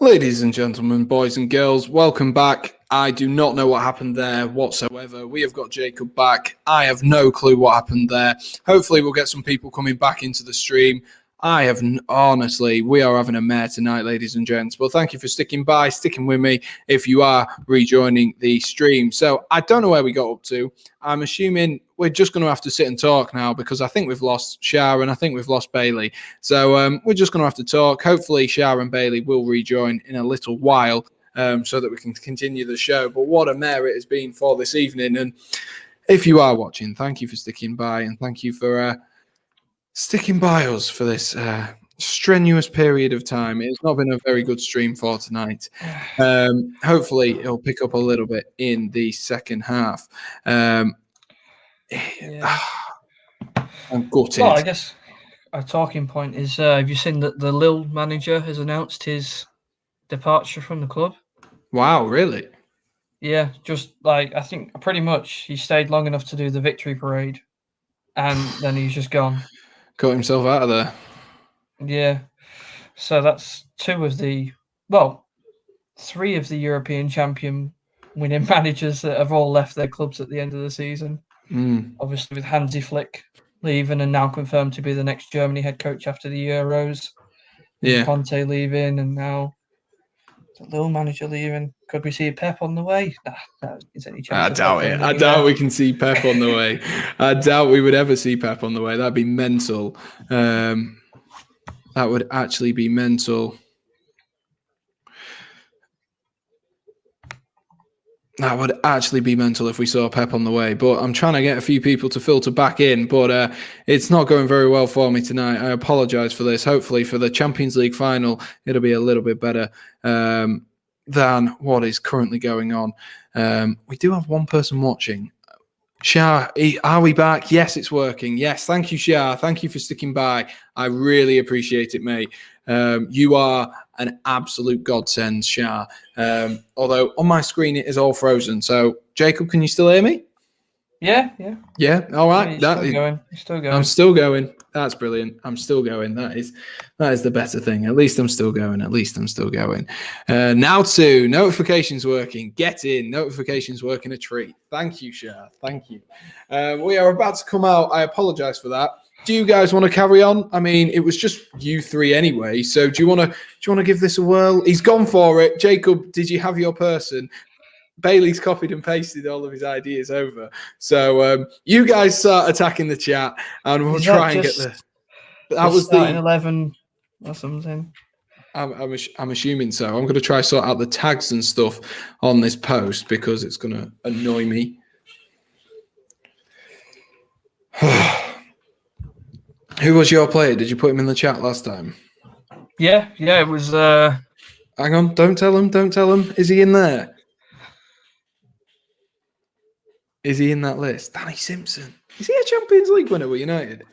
Ladies and gentlemen, boys and girls, welcome back. I do not know what happened there whatsoever. We have got Jacob back. I have no clue what happened there. Hopefully we'll get some people coming back into the stream. Honestly, we are having a mare tonight, ladies and gents. Well, thank you for sticking with me if you are rejoining the stream. So I don't know where we got up to. I'm assuming we're just going to have to sit and talk now because I think we've lost Shah and I think we've lost Bailey. So we're just going to have to talk. Hopefully Shah and Bailey will rejoin in a little while so that we can continue the show. But what a mare it has been for this evening. And if you are watching, thank you for sticking by and thank you for sticking by us for this strenuous period of time. It's not been a very good stream for tonight. Hopefully it'll pick up a little bit in the second half. I'm gutted. Well, I guess our talking point is, have you seen that the Lille manager has announced his departure from the club? Wow, really? Yeah, just like, I think pretty much he stayed long enough to do the victory parade and then he's just gone. Got himself out of there. Yeah. So that's three of the European champion winning managers that have all left their clubs at the end of the season. Obviously with Hansi Flick leaving and now confirmed to be the next Germany head coach after the Euros. Yeah. Conte leaving and now the Lille manager leaving. Could we see Pep on the way? No, is any chance? I doubt it. I doubt we can see Pep on the way. I doubt we would ever see Pep on the way. That'd be mental. That would actually be mental. That would actually be mental if we saw Pep on the way. But I'm trying to get a few people to filter back in. But it's not going very well for me tonight. I apologise for this. Hopefully for the Champions League final, it'll be a little bit better than what is currently going on. We do have one person watching. Shah, are we back? Yes, it's working. Yes, thank you, Shah. Thank you for sticking by. I really appreciate it, mate. You are an absolute godsend, Shah. Although on my screen it is all frozen. So, Jacob, can you still hear me? Yeah. Yeah, all right. You're still going. I'm still going. That's brilliant. I'm still going. That is the better thing. At least I'm still going. Now to notifications working. Get in. Notifications working a treat. Thank you, Shah. Thank you. We are about to come out. I apologize for that. Do you guys want to carry on? I mean, it was just you three anyway. So do you want to give this a whirl? He's gone for it. Jacob, did you have your person? Bailey's copied and pasted all of his ideas over. So you guys start attacking the chat and we'll try and get the... That was the 11 or something. I'm assuming so. I'm going to try sort out the tags and stuff on this post because it's going to annoy me. Who was your player? Did you put him in the chat last time? Yeah, it was... Hang on, don't tell him. Is he in there? Is he in that list? Danny Simpson. Is he a Champions League winner with United?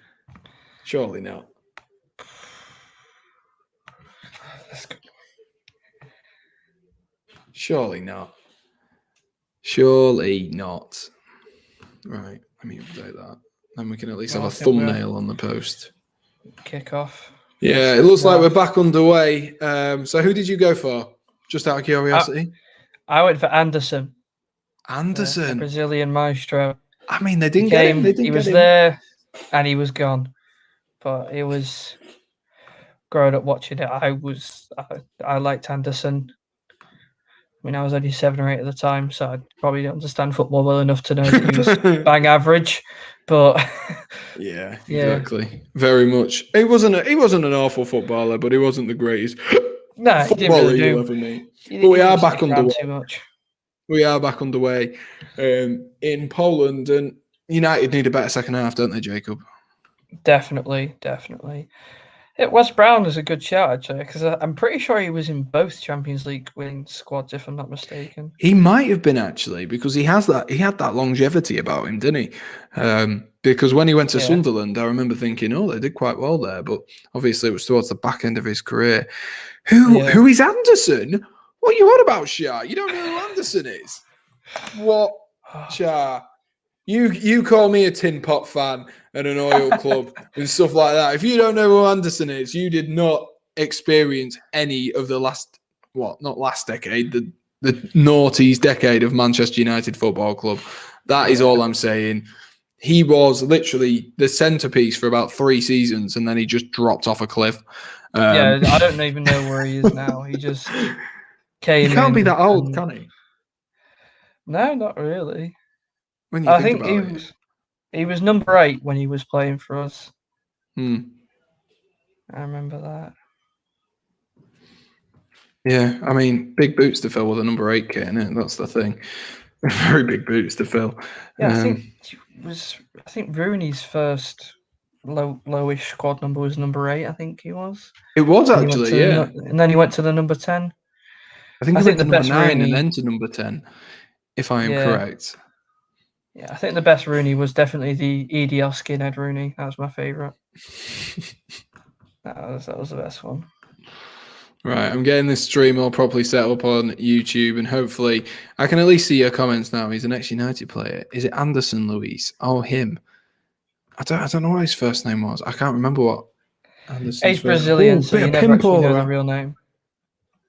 Surely not. Surely not. Right, let me update that. Then we can at least have a thumbnail on the post. Kick off. Yeah, it looks like we're back underway. So who did you go for? Just out of curiosity. I went for Anderson. The Brazilian maestro. I mean, they didn't get him. He was there and he was gone. But it was growing up watching it. I liked Anderson. I mean, I was only 7 or 8 at the time, so I probably didn't understand football well enough to know that he was bang average. But yeah, exactly. Very much. He wasn't an awful footballer, but he wasn't the greatest footballer you'll ever meet. But we are back underway. Too much. We are back underway in Poland, and United need a better second half, don't they, Jacob? Definitely. Wes Brown is a good shout, actually, because I'm pretty sure he was in both Champions League winning squads, if I'm not mistaken. He might have been, actually, because he had that longevity about him, didn't he? Because when he went to Sunderland, I remember thinking, oh, they did quite well there, but obviously it was towards the back end of his career. Who is Anderson? What are you on about, Shah? You don't know who Anderson is? What, Shah? You call me a tin pot fan and an oil club and stuff like that. If you don't know who Anderson is, you did not experience any of the last not last decade, the noughties decade of Manchester United Football Club. That is all I'm saying. He was literally the centerpiece for about 3 seasons, and then he just dropped off a cliff. I don't even know where he is now. He just came in. He can't be that old, can he? No, not really. When you think about it. He was number 8 when he was playing for us. I remember that. Yeah, I mean, big boots to fill with a number 8 kit, innit? That's the thing. Very big boots to fill. Yeah, I think Rooney's first lowish squad number was number 8. I think he was. It was actually, yeah. And then he went to the number 10. I think he went to number 9 and then to number 10, if I am correct. Yeah, I think the best Rooney was definitely the EDL skinhead Rooney. That was my favourite. that was the best one. Right, I'm getting this stream all properly set up on YouTube, and hopefully I can at least see your comments now. He's an ex-United player. Is it Anderson Luis? Oh, him. I don't know what his first name was. I can't remember what Anderson's He's Brazilian, so you never actually know the real name.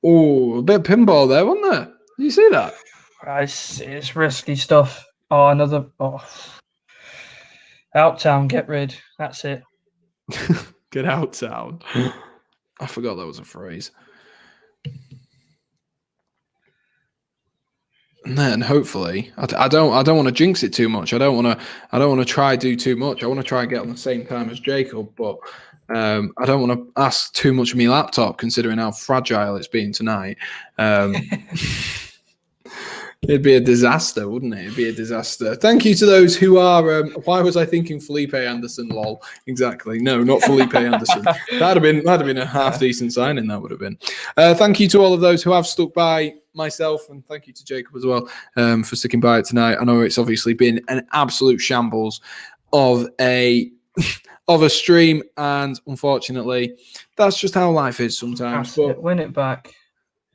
Oh, a bit of pinball there, wasn't there? Did you see that? It's risky stuff. Oh, another... Oh. Out town, get rid. That's it. Get out town. I forgot that was a phrase. And then hopefully, I don't want to jinx it too much. I don't want to try do too much. I want to try and get on the same time as Jacob, but I don't want to ask too much of my laptop considering how fragile it's been tonight. It'd be a disaster, wouldn't it? It'd be a disaster. Thank you to those who are... why was I thinking Felipe Anderson, lol? Exactly. No, not Felipe Anderson. That'd have been a half-decent signing, that would have been. Thank you to all of those who have stuck by myself, and thank you to Jacob as well for sticking by it tonight. I know it's obviously been an absolute shambles of a stream, and unfortunately, that's just how life is sometimes. But win it back.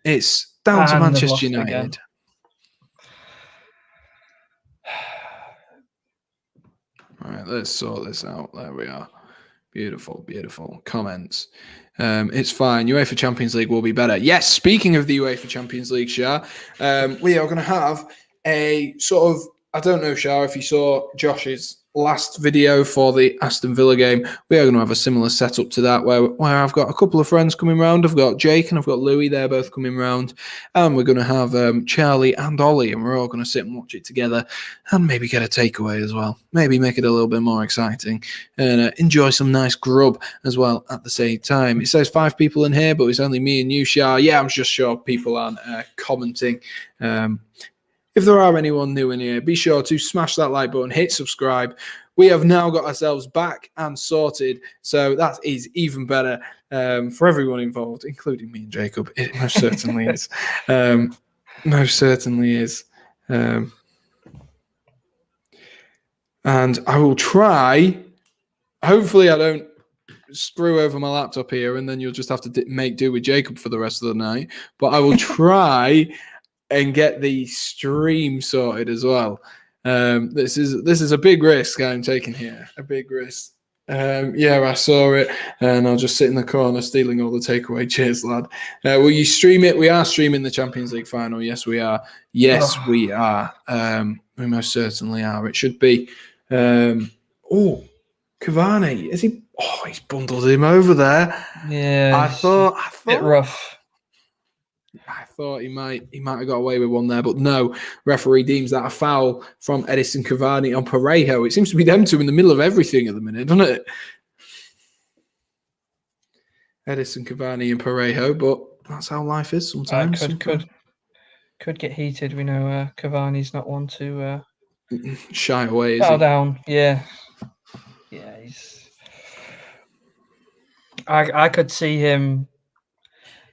It's down to Manchester United. Again. All right, let's sort this out. There we are. Beautiful, beautiful comments. It's fine. UEFA Champions League will be better. Yes, speaking of the UEFA Champions League, Shah, we are going to have a sort of, I don't know, Shah, if you saw Josh's last video for the Aston Villa game, we are going to have a similar setup to that where I've got a couple of friends coming round. I've got Jake and I've got Louis. They're both coming round, and we're going to have Charlie and Ollie, and we're all going to sit and watch it together and maybe get a takeaway as well. Maybe make it a little bit more exciting and enjoy some nice grub as well at the same time. It says 5 people in here, but it's only me and you, Shah. Yeah, I'm just sure people aren't commenting. If there are anyone new in here, be sure to smash that like button, hit subscribe. We have now got ourselves back and sorted, so that is even better for everyone involved, including me and Jacob. It most certainly is. Most certainly is. And I will try. Hopefully I don't screw over my laptop here, and then you'll just have to make do with Jacob for the rest of the night. But I will try and get the stream sorted as well. This is a big risk I'm taking here. A big risk. Yeah, I saw it, and I'll just sit in the corner stealing all the takeaway. Cheers, lad. Will you stream it? We are streaming the Champions League final. Yes, we are. Yes, we are. We most certainly are. It should be. Cavani. Is he? Oh, he's bundled him over there. Yeah. I thought a bit rough. I thought he might have got away with one there, but no. Referee deems that a foul from Edison Cavani on Parejo. It seems to be them two in the middle of everything at the minute, doesn't it? Edison Cavani and Parejo, but that's how life is sometimes. Could get heated. We know Cavani's not one to shy away. Bow down. Yeah. He's. I could see him.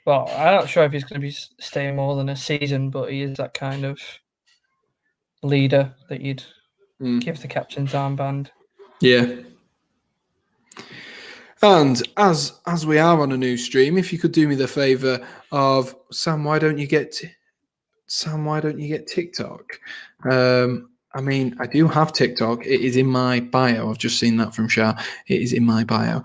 Well, I'm not sure if he's going to be staying more than a season, but he is that kind of leader that you'd give the captain's armband. Yeah. And as we are on a new stream, if you could do me the favour of Sam, why don't you get TikTok? I mean, I do have TikTok. It is in my bio. I've just seen that from Shah. It is in my bio.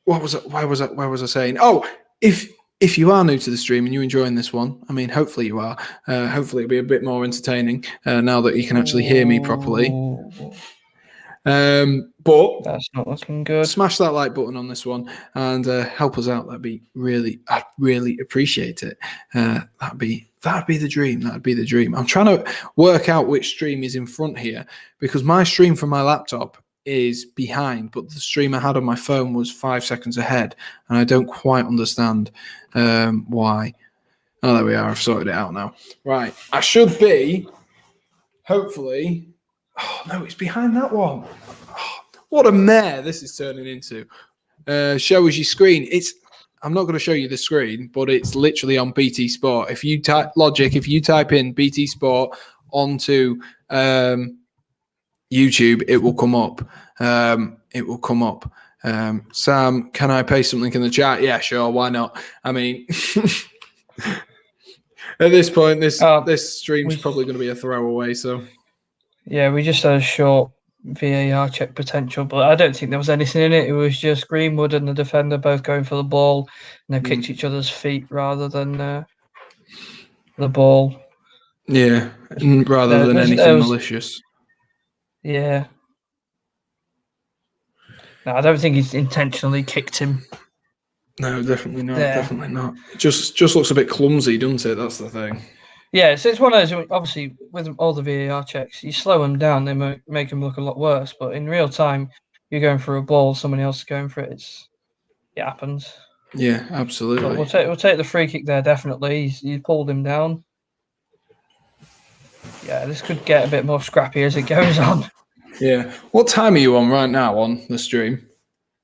What was it? Where was I saying? Oh, if you are new to the stream and you're enjoying this one, I mean, hopefully you are. Hopefully it'll be a bit more entertaining now that you can actually hear me properly. But That's not looking good. Smash that like button on this one and help us out. I'd really appreciate it. That'd be the dream. That'd be the dream. I'm trying to work out which stream is in front here because my stream from my laptop is behind, but the stream I had on my phone was 5 seconds ahead, and I don't quite understand why. Oh, there we are. I've sorted it out now. Right. I should be, hopefully. Oh, no, it's behind that one. Oh, what a mare this is turning into. Show us your screen. I'm not going to show you the screen, but it's literally on BT Sport. If you type in BT Sport onto YouTube, it will come up. Sam, can I paste something in the chat? Yeah, sure. Why not? I mean, at this point, this stream's probably going to be a throwaway. So, yeah, we just had a short VAR check potential, but I don't think there was anything in it. It was just Greenwood and the defender both going for the ball, and they kicked each other's feet rather than the ball. Yeah, rather than anything malicious. Yeah. No, I don't think he's intentionally kicked him. No, definitely not. There. Definitely not. It just looks a bit clumsy, doesn't it? That's the thing. Yeah, so it's one of those, obviously, with all the VAR checks, you slow them down, they make them look a lot worse. But in real time, you're going for a ball, somebody else is going for it. It happens. Yeah, absolutely. But we'll take the free kick there, definitely. He pulled him down. Yeah, this could get a bit more scrappy as it goes on. Yeah. What time are you on right now on the stream?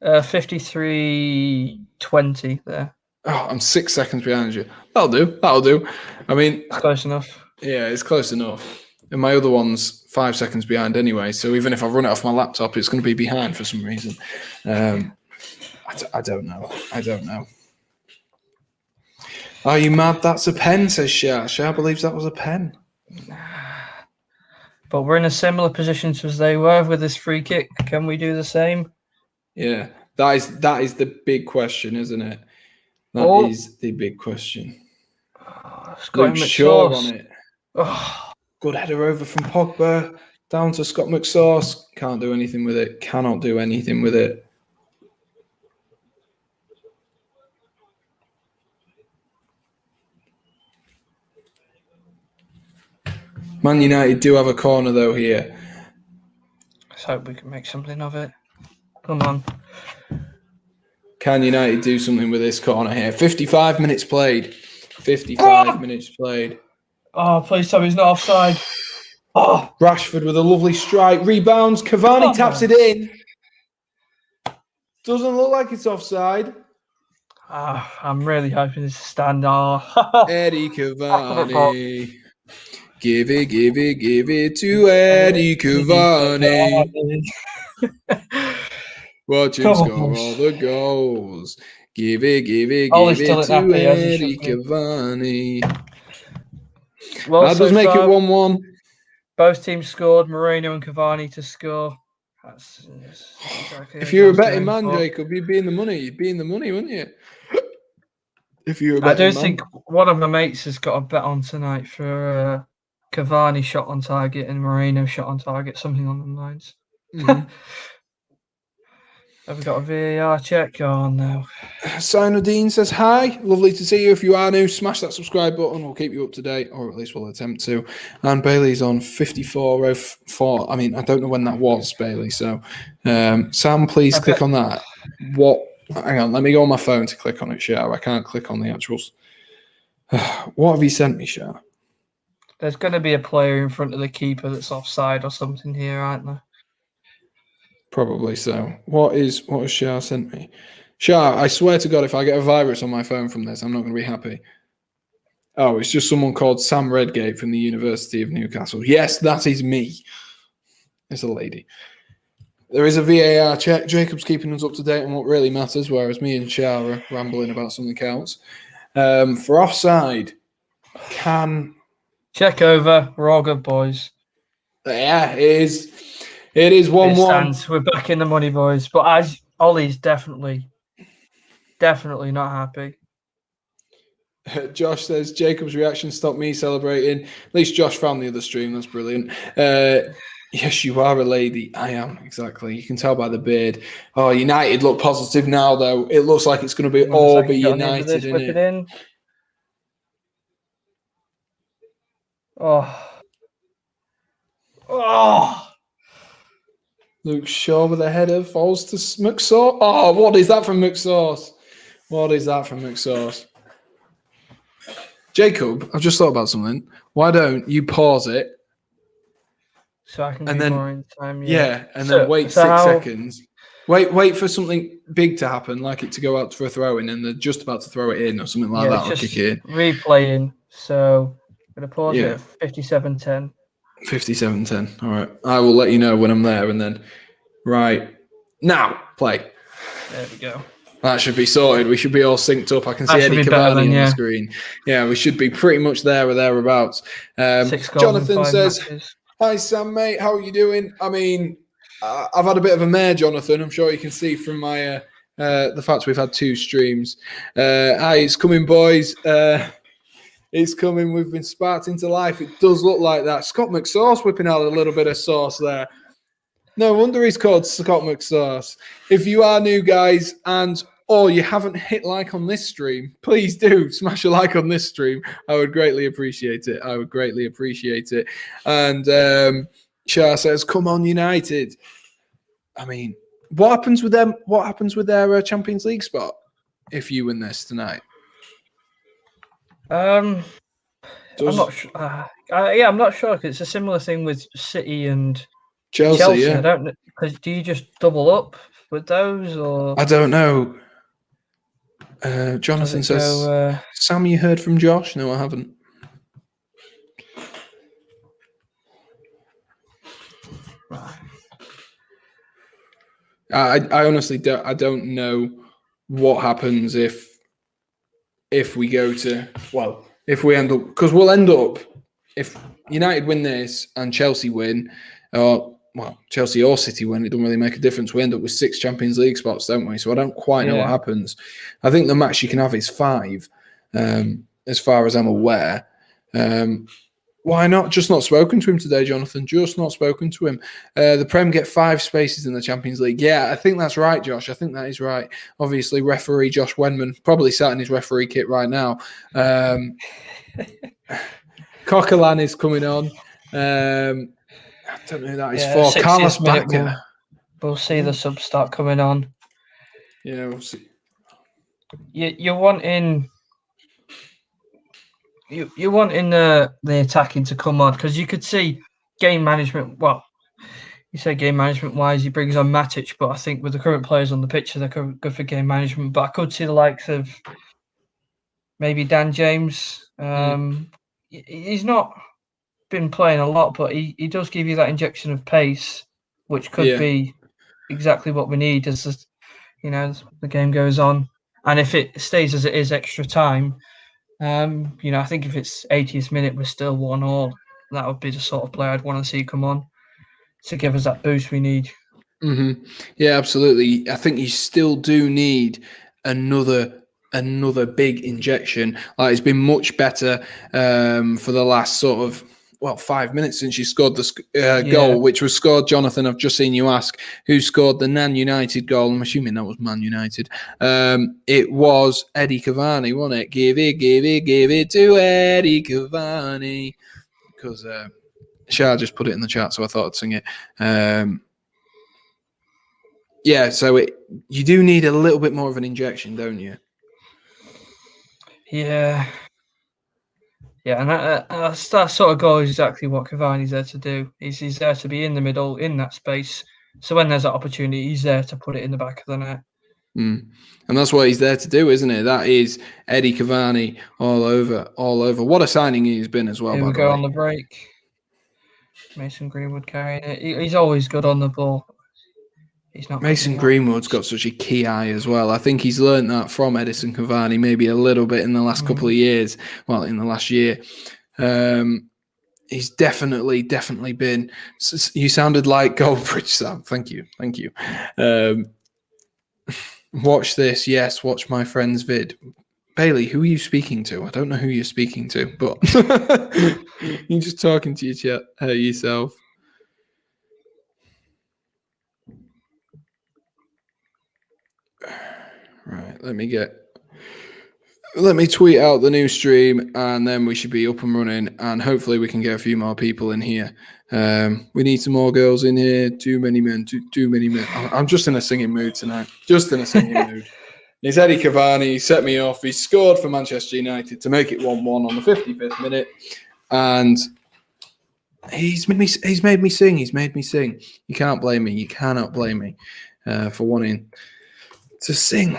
53:20 there. Oh, I'm 6 seconds behind you. That'll do. I mean, it's close enough. Yeah, it's close enough. And my other one's 5 seconds behind anyway. So even if I run it off my laptop, it's going to be behind for some reason. I don't know. Are you mad? That's a pen, says Shah. Shah believes that was a pen. But we're in a similar position as they were with this free kick. Can we do the same? Yeah, that is the big question, isn't it? That is the big question. Luke Shaw on it. Good header over from Pogba down to Scott McSauce. Can't do anything with it. Cannot do anything with it. Man United do have a corner though here. Let's hope we can make something of it. Come on. Can United do something with this corner here? 55 minutes played. 55 minutes played. Oh, please tell me he's not offside. Oh, Rashford with a lovely strike. Rebounds. Cavani taps it in. Doesn't look like it's offside. I'm really hoping this is stand. Eddie Cavani. Give it to Eddie Cavani. Watch him score all the goals. Give it to Eddie Cavani. Well, that does make it 1-1. Both teams scored. Moreno and Cavani to score. That's exactly if you're a betting man, Jacob, you'd be in the money. You'd be in the money, wouldn't you? If you're a betting man. think one of my mates has got a bet on tonight for Cavani shot on target and Moreno shot on target, something on the lines. Mm-hmm. Have we got a VAR check? Oh, no. Sinuddin says, hi. Lovely to see you. If you are new, smash that subscribe button. We'll keep you up to date, or at least we'll attempt to. And Bailey's on 54.04. I mean, I don't know when that was, Bailey. So, Sam, please click on that. Hang on. Let me go on my phone to click on it, Shah. I can't click on the actuals. What have you sent me, Shah? There's going to be a player in front of the keeper that's offside or something here, aren't there? Probably so. What has Shah sent me? Shah, I swear to God, if I get a virus on my phone from this, I'm not going to be happy. Oh, it's just someone called Sam Redgate from the University of Newcastle. Yes, that is me. It's a lady. There is a VAR check. Jacob's keeping us up to date on what really matters, whereas me and Shah are rambling about something else. For offside, check over. We're all good, boys. Yeah, it is. It is 1-1. We're back in the money, boys. But as Ollie's definitely not happy. Josh says, Jacob's reaction stopped me celebrating. At least Josh found the other stream. That's brilliant. Yes, you are a lady. I am, exactly. You can tell by the beard. Oh, United look positive now, though. It looks like it's going to be all be United, isn't it? In. Oh. Oh. Luke Shaw with a header falls to McSauce. Oh, what is that from McSauce? What is that from McSauce? Jacob, I've just thought about something. Why don't you pause it? So I can be more in time. Yeah, and then wait 6 seconds. Wait for something big to happen, like it to go out for a throw-in, and they're just about to throw it in or something like that, or kick it in. Replaying. So I'm going to pause it at 57:10. 57:10. All right. I will let you know when I'm there, and then right now play. There we go. That should be sorted. We should be all synced up. I can see Eddie Cavani on the screen. Yeah, we should be pretty much there or thereabouts. 6 goals Jonathan in 5 says, matches. "Hi Sam, mate. How are you doing?" I mean, I've had a bit of a mare, Jonathan. I'm sure you can see from my the fact we've had 2 streams. Hi, it's coming, boys. It's coming. We've been sparked into life. It does look like that. Scott McSauce whipping out a little bit of sauce there. No wonder he's called Scott McSauce. If you are new, guys, or you haven't hit like on this stream, please do smash a like on this stream. I would greatly appreciate it. I would greatly appreciate it. And Shah says, "Come on, United." I mean, what happens with them? What happens with their Champions League spot if you win this tonight? I'm not sure. I'm not sure. It's a similar thing with City and Chelsea. Yeah. I don't know. Because do you just double up with those, or I don't know. Jonathan says, "Sam, you heard from Josh?" No, I haven't. I honestly don't. I don't know what happens if we go to if we end up, because we'll end up if United win this and Chelsea win, Chelsea or City win, it doesn't really make a difference. We end up with 6 Champions League spots, don't we? So I don't quite know what happens. I think the max you can have is 5, as far as I'm aware. Why not? Just not spoken to him today, Jonathan. Just not spoken to him. The Prem get 5 spaces in the Champions League. Yeah, I think that's right, Josh. I think that is right. Obviously, referee Josh Wenman probably sat in his referee kit right now. Coquelin is coming on. I don't know who that is for. Carlos Bacca. We'll see the subs start coming on. Yeah, we'll see. You're wanting the attacking to come on, because you could see game management. Well, you say game management wise, he brings on Matic, but I think with the current players on the pitch, they're good for game management. But I could see the likes of maybe Dan James. He's not been playing a lot, but he does give you that injection of pace, which could be exactly what we need as the game goes on. And if it stays as it is extra time, I think if it's 80th minute, we're still 1-1. That would be the sort of player I'd want to see come on to give us that boost we need. Mm-hmm. Yeah, absolutely. I think you still do need another big injection. Like, it's been much better for the last sort of 5 minutes since you scored the goal, which was scored. Jonathan, I've just seen you ask who scored the Man United goal. I'm assuming that was Man United. It was Eddie Cavani, wasn't it? Give it to Eddie Cavani. Because Shah just put it in the chat, so I thought I'd sing it. So you do need a little bit more of an injection, don't you? Yeah. Yeah, and that sort of goal is exactly what Cavani's there to do. He's there to be in the middle, in that space. So when there's that opportunity, he's there to put it in the back of the net. And that's what he's there to do, isn't it? That is Eddie Cavani all over. What a signing he's been as well. Here we go on the break. Mason Greenwood carrying it. He's always good on the ball. Mason Greenwood's got such a key eye as well. I think he's learned that from Edison Cavani maybe a little bit in the last couple of years. Well, in the last year. He's definitely been... You sounded like Goldbridge, Sam. Thank you. Watch this. Yes, watch my friend's vid. Bailey, who are you speaking to? I don't know who you're speaking to, but you're just talking to your yourself. Right, let me tweet out the new stream, and then we should be up and running, and hopefully we can get a few more people in here. We need some more girls in here. Too many men. Too many men. I'm just in a singing mood tonight. Just in a singing mood. It's Eddie Cavani. He set me off. He scored for Manchester United to make it 1-1 on the 55th minute, and he's made me sing. He's made me sing. You can't blame me. You cannot blame me for wanting to sing.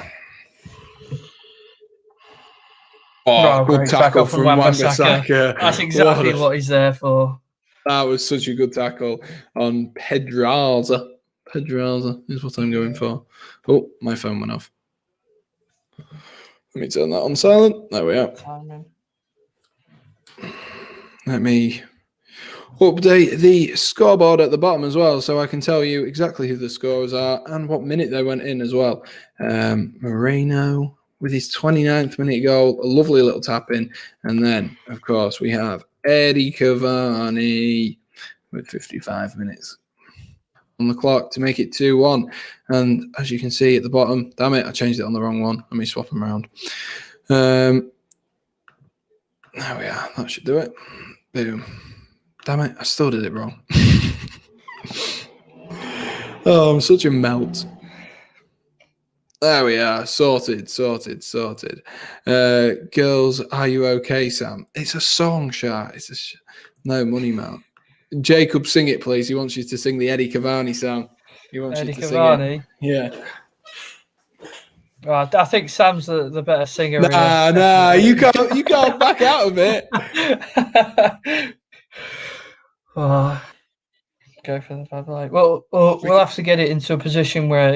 Oh, good tackle from Wan-Bissaka. That's exactly what he's there for. That was such a good tackle on Pedraza. Pedraza is what I'm going for. Oh, my phone went off. Let me turn that on silent. There we are. Let me update the scoreboard at the bottom as well, so I can tell you exactly who the scorers are and what minute they went in as well. Moreno with his 29th minute goal, a lovely little tap in. And then, of course, we have Eddie Cavani with 55 minutes on the clock to make it 2-1. And as you can see at the bottom, damn it, I changed it on the wrong one. Let me swap them around. There we are. That should do it. Boom. Damn it, I still did it wrong. Oh, I'm such a melt. There we are. Sorted. Girls, are you okay, Sam? It's a song, Shah. No money, man. Jacob, sing it, please. He wants you to sing the Eddie Cavani song. He wants Eddie you to Cavani? sing it. Yeah. Well, I think Sam's the better singer. Nah, you can't back out of it. Oh, go for the bad light. Well, we'll have to get it into a position where,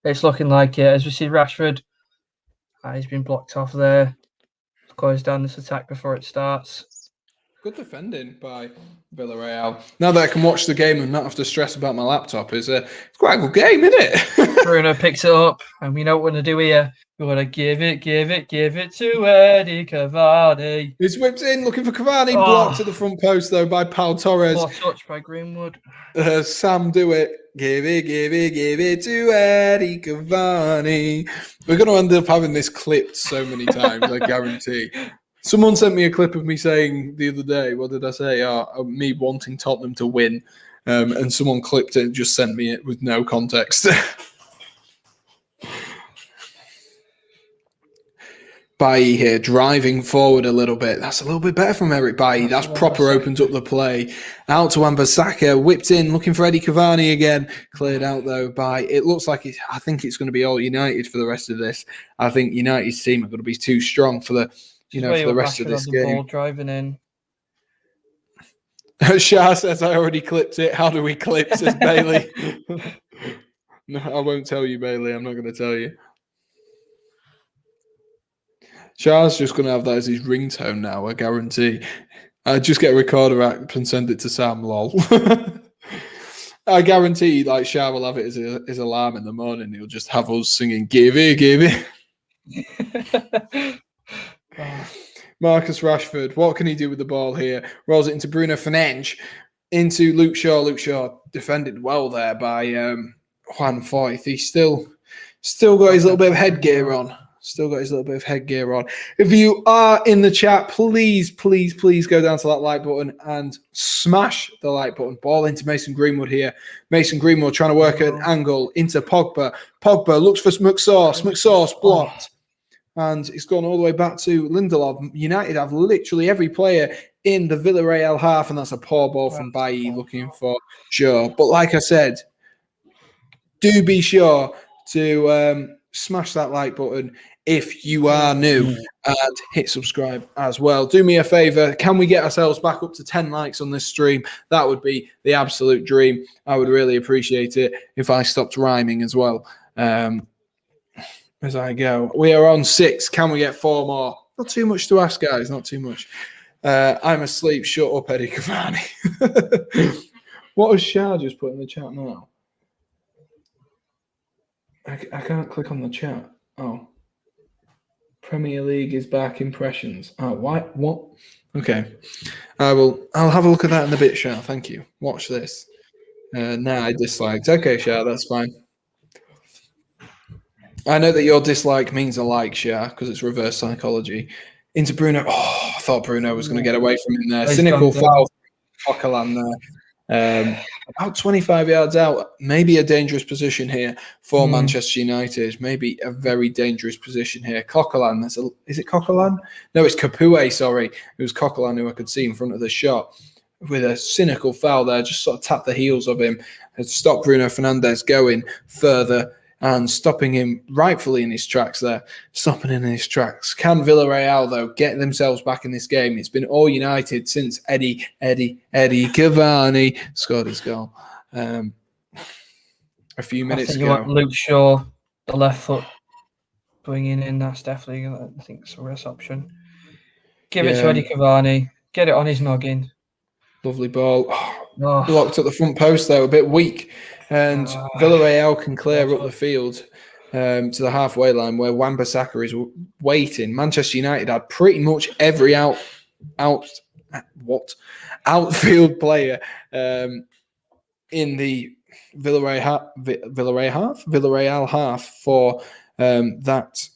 it's looking like it. As we see Rashford, he's been blocked off there. Close down this attack before it starts. Good defending by Villarreal. Now that I can watch the game and not have to stress about my laptop, it's quite a good game, isn't it? Bruno picks it up, and we know what we're going to do here. We're going to give it to Eddie Cavani. He's whipped in, looking for Cavani. Blocked to the front post, though, by Pau Torres. Poor touch by Greenwood. Sam, do it. Give it to Eddie Cavani. We're going to end up having this clipped so many times, I guarantee. Someone sent me a clip of me saying the other day, what did I say? Me wanting Tottenham to win. And someone clipped it and just sent me it with no context. Bailly here, driving forward a little bit. That's a little bit better from Eric Bailly. That's proper opened up the play. Out to Wan-Bissaka, whipped in, looking for Eddie Cavani again. Cleared out, though, by... It looks like I think it's going to be all United for the rest of this. I think United's team are going to be too strong for the... for the rest of this game. Ball driving in. Shah says, I already clipped it. How do we clip, says Bailey. No, I won't tell you, Bailey. I'm not going to tell you. Shah's just going to have that as his ringtone now, I guarantee. I just get a recorder app and send it to Sam, lol. I guarantee, Shah will have it as his alarm in the morning. He'll just have us singing, give it. Marcus Rashford, what can he do with the ball here? Rolls it into Bruno Fernandes, into Luke Shaw. Luke Shaw defended well there by Juan Foyth. He's still got his little bit of headgear on. If you are in the chat, please go down to that like button and smash the like button. Ball into Mason Greenwood here. Mason Greenwood trying to work an angle into Pogba. Pogba looks for McSauce. McSauce blocked. And it's gone all the way back to Lindelof. United have literally every player in the Villarreal half, and that's a poor ball from Bailly looking for Shaw. But like I said, do be sure to smash that like button if you are new and hit subscribe as well. Do me a favor. Can we get ourselves back up to 10 likes on this stream? That would be the absolute dream. I would really appreciate it if I stopped rhyming as well. As I go, we are on 6. Can we get 4 more? Not too much to ask, guys. Not too much. I'm asleep. Shut up, Eddie Cavani. What has Shah just put in the chat now? I can't click on the chat. Oh. Premier League is back. Impressions. Oh, why? What? Okay. I'll have a look at that in a bit, Shah. Thank you. Watch this. Nah, I disliked. Okay, Shah, that's fine. I know that your dislike means a like, Shah, because it's reverse psychology. Into Bruno. Oh, I thought Bruno was going to get away from him there. Cynical foul from Coquelin there. About 25 yards out. Maybe a dangerous position here for Manchester United. Maybe a very dangerous position here. Coquelin. Is it Coquelin? No, it's Capoue, sorry. It was Coquelin who I could see in front of the shot. With a cynical foul there, just sort of tapped the heels of him and stopped Bruno Fernandes going further and stopping him rightfully in his tracks there. Stopping him in his tracks. Can Villarreal, though, get themselves back in this game? It's been all United since Eddie Cavani scored his goal a few minutes ago. You want Luke Shaw, the left foot, bringing in. That's definitely, I think, it's the best option. Give it to Eddie Cavani. Get it on his noggin. Lovely ball. Blocked at the front post there, a bit weak. And Villarreal can clear up the field to the halfway line where Wan-Bissaka is waiting. Manchester United had pretty much every outfield player in the Villarreal half for that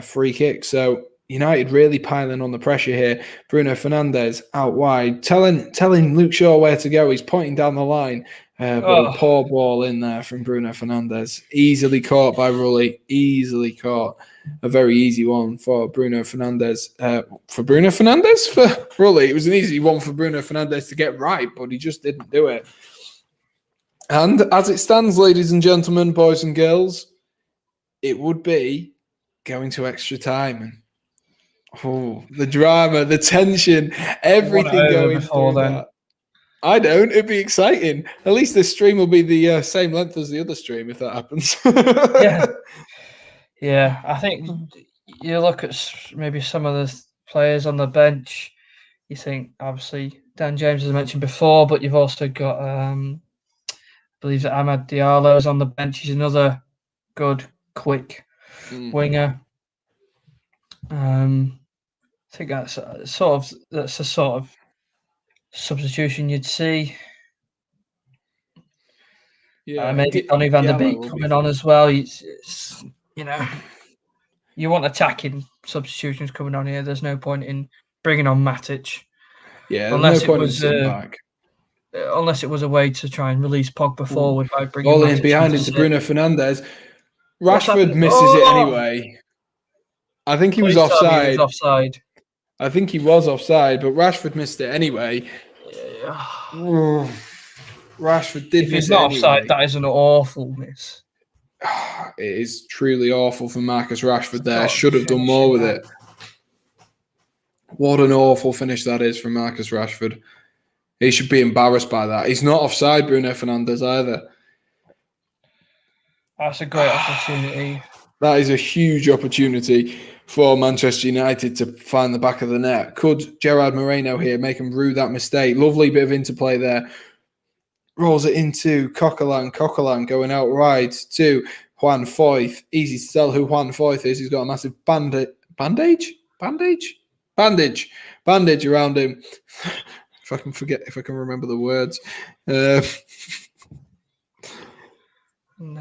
free kick. So United really piling on the pressure here. Bruno Fernandes out wide, telling Luke Shaw where to go. He's pointing down the line, but a poor ball in there from Bruno Fernandes. Easily caught by Rulli. Easily caught. A very easy one for Bruno Fernandes. For Rulli. It was an easy one for Bruno Fernandes to get right, but he just didn't do it. And as it stands, ladies and gentlemen, boys and girls, it would be going to extra time. And the drama, the tension, everything going through that. I don't. It'd be exciting. At least this stream will be the same length as the other stream if that happens. Yeah. I think you look at maybe some of the players on the bench. You think, obviously, Dan James, as I mentioned before, but you've also got, I believe that Amad Diallo is on the bench. He's another good, quick winger. I think that's a sort of substitution you'd see. Yeah, maybe Donny van der Beek coming on as well. It's you want attacking substitutions coming on here. There's no point in bringing on Matic. Yeah, unless no point in sitting back. Unless it was a way to try and release Pogba forward by bringing Matic in behind into Bruno Fernandes. Rashford misses it anyway. I think he was offside. I think he was offside, but Rashford missed it anyway. Yeah. Rashford did miss it. If he's not offside, that is an awful miss. It is truly awful for Marcus Rashford there. Should have done more with it. What an awful finish that is from Marcus Rashford. He should be embarrassed by that. He's not offside, Bruno Fernandes, either. That's a great opportunity. That is a huge opportunity for Manchester United to find the back of the net. Could Gerard Moreno here make him rue that mistake? Lovely bit of interplay there. Rolls it into Coquelin. Coquelin going out wide to Juan Foyth. Easy to tell who Juan Foyth is. He's got a massive bandage around him. If I can remember the words.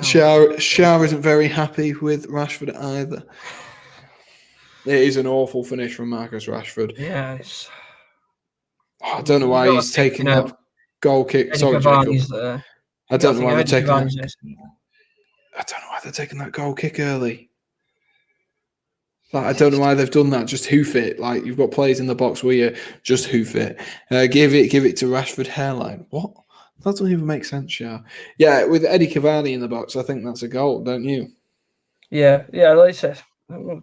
Shah isn't very happy with Rashford either. It is an awful finish from Marcus Rashford. Yes. I don't know why he's taking that goal kick. Sorry, Jacob. I don't know why they're taking that. I don't know why they're taking that goal kick early. I don't know why they've done that. Just hoof it. You've got players in the box where you just hoof it. Give it to Rashford hairline. What? That doesn't even make sense, Shah. Yeah, with Eddie Cavani in the box, I think that's a goal, don't you? Yeah. Like I said,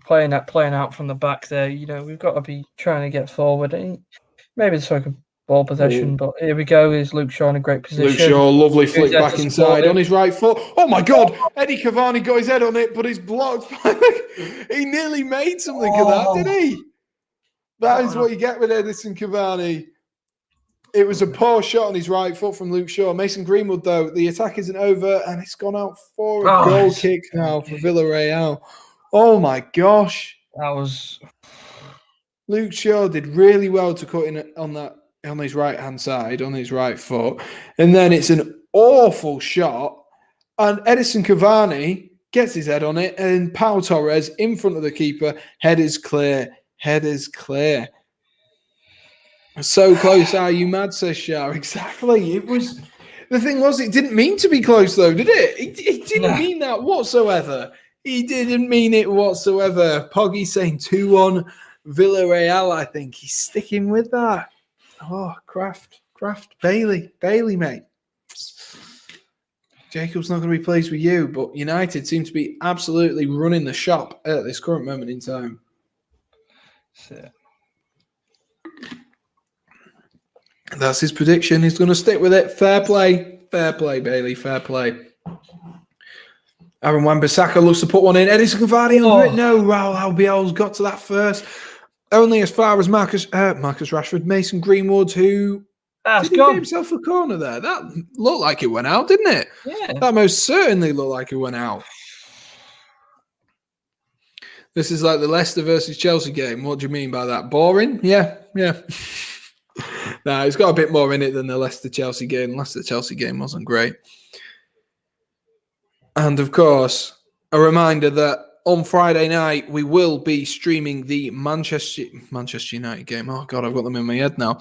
playing out from the back there. We've got to be trying to get forward. Maybe it's like a ball possession, but here we go. Is Luke Shaw in a great position? Luke Shaw, lovely flick back inside on his right foot. Oh my God! Eddie Cavani got his head on it, but he's blocked. He nearly made something of that, didn't he? That is what you get with Edison Cavani. It was a poor shot on his right foot from Luke Shaw. Mason Greenwood, though, the attack isn't over, and it's gone out for a goal kick now for Villarreal. Oh my gosh. That was Luke Shaw did really well to cut in on his right hand side, on his right foot. And then it's an awful shot. And Edison Cavani gets his head on it. And Pau Torres in front of the keeper. Head is clear. Head is clear. So close, are you mad, says Shah. Exactly. It was. The thing was, it didn't mean to be close, though, did it? It didn't mean that whatsoever. He didn't mean it whatsoever. Poggy saying 2-1 Villareal, I think. He's sticking with that. Oh, Kraft, Bailey, mate. Jacob's not going to be pleased with you, but United seem to be absolutely running the shop at this current moment in time. That's his prediction. He's going to stick with it. Fair play, Bailey. Fair play. Aaron Wan-Bissaka looks to put one in. Edison Cavani under it. No, Raul Albiol's got to that first. Only as far as Marcus Rashford, Mason Greenwood, who did he get himself a corner there? That looked like it went out, didn't it? Yeah. That most certainly looked like it went out. This is like the Leicester versus Chelsea game. What do you mean by that? Boring? Yeah. No, it's got a bit more in it than the Leicester-Chelsea game. The Leicester-Chelsea game wasn't great. And, of course, a reminder that on Friday night, we will be streaming the Manchester United game. Oh, God, I've got them in my head now.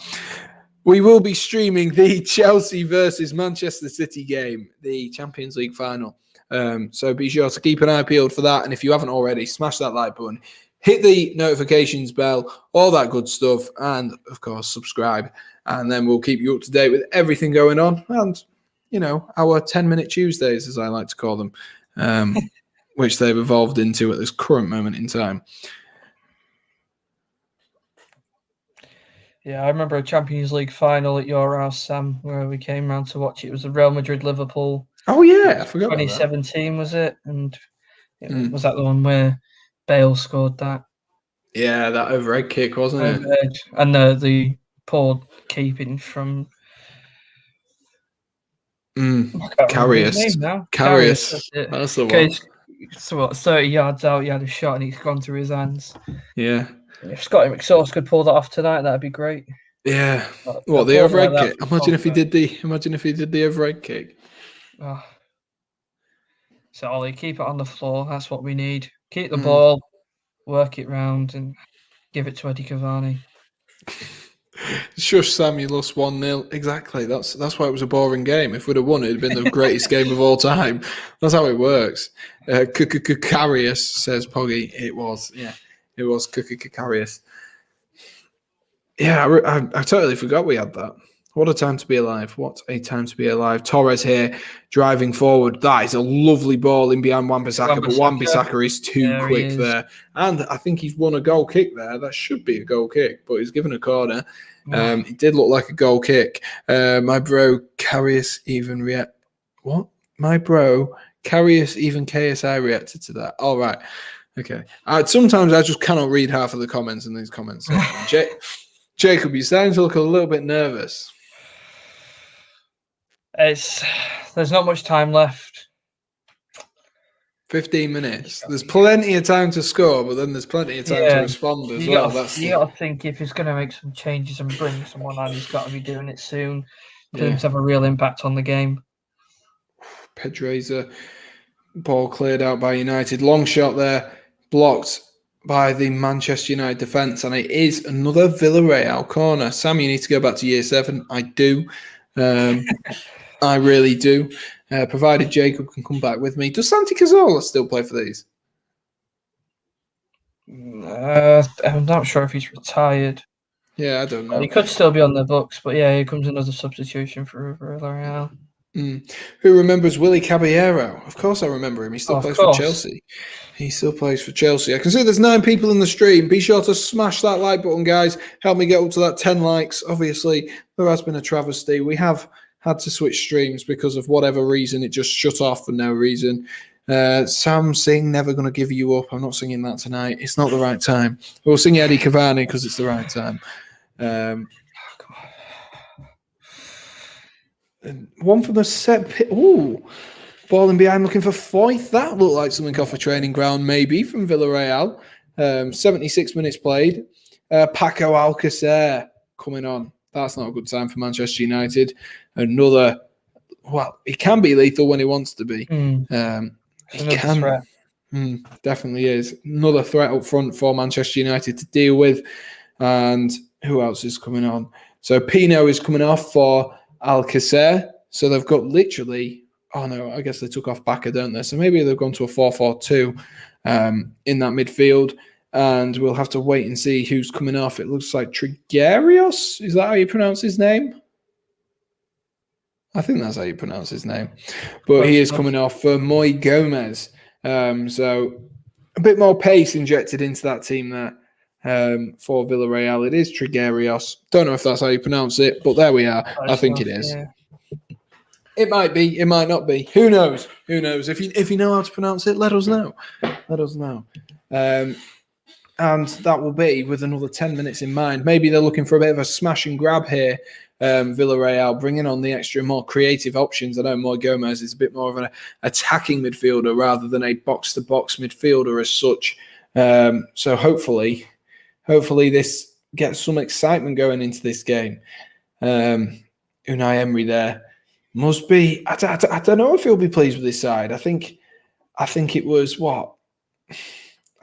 We will be streaming the Chelsea versus Manchester City game, the Champions League final. So be sure to keep an eye peeled for that. And if you haven't already, smash that like button. Hit the notifications bell, all that good stuff, and, of course, subscribe. And then we'll keep you up to date with everything going on. And, you know, our 10-minute Tuesdays, as I like to call them, which they've evolved into at this current moment in time. Yeah, I remember a Champions League final at your house, Sam, where we came round to watch it. It was the Real Madrid-Liverpool. Oh, yeah, I forgot about that. 2017, was it? And was that the one where Bale scored that? Yeah, that overhead kick, wasn't it? And the poor keeping from... Karius. That's the one. So what, 30 yards out, he had a shot and he's gone through his hands. Yeah. If Scotty McSauce could pull that off tonight, that'd be great. Yeah. What, the overhead kick? Imagine if he did the overhead kick. Oh. So Ollie, keep it on the floor. That's what we need. Keep the ball, work it round, and give it to Eddie Cavani. Shush, Sam, you lost 1-0. Exactly. That's why it was a boring game. If we'd have won, it'd been the greatest game of all time. That's how it works. Karius, says Poggy. It was. Yeah, it was Karius. Yeah, I totally forgot we had that. What a time to be alive. What a time to be alive. Torres here, driving forward. That is a lovely ball in behind Wan-Bissaka, but Wan-Bissaka is too quick there. And I think he's won a goal kick there. That should be a goal kick, but he's given a corner. It did look like a goal kick. My bro, Karius even react. What? My bro, Karius even KSI reacted to that. All right. Okay. Sometimes I just cannot read half of the comments in these comments. Jacob, you're starting to look a little bit nervous. There's not much time left. 15 minutes. There's plenty of time to score, but then there's plenty of time to respond as well. You got to think if he's going to make some changes and bring someone on, he's got to be doing it soon for him to have a real impact on the game. Pedreza, ball cleared out by United. Long shot there, blocked by the Manchester United defence, and it is another Villareal corner. Sam, you need to go back to year 7. I do. I really do. Provided Jacob can come back with me. Does Santi Cazorla still play for these? I'm not sure if he's retired. Yeah, I don't know. He could still be on the books, but yeah, here comes another substitution for Villareal. Who remembers Willy Caballero? Of course I remember him. He still plays for Chelsea. He still plays for Chelsea. I can see there's 9 people in the stream. Be sure to smash that like button, guys. Help me get up to that 10 likes. Obviously, there has been a travesty. We have had to switch streams because of whatever reason. It just shut off for no reason. Sam sing Never Gonna Give You Up. I'm not singing that tonight. It's not the right time. We'll sing Eddie Cavani because it's the right time. One from the set. Ooh, Ball in behind looking for Foyth. That looked like something off a training ground, maybe, from Villarreal. 76 minutes played. Paco Alcacer coming on. That's not a good sign for Manchester United. Another, well, he can be lethal when he wants to be. He can. Threat. Definitely is. Another threat up front for Manchester United to deal with. And who else is coming on? So Pino is coming off for Alcacer. So they've got literally, oh no, I guess they took off Bacca, don't they? So maybe they've gone to a 4-4-2 in that midfield. And we'll have to wait and see who's coming off. It looks like Trigarios. Is that how you pronounce his name? I think that's how you pronounce his name. But he is coming off for Moy Gomez. So a bit more pace injected into that team there for Villarreal. It is Trigarios. Don't know if that's how you pronounce it, but there we are. I think it is. Yeah. It might be. It might not be. Who knows? Who knows? If you know how to pronounce it, let us know. Let us know. And that will be with another 10 minutes in mind. Maybe they're looking for a bit of a smash and grab here. Villarreal bringing on the extra, more creative options. I know Moy Gomez is a bit more of an attacking midfielder rather than a box-to-box midfielder as such. So hopefully this gets some excitement going into this game. Unai Emery there must be. I don't know if he'll be pleased with this side. I think it was what.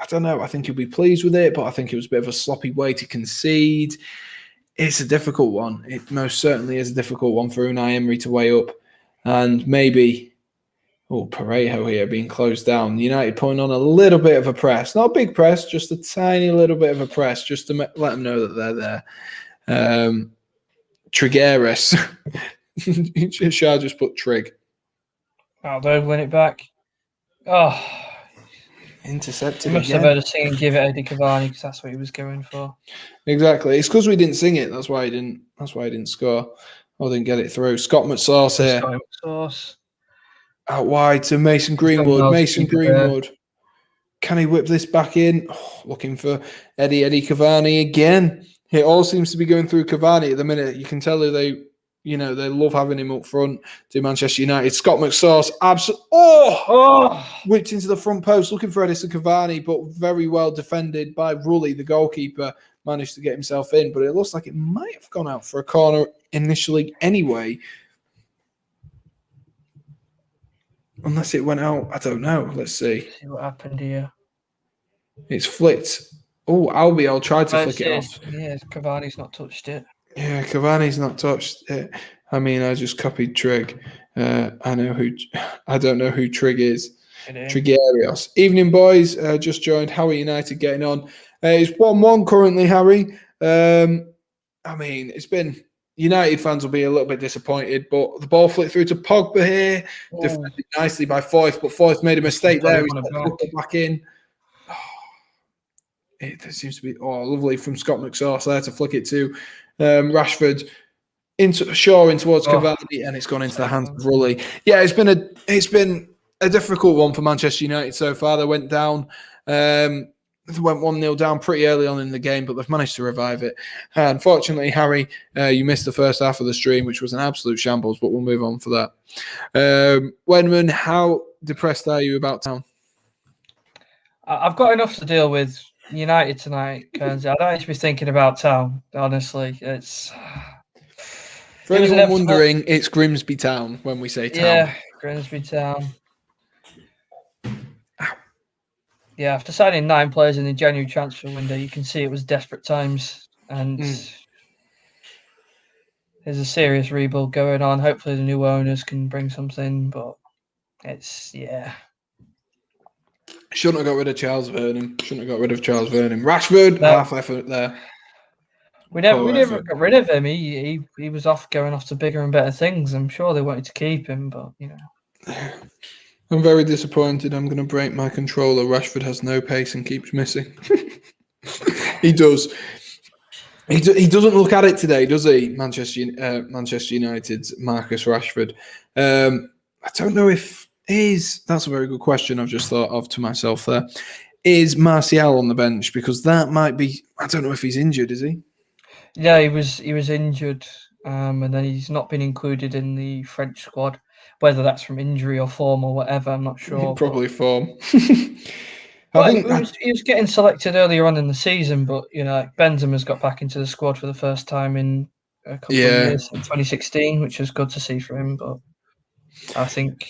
I don't know. I think he'll be pleased with it, but I think it was a bit of a sloppy way to concede. It's a difficult one. It most certainly is a difficult one for Unai Emery to weigh up. And maybe, Parejo here being closed down. United putting on a little bit of a press. Not a big press, just a tiny little bit of a press, just to let them know that they're there. Trigueros. Shah just put Trig. Oh, they'll win it back. Oh. Intercepted. He must have heard us sing and give it Eddie Cavani because that's what he was going for. Exactly. It's because we didn't sing it. That's why he didn't score. Or didn't get it through. Scott McSauce here. Scott McSauce. Out wide to Mason Greenwood. Mason Greenwood. Can he whip this back in? Oh, looking for Eddie Cavani again. It all seems to be going through Cavani at the minute. You can tell they love having him up front to Manchester United. Scott McSauce, whipped into the front post, looking for Edison Cavani, but very well defended by Rulli, the goalkeeper, managed to get himself in. But it looks like it might have gone out for a corner initially anyway. Unless it went out, I don't know. Let's see. See what happened here. It's flicked. Oh, Albiol tried to flick it off. Yeah, Cavani's not touched it. Yeah, Cavani's not touched it. I mean, I just copied Trig. I don't know who Trig is. Trigarios. Evening, boys. Just joined. How are United getting on? It's 1-1 currently, Harry. I mean, it's been. United fans will be a little bit disappointed, but the ball flicked through to Pogba here, defended nicely by Foyth, but Foyth made a mistake there. He's put it back in. It seems to be lovely from Scott McSauce there to flick it to Rashford in towards Cavani, and it's gone into the hands of Rulli. Yeah, it's been a difficult one for Manchester United so far. They went down. They went 1-0 down pretty early on in the game, but they've managed to revive it. Unfortunately, Harry, you missed the first half of the stream, which was an absolute shambles, but we'll move on for that. Wenman, how depressed are you about Town? I've got enough to deal with United tonight, Kearnsey. I don't need to be thinking about Town, honestly. It's... For anyone wondering, it's Grimsby Town when we say Town. Yeah, Grimsby Town. Yeah, after signing 9 players in the January transfer window, you can see it was desperate times, and there's a serious rebuild going on. Hopefully the new owners can bring something, but it's, Shouldn't have got rid of Charles Vernon. Rashford, half effort there. We never got rid of him. He was going off to bigger and better things. I'm sure they wanted to keep him, but, I'm very disappointed. I'm going to break my controller. Rashford has no pace and keeps missing. He does. He doesn't look at it today, does he? Manchester United's Marcus Rashford. I don't know if that's a very good question I've just thought of to myself there. Is Martial on the bench? Because that might be. I don't know if he's injured. Is he? Yeah, he was injured, and then he's not been included in the French squad. whether that's from injury or form or whatever. I'm not sure. Probably form. Well, he was getting selected earlier on in the season, but Benzema's got back into the squad for the first time in a couple of years in 2016, which was good to see for him. But I think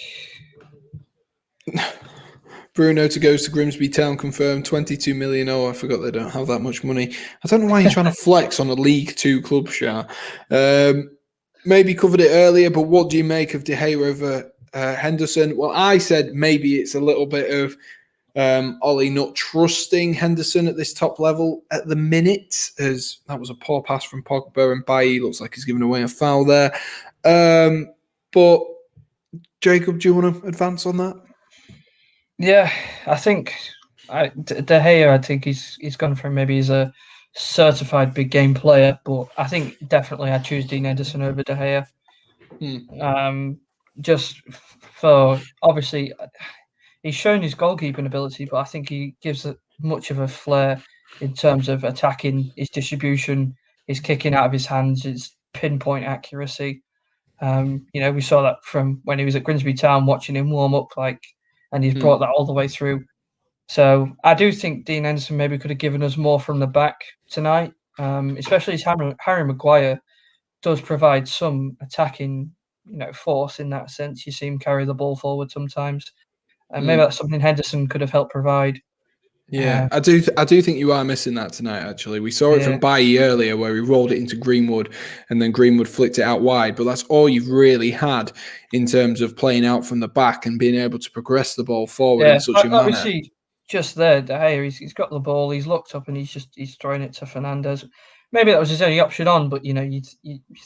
Bruno goes to Grimsby Town confirmed 22 million. Oh, I forgot they don't have that much money. I don't know why you're trying to flex on a League Two club, Shah. Maybe covered it earlier, but what do you make of De Gea over Henderson? Well, I said maybe it's a little bit of Ollie not trusting Henderson at this top level at the minute, as that was a poor pass from Pogba, and Bailly looks like he's giving away a foul there. But Jacob, do you want to advance on that? Yeah, I think De Gea, I think he's gone from maybe he's a certified big game player, but I think definitely I choose Dean Henderson over De Gea. Just for obviously he's shown his goalkeeping ability, but I think he gives much of a flair in terms of attacking, his distribution, his kicking out of his hands, his pinpoint accuracy. We saw that from when he was at Grimsby Town, watching him warm up, and he's brought that all the way through. So I do think Dean Henderson maybe could have given us more from the back tonight, especially as Harry Maguire does provide some attacking, force in that sense. You see him carry the ball forward sometimes, and maybe that's something Henderson could have helped provide. Yeah, I do think you are missing that tonight, actually. We saw it from Bailly earlier where he rolled it into Greenwood and then Greenwood flicked it out wide, but that's all you've really had in terms of playing out from the back and being able to progress the ball forward in such a manner. Obviously, just there, De Gea, he's got the ball, he's looked up and he's throwing it to Fernandes. Maybe that was his only option on, but you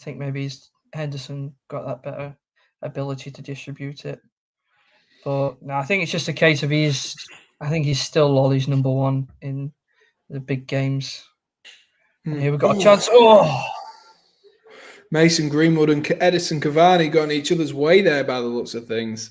think maybe Henderson got that better ability to distribute it. But no, I think it's just a case of he's still Ollie's number one in the big games. And here we've got a chance. Oh! Mason Greenwood and Edison Cavani got in each other's way there by the looks of things.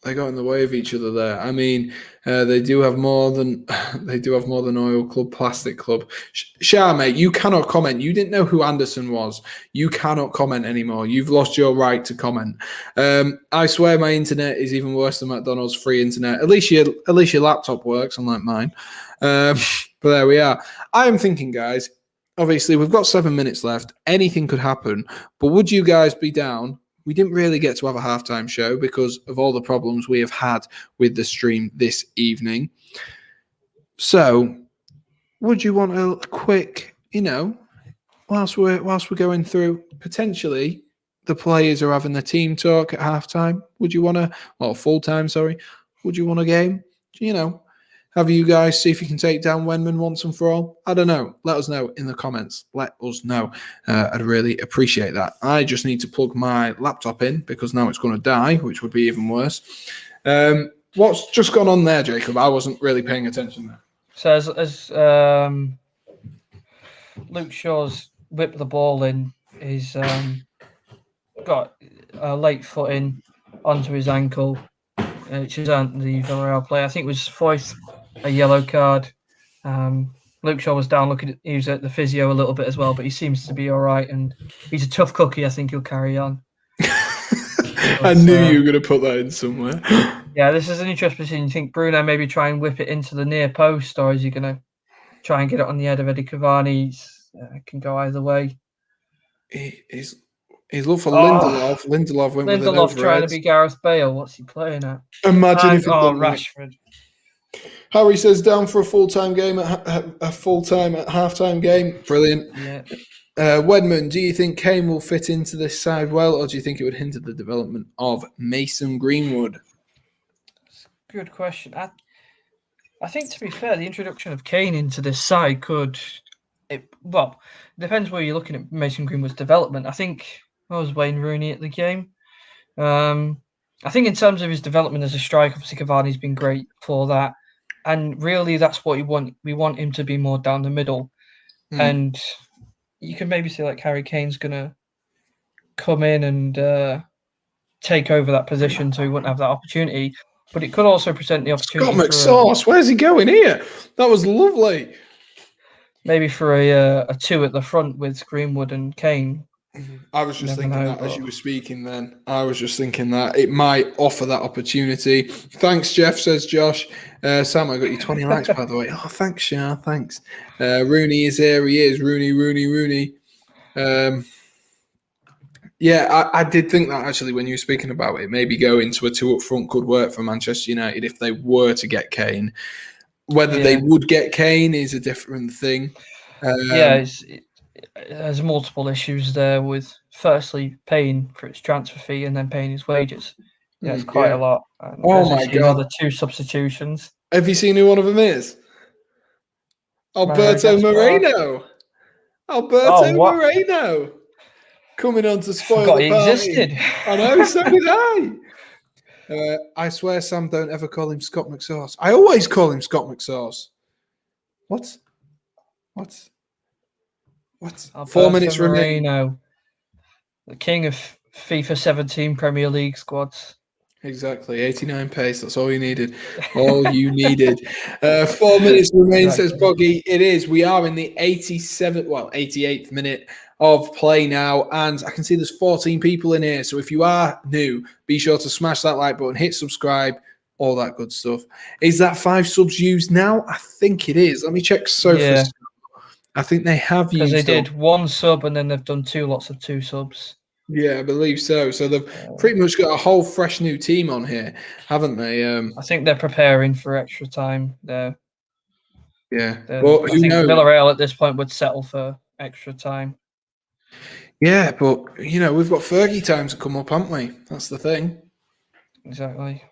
They got in the way of each other there. I mean, they do have more than Oil Club, Plastic Club. Shah, mate, you cannot comment. You didn't know who Anderson was. You cannot comment anymore. You've lost your right to comment. I swear my internet is even worse than McDonald's free internet. At least your laptop works, unlike mine. But there we are. I am thinking, guys. Obviously, we've got 7 minutes left. Anything could happen. But would you guys be down? We didn't really get to have a halftime show because of all the problems we have had with the stream this evening. So, would you want a quick, whilst we're going through, potentially the players are having the team talk at halftime? Would you want full time? Sorry, would you want a game? Have you guys see if you can take down Wenman once and for all? I don't know. Let us know in the comments. Let us know. I'd really appreciate that. I just need to plug my laptop in because now it's going to die, which would be even worse. What's just gone on there, Jacob? I wasn't really paying attention there. So as Luke Shaw's whipped the ball in, he's got a late foot in onto his ankle, which is the Villareal player. I think it was fourth. A yellow card. Luke Shaw was down he was at the physio a little bit as well, but he seems to be all right, and he's a tough cookie. I think he'll carry on. I knew you were going to put that in somewhere. Yeah, this is an interesting position. You think Bruno maybe try and whip it into the near post, or is he going to try and get it on the head of Eddie Cavani? Can go either way. He's looked for Lindelof. Lindelof trying to be Gareth Bale. What's he playing at? Imagine if Rashford. Harry says down for a full-time game at halftime game. Brilliant. Yeah. Wedman, do you think Kane will fit into this side well, or do you think it would hinder the development of Mason Greenwood? Good question. I think, to be fair, the introduction of Kane into this side depends where you're looking at Mason Greenwood's development. I think was Wayne Rooney at the game. I think in terms of his development as a striker, obviously Cavani's been great for that. And really, that's what we want. We want him to be more down the middle. And you can maybe say Harry Kane's going to come in and take over that position, so he wouldn't have that opportunity. But it could also present the opportunity. Scott McSauce, where's he going here? That was lovely. Maybe for a two at the front with Greenwood and Kane. I was just Never thinking know, that as but you were speaking then. I was just thinking that it might offer that opportunity. Thanks, Jeff, says Josh. Sam, I got you 20 likes, by the way. Oh, thanks, Shah. Thanks. Rooney is here. He is. Rooney. Yeah, I did think that actually when you were speaking about it, maybe going to a two up front could work for Manchester United if they were to get Kane. Whether they would get Kane is a different thing. it has multiple issues there with firstly paying for its transfer fee and then paying his wages. Yeah, it's quite a lot. And Oh my you know, God. the 2 substitutions. Have you seen who one of them is? Alberto Moreno. Oh, what? Moreno. Coming on to spoil Forgot the he party. existed. I know, so did I. I swear, Sam, don't ever call him Scott McSauce. I always call him Scott McSauce. What? Alberto 4 minutes remaining. Moreno, the king of FIFA 17 Premier League squads. Exactly, 89 pace. That's all you needed. All you needed. 4 minutes remain, says Boggy. It is. We are in the 88th minute of play now, and I can see there's 14 people in here. So if you are new, be sure to smash that like button, hit subscribe, all that good stuff. Is that 5 subs used now? I think it is. Let me check Sofa. Yeah. I think they have used. Because they did 1 sub and then they've done 2 lots of 2 subs. Yeah, I believe so. So they've pretty much got a whole fresh new team on here, haven't they? I think they're preparing for extra time there. Yeah. Well, I think knows? Villareal at this point would settle for extra time. Yeah, but, you know, we've got Fergie time to come up, haven't we? That's the thing. Exactly.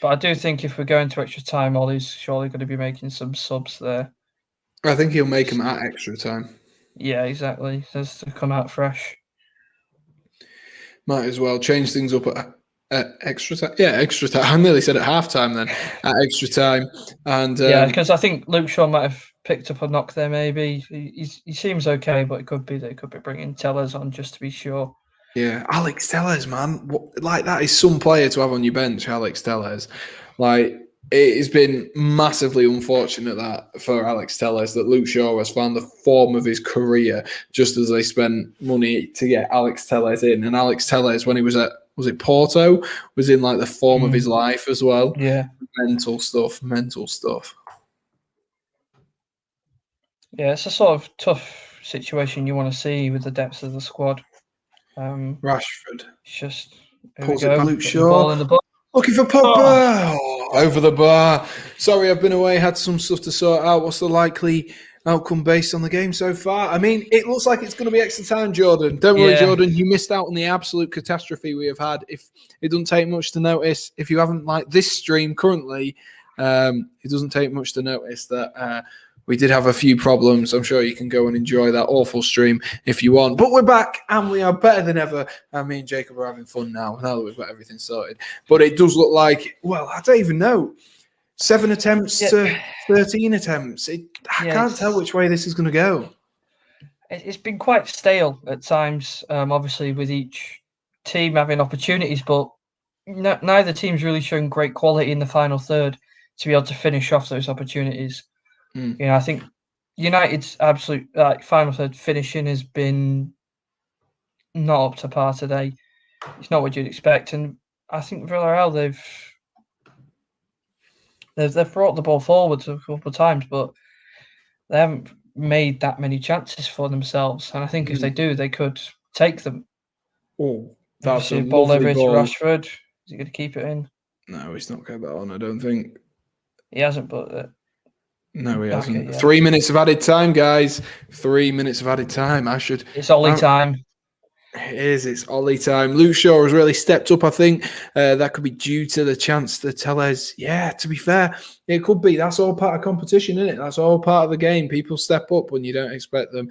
But I do think if we're going to extra time, Ollie's surely going to be making some subs there. I think he'll make them at extra time. Yeah, exactly. Just to come out fresh. Might as well change things up at extra time. Yeah, extra time. I nearly said at halftime then. At extra time. And yeah, because I think Luke Shaw might have picked up a knock there maybe. He seems okay, but it could be they could be bringing Tellers on just to be sure. Yeah, Alex Tellez, man. Like, that is some player to have on your bench, Alex Tellez. Like, it has been massively unfortunate that for Alex Tellez that Luke Shaw has found the form of his career just as they spent money to get Alex Tellez in. And Alex Tellez, when he was at, was it Porto, was in like the form of his life as well. Yeah. Mental stuff. Yeah, it's a sort of tough situation you want to see with the depth of the squad. Rashford. It's just Pulls it back. Luke Shaw. Ball in the box. Looking for Pogba. Oh, over the bar. Sorry, I've been away, had some stuff to sort out. What's the likely outcome based on the game so far? I mean, it looks like it's going to be extra time, Jordan. Don't worry, Jordan. You missed out on the absolute catastrophe we have had. If it doesn't take much to notice, if you haven't liked this stream currently, it doesn't take much to notice that we did have a few problems. I'm sure you can go and enjoy that awful stream if you want. But we're back and we are better than ever. Me and Jacob are having fun now that we've got everything sorted. But it does look like, well, I don't even know. 7 attempts to 13 attempts. I can't tell which way this is going to go. It's been quite stale at times, obviously, with each team having opportunities, but neither team's really shown great quality in the final third to be able to finish off those opportunities. You know, I think United's absolute final third finishing has been not up to par today. It's not what you'd expect, and I think Villarreal they've brought the ball forwards a couple of times, but they haven't made that many chances for themselves. And I think if they do, they could take them. Oh, that's a ball over to ball. Rashford. Is he going to keep it in? No, he's not got that on. I don't think he hasn't. But no, he hasn't. Yeah. 3 minutes of added time, guys. 3 minutes of added time. It's Ollie time. It is. It's Ollie time. Luke Shaw has really stepped up, I think. That could be due to the chance to Tellez. Yeah, to be fair, it could be. That's all part of competition, isn't it? That's all part of the game. People step up when you don't expect them.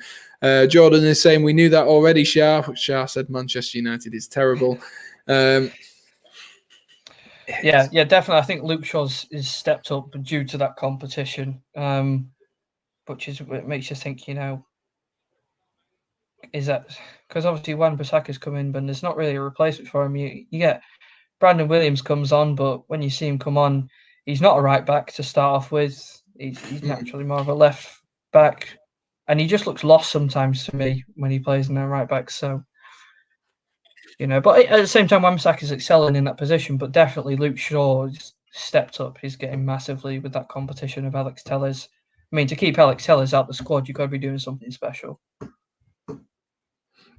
Jordan is saying, we knew that already, Shah. Shah said Manchester United is terrible. Yeah, definitely. I think Luke Shaw's is stepped up due to that competition, which is what makes you think, you know, is that because obviously Wan-Bissaka's come in, but there's not really a replacement for him. You get Brandon Williams comes on, but when you see him come on, he's not a right back to start off with. He's naturally more of a left back. and he just looks lost sometimes to me when he plays in their right back. So, but at the same time, Wan-Bissaka is excelling in that position. But definitely, Luke Shaw has stepped up. He's getting massively with that competition of Alex Telles. I mean, to keep Alex Telles out the squad, you've got to be doing something special.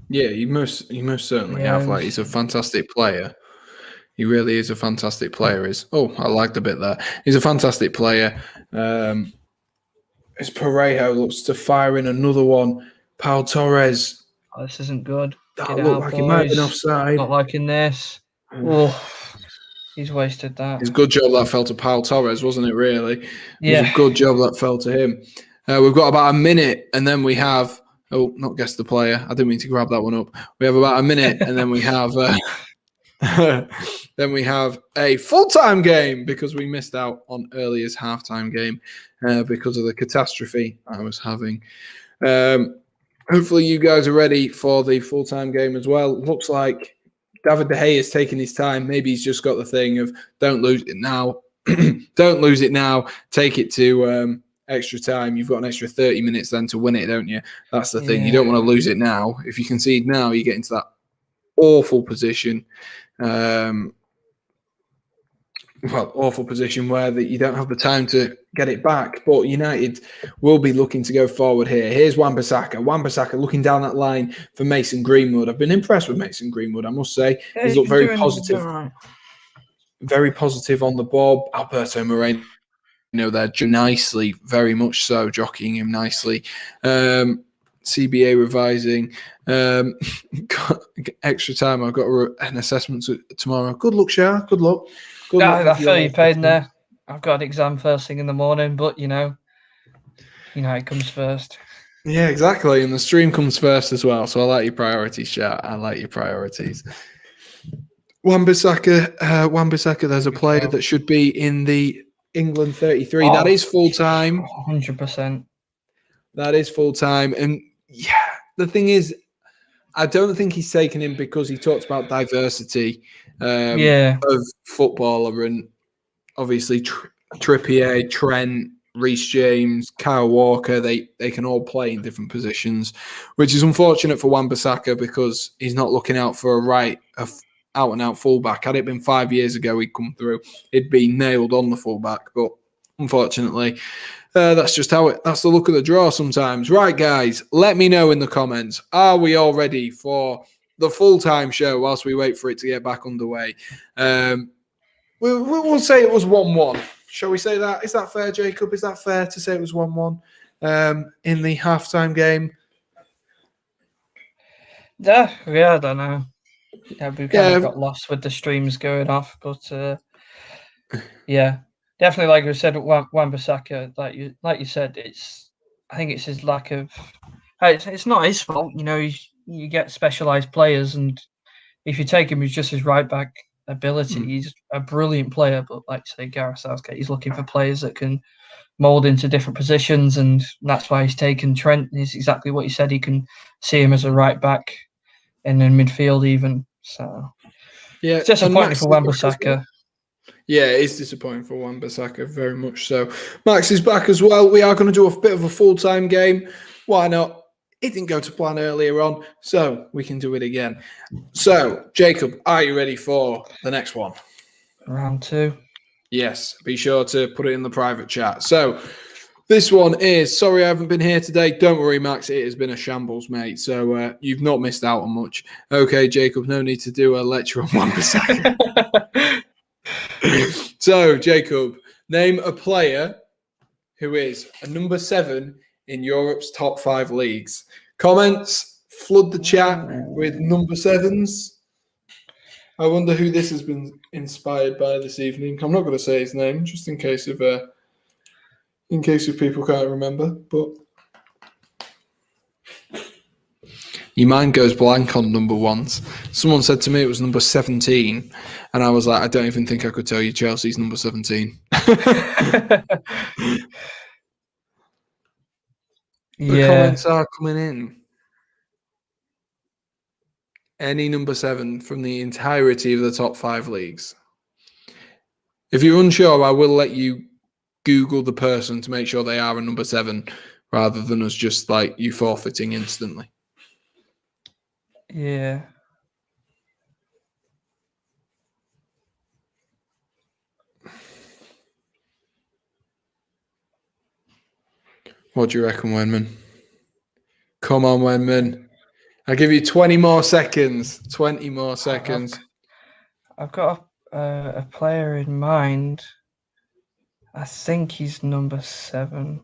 Yeah, you most certainly have. Like, he's a fantastic player. He really is a fantastic player. I like the bit there. He's a fantastic player. As Parejo looks to fire in another one. Pau Torres. Oh, this isn't good. That looked like he might have been offside. Not liking this. Oh, he's wasted that. It's a good job that fell to Pau Torres, wasn't it, really? Yeah. It was a good job that fell to him. We've got about a minute, and then we have... Oh, not guess the player. I didn't mean to grab that one up. We have about a minute, and then we have... then we have a full-time game because we missed out on earlier's half-time game because of the catastrophe I was having. Hopefully you guys are ready for the full-time game as well. Looks like David De Gea is taking his time. Maybe he's just got the thing of don't lose it now. Don't lose it now. Take it to extra time. You've got an extra 30 minutes then to win it, don't you? That's the thing. You don't want to lose it now. If you concede now, you get into that awful position. Awful position where you don't have the time to get it back. But United will be looking to go forward here. Here's Wan-Bissaka. Wan-Bissaka looking down that line for Mason Greenwood. I've been impressed with Mason Greenwood, I must say. He's looked very positive. Right. Very positive on the ball. Alberto Moreno there nicely, very much so, jockeying him nicely. CBA revising. Extra time. I've got an assessment tomorrow. Good luck, Shah. Good luck. I feel you paid there. I've got an exam first thing in the morning, but it comes first. Yeah, exactly. And the stream comes first as well. So I like your priorities, Shah. I like your priorities. Wan-Bissaka, there's a player that should be in the England 33. That is full time. 100%. That is full time. And yeah, the thing is, I don't think he's taken him because he talks about diversity of footballer, and obviously Trippier, Trent, Reece James, Kyle Walker, they can all play in different positions, which is unfortunate for Wan-Bissaka because he's not looking out for a out-and-out fullback. Had it been 5 years ago he'd come through, he'd be nailed on the fullback, but unfortunately that's the look of the draw sometimes. Right, guys, let me know in the comments, are we all ready for the full-time show whilst we wait for it to get back underway? We'll say it was 1-1. Shall we say that? Is that fair, Jacob? Is that fair to say it was 1-1 in the halftime game? Yeah, I don't know. Yeah, we kind of got lost with the streams going off, but definitely, like we said, Wan-Bissaka, like you said, I think it's his lack of. It's not his fault, you get specialised players, and if you take him as just his right back ability, he's a brilliant player. But like say Gareth Southgate, he's looking for players that can mould into different positions, and that's why he's taken Trent. Is exactly what he said. He can see him as a right back and in midfield even. So it's disappointing for Wan-Bissaka. Yeah, it is disappointing for Wan-Bissaka, very much so. Max is back as well. We are going to do a bit of a full-time game. Why not? It didn't go to plan earlier on, so we can do it again. So, Jacob, are you ready for the next one? Round 2. Yes, be sure to put it in the private chat. So, this one is, sorry I haven't been here today. Don't worry, Max, it has been a shambles, mate. So, you've not missed out on much. Okay, Jacob, no need to do a lecture on Wan-Bissaka. So, Jacob, name a player who is a number 7 in Europe's top 5 leagues. Comments, flood the chat with number 7s. I wonder who this has been inspired by this evening. I'm not going to say his name, just in case of people can't remember. But your mind goes blank on number 1s. Someone said to me it was number 17, and I was like, I don't even think I could tell you Chelsea's number 17. The comments are coming in. Any number 7 from the entirety of the top 5 leagues. If you're unsure, I will let you Google the person to make sure they are a number 7 rather than us just like you forfeiting instantly. Yeah. What do you reckon, Wenman? Come on, Wenman. I'll give you 20 more seconds. 20 more seconds. I've got a player in mind. I think he's number 7.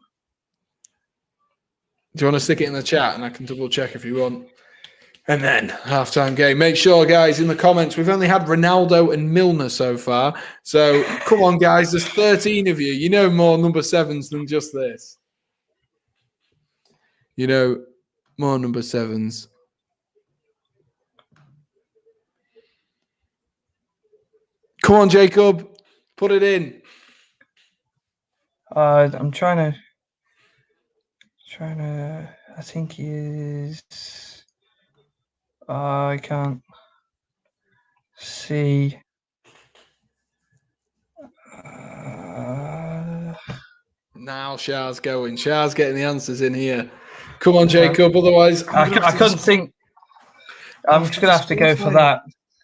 Do you want to stick it in the chat and I can double check if you want? And then halftime game. Make sure, guys, in the comments, we've only had Ronaldo and Milner so far. So come on, guys, there's 13 of you. You know more number 7s than just this. You know more number 7s. Come on, Jacob. Put it in. I'm trying to. I think he is. I can't see. Now Shah's going. Shah's getting the answers in here. Come on, Jacob. Otherwise, I couldn't think. I'm just going to have to go for that.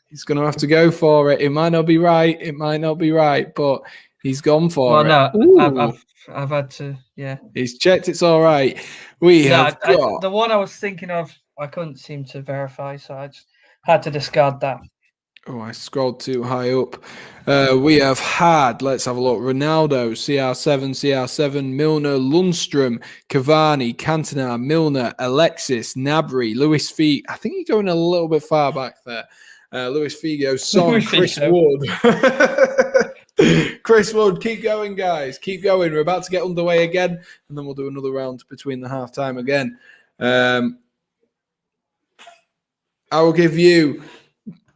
He's going to have to go for it. It might not be right. It might not be right, but he's gone for it. No, I've had to. Yeah. He's checked. It's all right. We have got the one I was thinking of. I couldn't seem to verify, so I just had to discard that. Oh, I scrolled too high up. We have had, let's have a look, Ronaldo, CR7, Milner, Lundstrom, Cavani, Cantona, Milner, Alexis, Gnabry, Luis Figo. I think you're going a little bit far back there. Luis Figo, Son, Chris Wood. Chris Wood, keep going, guys. Keep going. We're about to get underway again, and then we'll do another round between the halftime again. I will give you...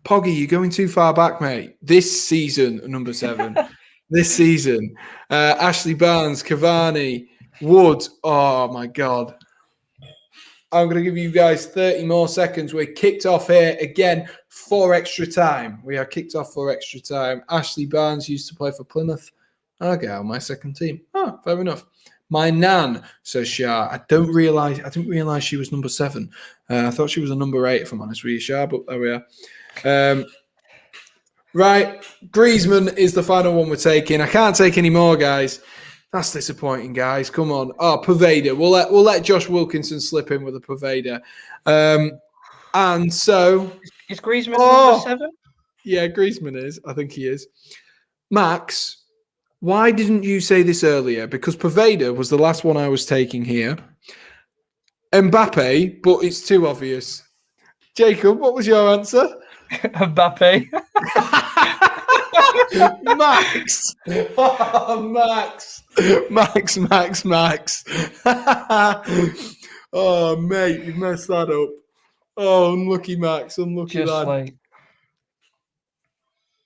Poggy, you're going too far back, mate. This season, number 7. This season. Ashley Barnes, Cavani, Wood. Oh, my God. I'm going to give you guys 30 more seconds. We're kicked off here again for extra time. We are kicked off for extra time. Ashley Barnes used to play for Plymouth. Argyle, my second team. Oh, fair enough. My nan, says Shah. I didn't realise she was number 7. I thought she was a number 8, if I'm honest with you, Shah, but there we are. Right, Griezmann is the final one we're taking. I can't take any more, guys. That's disappointing, guys. Come on. Oh, Pervader. We'll let Josh Wilkinson slip in with a Pervader. And so is Griezmann number 7? Yeah, Griezmann is. I think he is. Max, why didn't you say this earlier? Because Pervader was the last one I was taking here. Mbappe, but it's too obvious. Jacob, what was your answer? Mbappe. Max. Oh, Max. Oh, mate, you've messed that up. Oh, unlucky Max. Unlucky just lad. Like...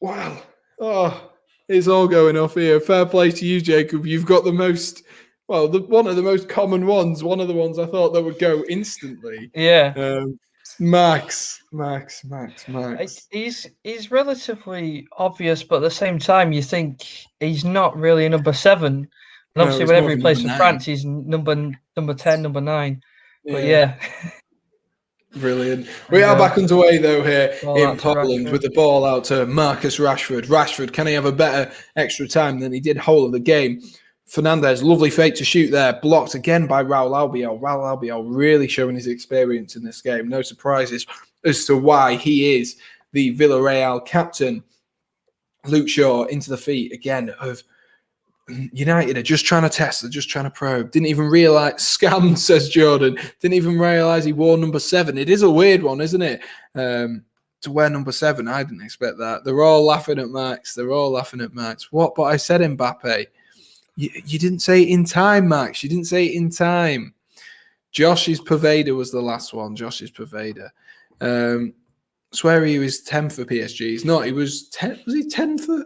Wow. Oh, it's all going off here. Fair play to you, Jacob. You've got the most... Well, one of the most common ones. One of the ones I thought that would go instantly. Yeah. Max. He's relatively obvious, but at the same time, you think he's not really a number 7. And obviously, whenever he plays for France, he's number 10, number 9. But yeah. Brilliant. We are back underway, though, here in Poland with the ball out to Marcus Rashford. Rashford, can he have a better extra time than he did whole of the game? Fernandez, lovely fake to shoot there. Blocked again by Raul Albiol. Raul Albiol really showing his experience in this game. No surprises as to why he is the Villareal captain. Luke Shaw into the feet again of United are just trying to test. They're just trying to probe. Didn't even realise. Scammed, says Jordan. Didn't even realise he wore number 7. It is a weird one, isn't it? To wear number 7. I didn't expect that. They're all laughing at Max. What? But I said Mbappe. You didn't say it in time, Max. You didn't say it in time. Josh's Pervader was the last one. Josh's Pervader. Swear he was 10 for PSG. He's not. He was 10. Was he 10 for?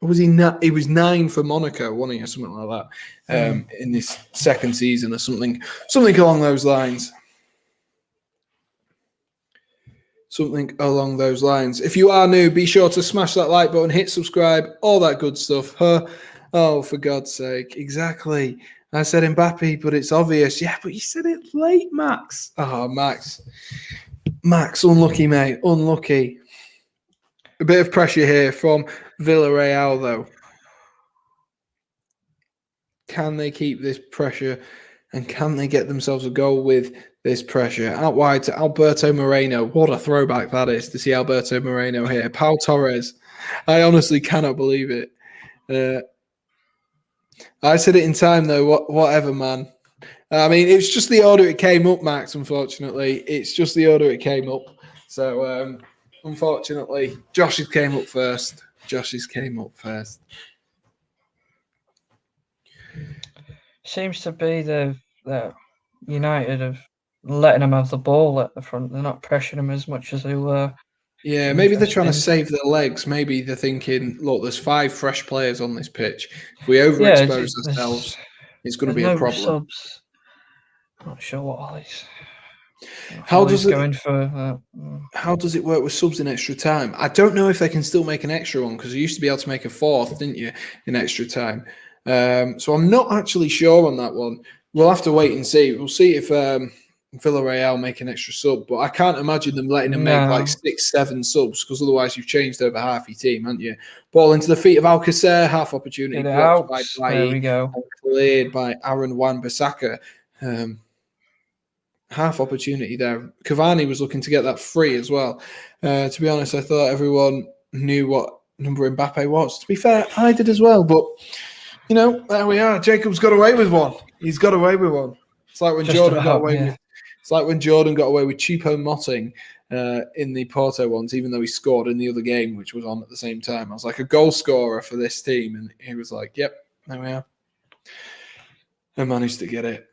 Or was he not? He was 9 for Monaco, wasn't he, or something like that? In this second season, or something along those lines. Something along those lines. If you are new, be sure to smash that like button, hit subscribe, all that good stuff. Oh, for God's sake. Exactly. I said Mbappe, but it's obvious. Yeah, but you said it late, Max. Oh, Max. Max, unlucky, mate. Unlucky. A bit of pressure here from Villarreal, though. Can they keep this pressure and can they get themselves a goal with this pressure? Out wide to Alberto Moreno. What a throwback that is to see Alberto Moreno here. Pau Torres. I honestly cannot believe it. I said it in time, though. Whatever, man. I mean, it's just the order it came up, Max, unfortunately. It's just the order it came up. So, unfortunately, Josh's came up first. Seems to be the United have letting them have the ball at the front. They're not pressuring them as much as they were. Yeah, maybe they're trying to save their legs. Maybe they're thinking, look, there's 5 fresh players on this pitch. If we overexpose ourselves, it's going to be a problem. Subs. Not sure what Ollie's. How does it going for? How does it work with subs in extra time? I don't know if they can still make an extra one because you used to be able to make a 4th, didn't you, in extra time? So I'm not actually sure on that one. We'll have to wait and see. We'll see if Villarreal make an extra sub, but I can't imagine them letting them make like 6, 7 subs because otherwise you've changed over half your team, haven't you? Ball into the feet of Alcacer, half opportunity blocked by there we go. Cleared by Aaron Wan-Bissaka. Half opportunity there. Cavani was looking to get that free as well. To be honest, I thought everyone knew what number Mbappe was. To be fair, I did as well, but you know, there we are. Jacob's got away with one. He's got away with one. It's like when Jordan got away with. It's like when Jordan got away with Choupo-Moting in the Porto ones, even though he scored in the other game, which was on at the same time. I was like a goal scorer for this team, and he was like, "Yep, there we are." I managed to get it.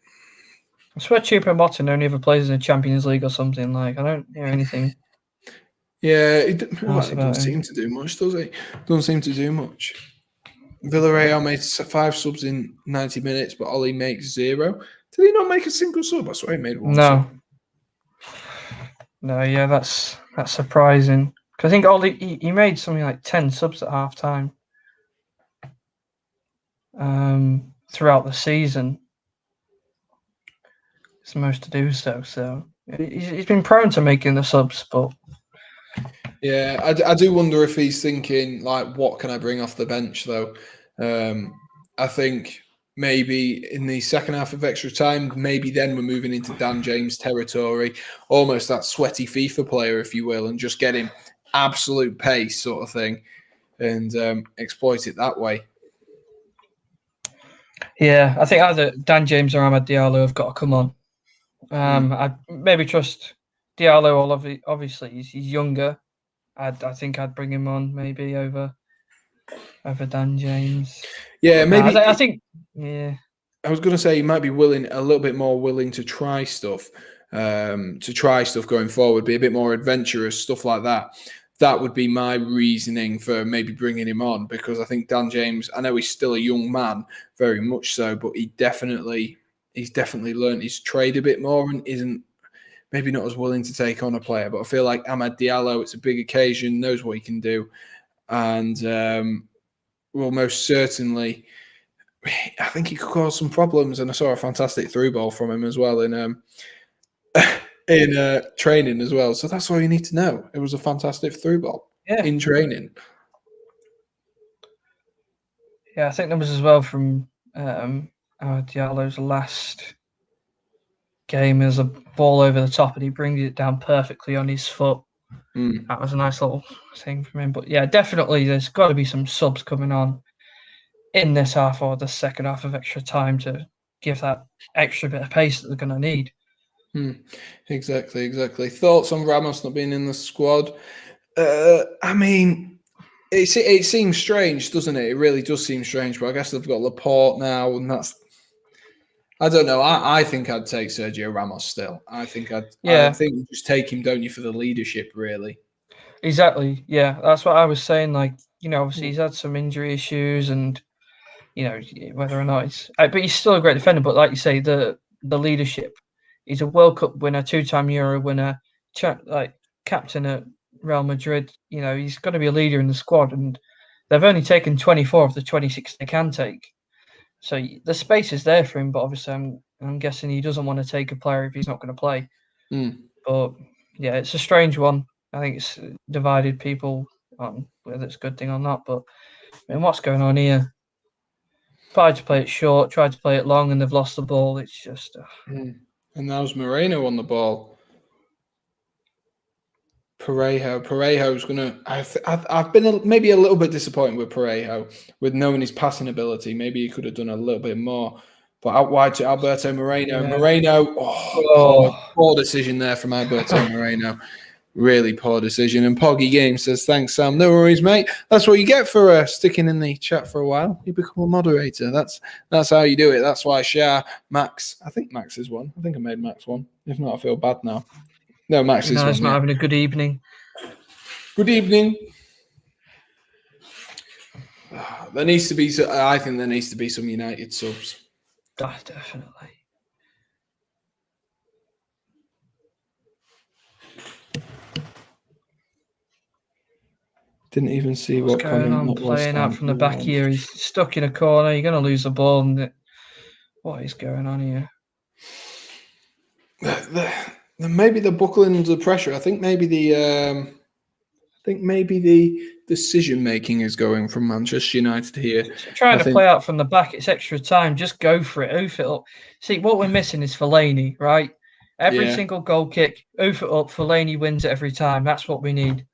I swear Choupo-Moting only ever plays in the Champions League or something. Like, I don't hear anything. Yeah, he doesn't seem to do much, does he? Doesn't seem to do much. Villarreal made 5 subs in 90 minutes, but Ollie makes 0. Did he not make a single sub? I swear he made 1 sub. No, yeah, that's surprising. Because I think Ollie he made something like 10 subs at half time throughout the season. It's the most to do so. So he's been prone to making the subs, but yeah, I do wonder if he's thinking like, what can I bring off the bench though? I think maybe in the second half of extra time, maybe then we're moving into Dan James territory, almost that sweaty FIFA player, if you will, and just get him absolute pace sort of thing, and exploit it that way. Yeah, I think either Dan James or Amad Diallo have got to come on. I'd maybe trust Diallo. Obviously, he's younger. I think I'd bring him on maybe over Dan James. Yeah, maybe. I think. Yeah. I was going to say he might be a little bit more willing to try stuff, going forward, be a bit more adventurous, stuff like that. That would be my reasoning for maybe bringing him on, because I think Dan James, I know he's still a young man, very much so, but he's definitely learned his trade a bit more and isn't maybe not as willing to take on a player. But I feel like Amad Diallo, it's a big occasion, knows what he can do, and will most certainly, I think he could cause some problems. And I saw a fantastic through ball from him as well in training as well. So that's all you need to know. It was a fantastic through ball in training. Yeah, I think there was as well from Diallo's last game as a ball over the top and he brings it down perfectly on his foot. That was a nice little thing from him. But yeah, definitely there's got to be some subs coming on in this half or the second half of extra time to give that extra bit of pace that they're going to need. Exactly. Thoughts on Ramos not being in the squad? I mean, it seems strange, doesn't it? It really does seem strange, but I guess they've got Laporte now, and that's... I don't know. I think I'd take Sergio Ramos still. I think you just take him, don't you, for the leadership, really. Exactly. Yeah, that's what I was saying. Like, you know, obviously he's had some injury issues, and you know whether or not but he's still a great defender. But like you say, the leadership. He's a World Cup winner, 2-time Euro winner, like captain at Real Madrid. You know, he's got to be a leader in the squad, and they've only taken 24 of the 26 they can take. So the space is there for him, but obviously I'm guessing he doesn't want to take a player if he's not going to play. But yeah, it's a strange one. I think it's divided people on whether it's a good thing or not. But I mean, what's going on here? Tried to play it short, tried to play it long, and they've lost the ball. It's just. And that was Moreno on the ball. Parejo's going to... I've been maybe a little bit disappointed with Parejo, with knowing his passing ability. Maybe he could have done a little bit more. But out wide to Alberto Moreno. Yeah. Moreno, poor decision there from Alberto Moreno. Really poor decision. And Poggy Game says, thanks, Sam. No worries, mate. That's what you get for sticking in the chat for a while. You become a moderator. That's how you do it. That's why Shah, Max... I think Max is one. I think I made Max one. If not, I feel bad now. No, Max is one. He's not having a good evening. Good evening. There needs to be... I think there needs to be some United subs. Definitely. Didn't even see what's going on. Playing out from the back here. He's stuck in a corner. You're going to lose the ball. What is going on here? Maybe they're buckling under the pressure. I think maybe the decision making is going from Manchester United here. Trying to play out from the back, it's extra time. Just go for it. Oof it up. See, what we're missing is Fellaini, right? Every single goal kick, oof it up. Fellaini wins it every time. That's what we need.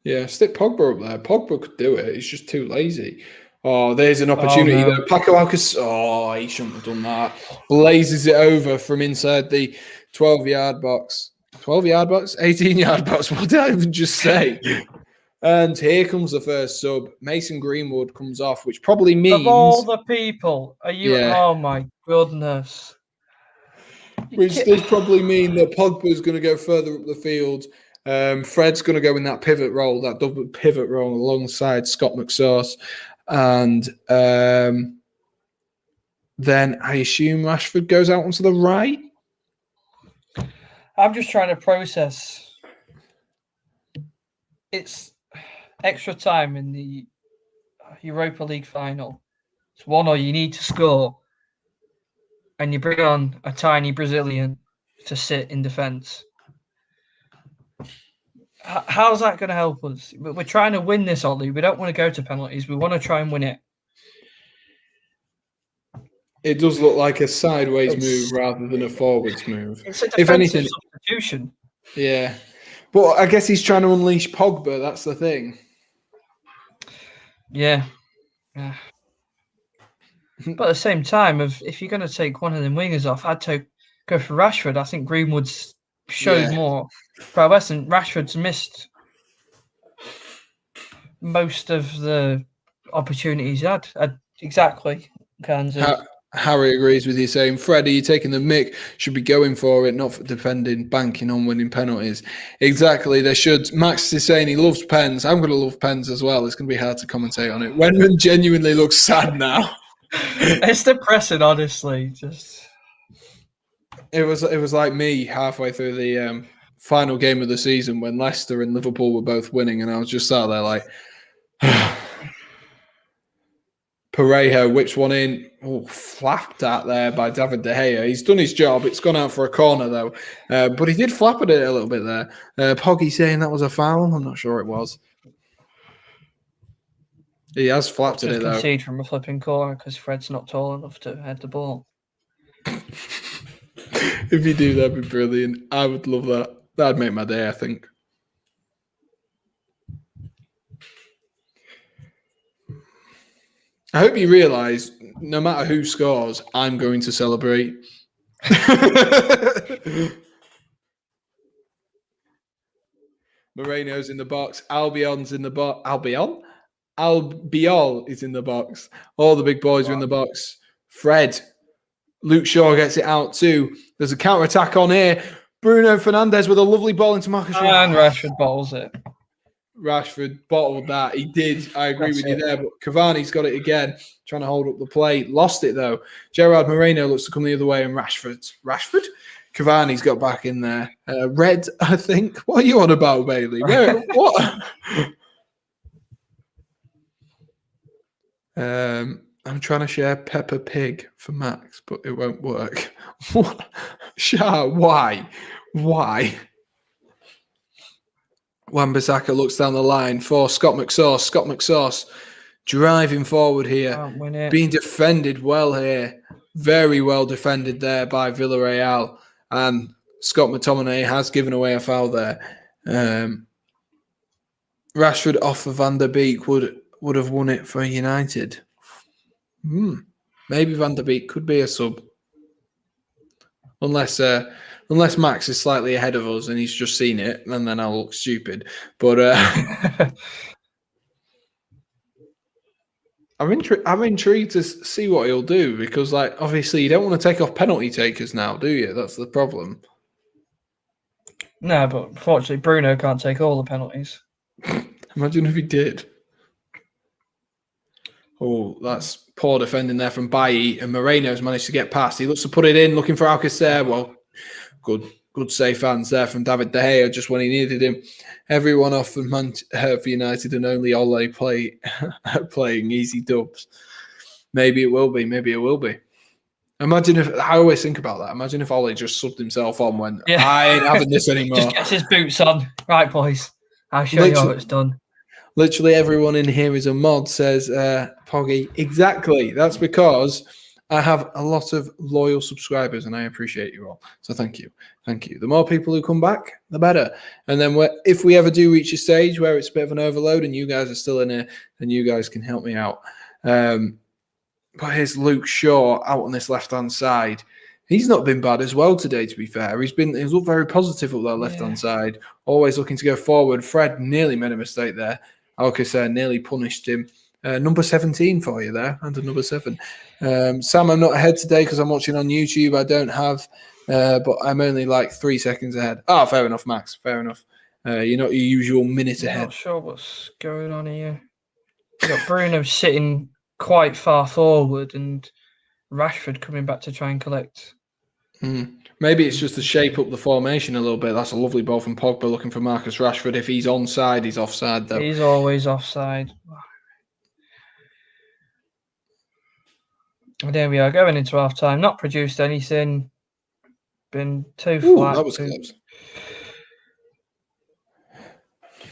Yeah, stick Pogba up there. Pogba could do it. He's just too lazy. Oh, there's an opportunity there. Paco Alcacer. He shouldn't have done that. Blazes it over from inside the 12-yard box. 12-yard box? 18-yard box. What did I even just say? And here comes the first sub. Mason Greenwood comes off, which probably means... Of all the people, are you... Yeah. Oh, my goodness. Which does probably mean that Pogba's going to go further up the field. Fred's going to go in that pivot role, that double pivot role alongside Scott McSauce. And then I assume Rashford goes out onto the right. I'm just trying to process. It's extra time in the Europa League final. It's 1-0, you need to score. And you bring on a tiny Brazilian to sit in defence. How's that going to help us? We're trying to win this, Ollie. We don't want to go to penalties. We want to try and win it. It does look like a sideways move rather than a forwards move. It's a defensive substitution. Yeah. But I guess he's trying to unleash Pogba. That's the thing. Yeah. But at the same time, if you're going to take one of them wingers off, I'd go for Rashford. I think Greenwood's showed more prowess, and Rashford's missed most of the opportunities he had. Exactly. Harry agrees with you, saying, Fred, are you taking the mick? Should be going for it, not for defending, banking on winning penalties. Exactly, they should. Max is saying he loves pens. I'm going to love pens as well. It's going to be hard to commentate on it. Wenman genuinely looks sad now. It's depressing, honestly. It was like me halfway through the final game of the season when Leicester and Liverpool were both winning, and I was just sat there like... Parejo whips one in. Oh, flapped at there by David De Gea. He's done his job. It's gone out for a corner, though. But he did flap at it a little bit there. Poggy saying that was a foul. I'm not sure it was. He has flapped at it, though. Concede from a flipping corner because Fred's not tall enough to head the ball. If you do, that'd be brilliant. I would love that. That'd make my day, I think. I hope you realise, no matter who scores, I'm going to celebrate. Moreno's in the box. Albion's in the box. Albiol is in the box. All the big boys are in the box. Fred. Luke Shaw gets it out too. There's a counter-attack on here. Bruno Fernandes with a lovely ball into Marcus Rashford. And Rashford bottles it. Rashford bottled that. He did. I agree with you there. But Cavani's got it again, trying to hold up the play. Lost it, though. Gerard Moreno looks to come the other way, and Rashford? Cavani's got back in there. Red, I think. What are you on about, Bailey? What? I'm trying to share Peppa Pig for Max, but it won't work. What? Shah, why? Why? Wan-Bissaka looks down the line for Scott McSauce. Scott McSauce driving forward here, Can't win it. being defended well here. Very well defended there by Villarreal. And Scott McTominay has given away a foul there. Rashford off for Van der Beek would have won it for United. Maybe Van der Beek could be a sub. Unless Max is slightly ahead of us and he's just seen it, and then I'll look stupid. But I'm intrigued to see what he'll do, because, like, obviously you don't want to take off penalty takers now, do you? That's the problem. No, but unfortunately Bruno can't take all the penalties. Imagine if he did. Oh, that's poor defending there from Bailly, and Moreno's managed to get past. He looks to put it in, looking for Alcacer. Well, good safe hands there from David De Gea just when he needed him. Everyone off for United, and only Ole playing easy dubs. Maybe it will be. Maybe it will be. Imagine if, I always think about that. Imagine if Ole just subbed himself on when I ain't having this anymore. Just gets his boots on. Right, boys. I'll show you how it's done. Literally everyone in here is a mod, says Poggy. Exactly. That's because I have a lot of loyal subscribers, and I appreciate you all. So thank you. Thank you. The more people who come back, the better. And then if we ever do reach a stage where it's a bit of an overload and you guys are still in here, then you guys can help me out. But here's Luke Shaw out on this left-hand side. He's not been bad as well today, to be fair. He's looked very positive up that left-hand side, always looking to go forward. Fred nearly made a mistake there. Alcacer nearly punished him. Number 17 for you there, and a number 7. Sam, I'm not ahead today because I'm watching on YouTube. I don't have, but I'm only like 3 seconds ahead. Oh, fair enough, Max. Fair enough. You're not your usual minute ahead. I'm not sure what's going on here. You've got Bruno sitting quite far forward and Rashford coming back to try and collect. Maybe it's just to shape up the formation a little bit. That's a lovely ball from Pogba looking for Marcus Rashford. If he's onside, he's offside, though. He's always offside. And there we are, going into half time. Not produced anything. Been too flat. That was close.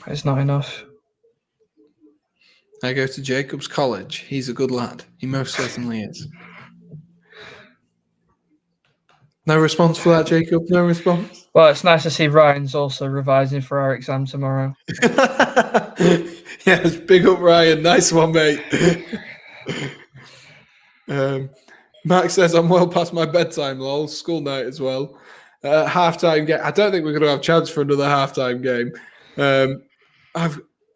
It's not enough. I go to Jacobs College. He's a good lad. He most certainly is. No response for that, Jacob? No response? Well, it's nice to see Ryan's also revising for our exam tomorrow. Yes, big up, Ryan. Nice one, mate. Max says, I'm well past my bedtime, lol. School night as well. Halftime game. I don't think we're going to have a chance for another halftime game.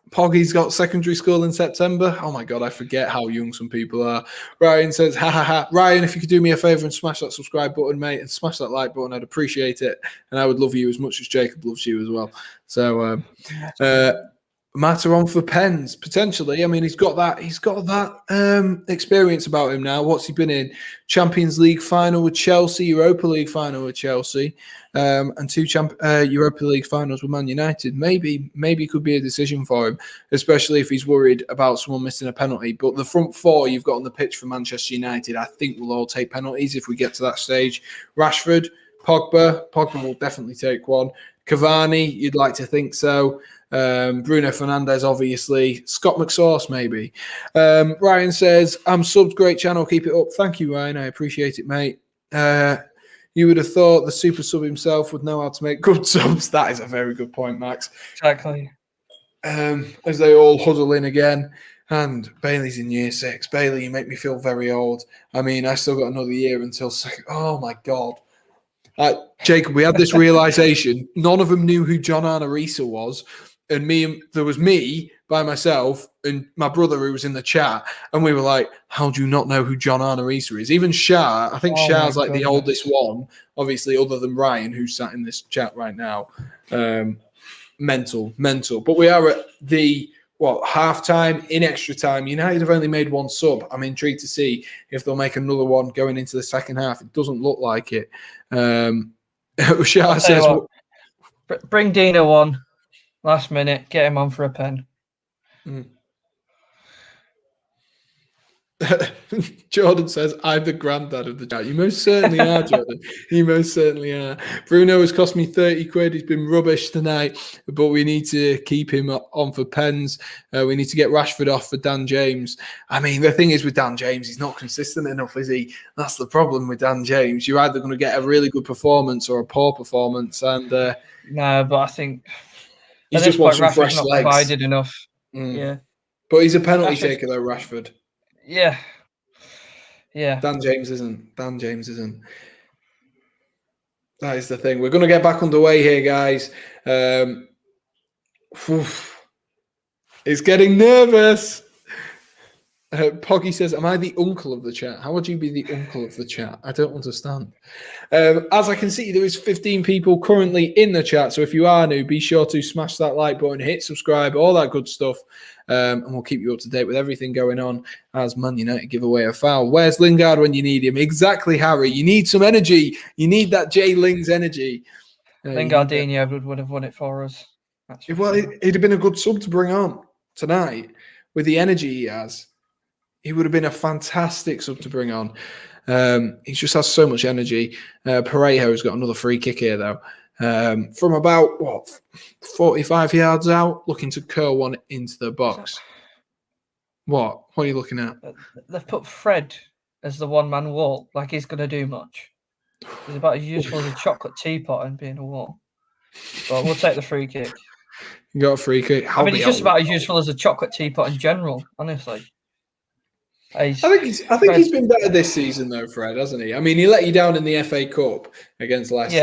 Poggy's got secondary school in September. Oh my God, I forget how young some people are. Ryan says, ha ha ha. Ryan, if you could do me a favor and smash that subscribe button, mate, and smash that like button, I'd appreciate it. And I would love you as much as Jacob loves you as well. So, Matter on for pens, potentially. I mean, he's got that experience about him now. What's he been in? Champions League final with Chelsea, Europa League final with Chelsea, and 2 Europa League finals with Man United. Maybe could be a decision for him, especially if he's worried about someone missing a penalty. But the front 4 you've got on the pitch for Manchester United, I think will all take penalties if we get to that stage. Rashford, Pogba will definitely take one. Cavani, you'd like to think so. Bruno Fernandes, obviously. Scott McSauce, maybe. Ryan says, I'm subbed, great channel, keep it up. Thank you, Ryan. I appreciate it, mate. You would have thought the super sub himself would know how to make good subs. That is a very good point, Max. Exactly. As they all huddle in again. And Bailey's in year 6. Bailey, you make me feel very old. I mean, I still got another year until second. Oh, my God. Jacob, we had this realization. None of them knew who John Arnorisa was. And there was me by myself and my brother who was in the chat. And we were like, how do you not know who John Arnorisa is? Even Shah, I think Shah's like the oldest one, obviously, other than Ryan, who's sat in this chat right now. Mental. But we are at the, half-time, in extra time. United have only made 1 sub. I'm intrigued to see if they'll make another one going into the second half. It doesn't look like it. Shah says, bring Dino on last minute, get him on for a pen. Jordan says, I'm the granddad of the chat. You most certainly are, Jordan. You most certainly are. Bruno has cost me 30 quid. He's been rubbish tonight, but we need to keep him on for pens. We need to get Rashford off for Dan James. I mean, the thing is with Dan James, he's not consistent enough, is he? That's the problem with Dan James. You're either going to get a really good performance or a poor performance. And no, but I think he's at this just wants point, some Rashford's fresh not legs. provided enough. Yeah. But he's a penalty Rashford, taker, though, Rashford. Yeah. Yeah. Dan James isn't. Dan James isn't. That is the thing. We're going to get back underway here, guys. It's getting nervous. Poggy says, am I the uncle of the chat? How would you be the uncle of the chat? I don't understand. As I can see, there is 15 people currently in the chat. So if you are new, be sure to smash that like button, hit subscribe, all that good stuff. And we'll keep you up to date with everything going on as Man United give away a foul. Where's Lingard when you need him? Exactly, Harry. You need some energy. You need that Jay Lings energy. Lingardinho would have won it for us. Well, he'd have been a good sub to bring on tonight with the energy he has. He would have been a fantastic sub to bring on. He just has so much energy. Parejo's got another free kick here, though. From about, 45 yards out, looking to curl one into the box. What are you looking at? They've put Fred as the one-man wall, like he's going to do much. He's about as useful as a chocolate teapot and being a wall. But we'll take the free kick. You got a free kick. He's just about as useful as a chocolate teapot in general, honestly. I think he's been better this season, though, Fred, hasn't he? I mean, he let you down in the FA Cup against Leicester.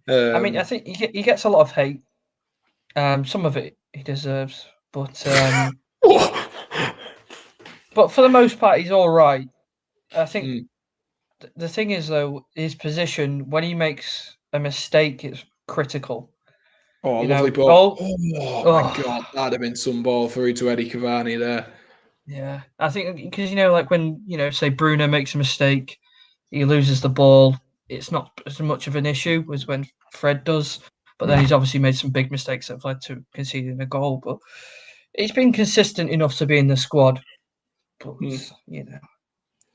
Yeah. I think he gets a lot of hate. Some of it he deserves, but but for the most part, he's all right. I think the thing is, though, his position, when he makes a mistake, it's critical. Oh, lovely ball. Oh, my God. That'd have been some ball through to Eddie Cavani there. Yeah. I think because, like when, say Bruno makes a mistake, he loses the ball, it's not as much of an issue as when Fred does. But then he's obviously made some big mistakes that have led to conceding a goal. But he's been consistent enough to be in the squad. But,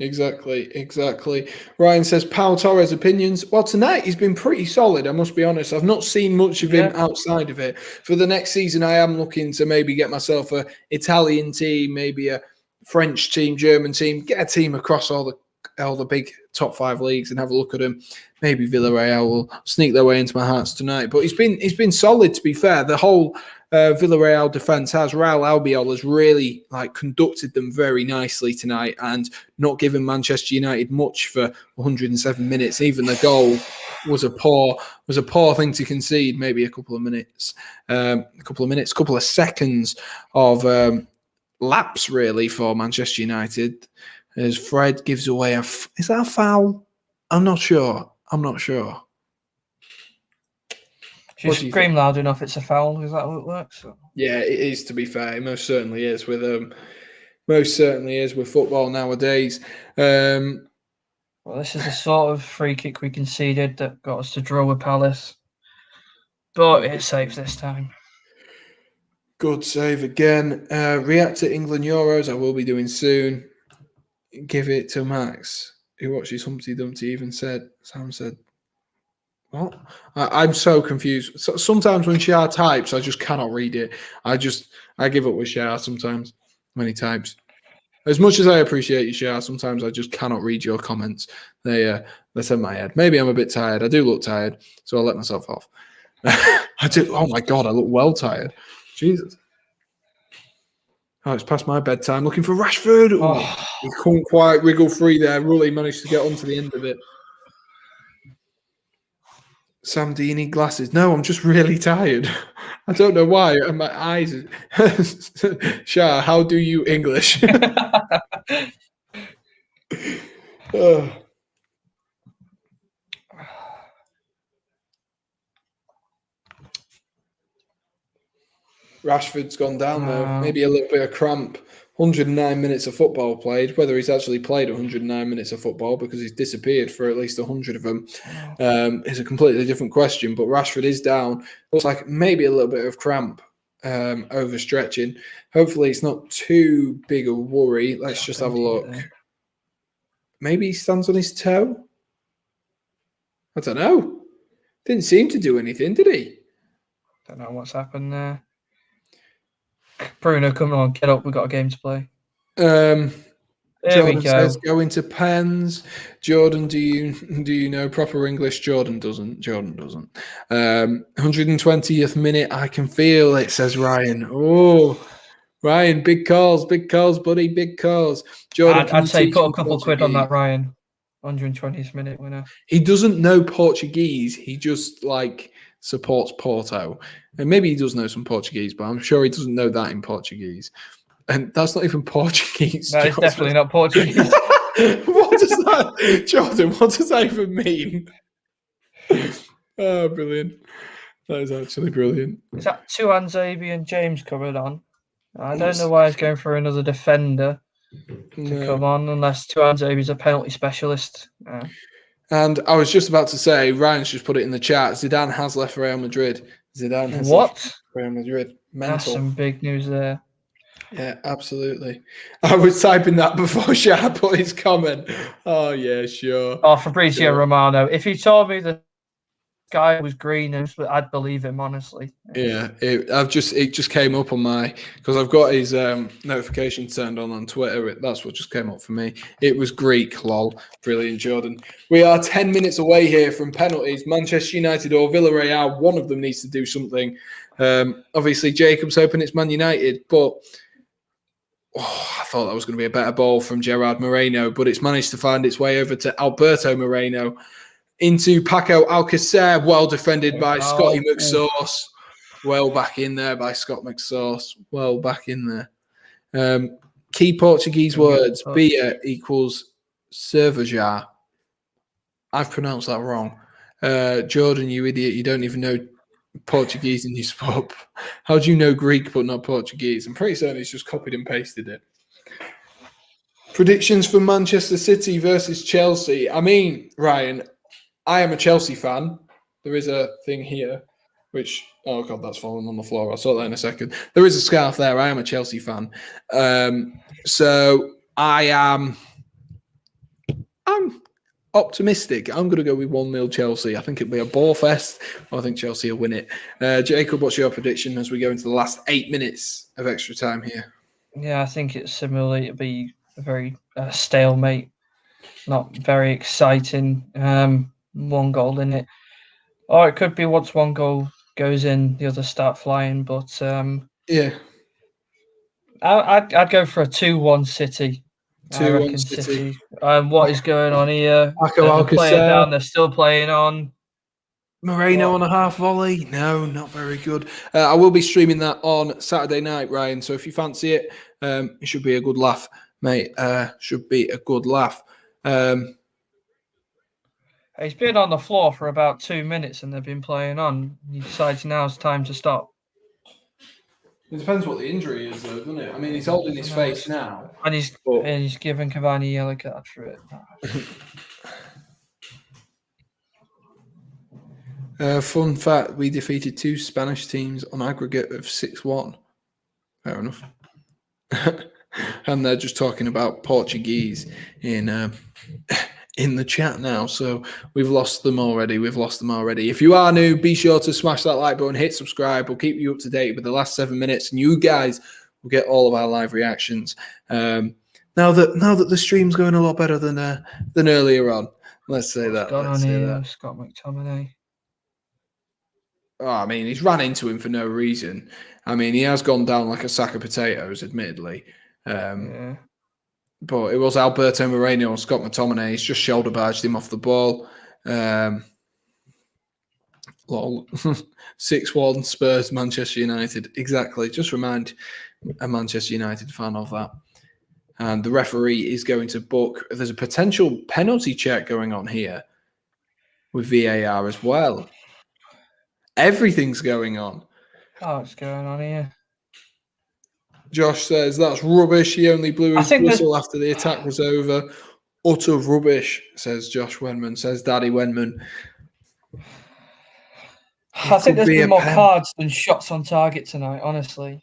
Exactly. Ryan says, Pau Torres opinions. Well, tonight he's been pretty solid, I must be honest. I've not seen much of him outside of it. For the next season, I am looking to maybe get myself an Italian team, maybe a French team, German team, get a team across all the big top 5 leagues and have a look at them. Maybe Villarreal will sneak their way into my hearts tonight. But he's been solid, to be fair. The whole Villarreal defence Raul Albiol has really conducted them very nicely tonight and not given Manchester United much for 107 minutes. Even the goal was a poor thing to concede. Maybe a couple of seconds of lapse really for Manchester United. As Fred gives away is that a foul? I'm not sure. Just scream loud enough, it's a foul. Is that how it works? Yeah, it is, to be fair. It most certainly is with football nowadays. Well, this is the sort of free kick we conceded that got us to draw with Palace. But it's safe this time. Good save again. React to England Euros, I will be doing soon. Give it to Max, who watches Humpty Dumpty, even said, Sam said, what? I'm so confused. Sometimes when Shah types, I just cannot read it. I give up with Shah sometimes when he types. As much as I appreciate you, Shah, sometimes I just cannot read your comments. They're in my head. Maybe I'm a bit tired. I do look tired, so I'll let myself off. I do. Oh my God, I look well tired. Jesus. Oh, it's past my bedtime. Looking for Rashford. He couldn't quite wriggle free there. Really managed to get onto the end of it. Sam, do you need glasses? No, I'm just really tired. I don't know why. And my eyes. Shah, how do you English? Rashford's gone down though. Maybe a little bit of cramp. 109 minutes of football played. Whether he's actually played 109 minutes of football because he's disappeared for at least 100 of them is a completely different question. But Rashford is down. Looks like maybe a little bit of cramp. overstretching. Hopefully, it's not too big a worry. Let's just have a look. Maybe he stands on his toe. I don't know. Didn't seem to do anything, did he? Don't know what's happened there. Bruno, come on, get up. We've got a game to play. Jordan says go into pens. Jordan, do you know proper English? Jordan doesn't. 120th minute. I can feel it, says Ryan. Oh, Ryan, big calls, buddy, big calls. Jordan, I'd say put a couple quid on that, Ryan. 120th minute winner. He doesn't know Portuguese. He just supports Porto, and maybe he does know some Portuguese, but I'm sure he doesn't know that in Portuguese. And that's not even Portuguese. That is definitely not Portuguese. What does that, Jordan? What does that even mean? Oh, brilliant! That is actually brilliant. Is that Tuan Zabi and James coming on? I don't know why he's going for another defender to come on, unless Tuan Zabi's a penalty specialist. And I was just about to say, Ryan's just put it in the chat. Zidane has left Real Madrid. Zidane has left Real Madrid. Mental. That's some big news there. Yeah, absolutely. I was typing that before Shah put his comment. Oh, yeah, sure. Oh, Fabrizio Romano. If he told me the sky was green, I'd believe him, honestly. Yeah, it just came up on because I've got his notification turned on Twitter. That's what just came up for me. It was Greek, lol. Brilliant, Jordan. We are 10 minutes away here from penalties. Manchester United or Villareal, one of them needs to do something. Obviously, Jacob's hoping it's Man United, but I thought that was going to be a better ball from Gerard Moreno, but it's managed to find its way over to Alberto Moreno into Paco Alcacer, well defended by Scotty McSauce. Well back in there by Scott McSauce. Well back in there. Key Portuguese words. Beer equals cerveja. I've pronounced that wrong. Jordan, you idiot. You don't even know Portuguese in your spot. How do you know Greek but not Portuguese? I'm pretty certain he's just copied and pasted it. Predictions for Manchester City versus Chelsea. I mean, Ryan, I am a Chelsea fan. There is a thing here, which, oh God, that's fallen on the floor. I'll sort that in a second. There is a scarf there. I am a Chelsea fan. So I'm optimistic. I'm going to go with 1-0 Chelsea. I think it'll be a ball fest. I think Chelsea will win it. Jacob, what's your prediction as we go into the last 8 minutes of extra time here? Yeah, I think it's similarly. It'll be a very stalemate. Not very exciting. One goal in it. Or it could be once one goal goes in, the others start flying. But yeah, I'd go for a 2-1 City. 2-1 City. What is going on here? Paco Player down, they're still playing on. Moreno on a half volley. No, not very good. I will be streaming that on Saturday night, Ryan. So if you fancy it, it should be a good laugh, mate. Should be a good laugh. He's been on the floor for about 2 minutes and they've been playing on. He decides now's time to stop. It depends what the injury is, though, doesn't it? I mean, he's holding his face now. And he's giving Cavani a yellow card for it. Fun fact, we defeated 2 Spanish teams on aggregate of 6-1. Fair enough. And they're just talking about Portuguese in the chat now. So we've lost them already. If you are new, be sure to smash that like button, hit subscribe. We'll keep you up to date with the last 7 minutes, and you guys will get all of our live reactions. Now that the stream's going a lot better than earlier on. Let's say that. Scott McTominay. Oh, I mean, he's ran into him for no reason. I mean, he has gone down like a sack of potatoes, admittedly. Yeah. But it was Alberto Moreno and Scott McTominay. He's just shoulder barged him off the ball. 6-1 Spurs, Manchester United. Exactly. Just remind a Manchester United fan of that. And the referee is going to book. There's a potential penalty check going on here with VAR as well. Everything's going on. Oh, what's going on here? Josh says, that's rubbish. He only blew his whistle after the attack was over. Utter rubbish, says Josh Wenman, says Daddy Wenman. I It think could there's be been a more pen. cards than shots on target tonight, honestly.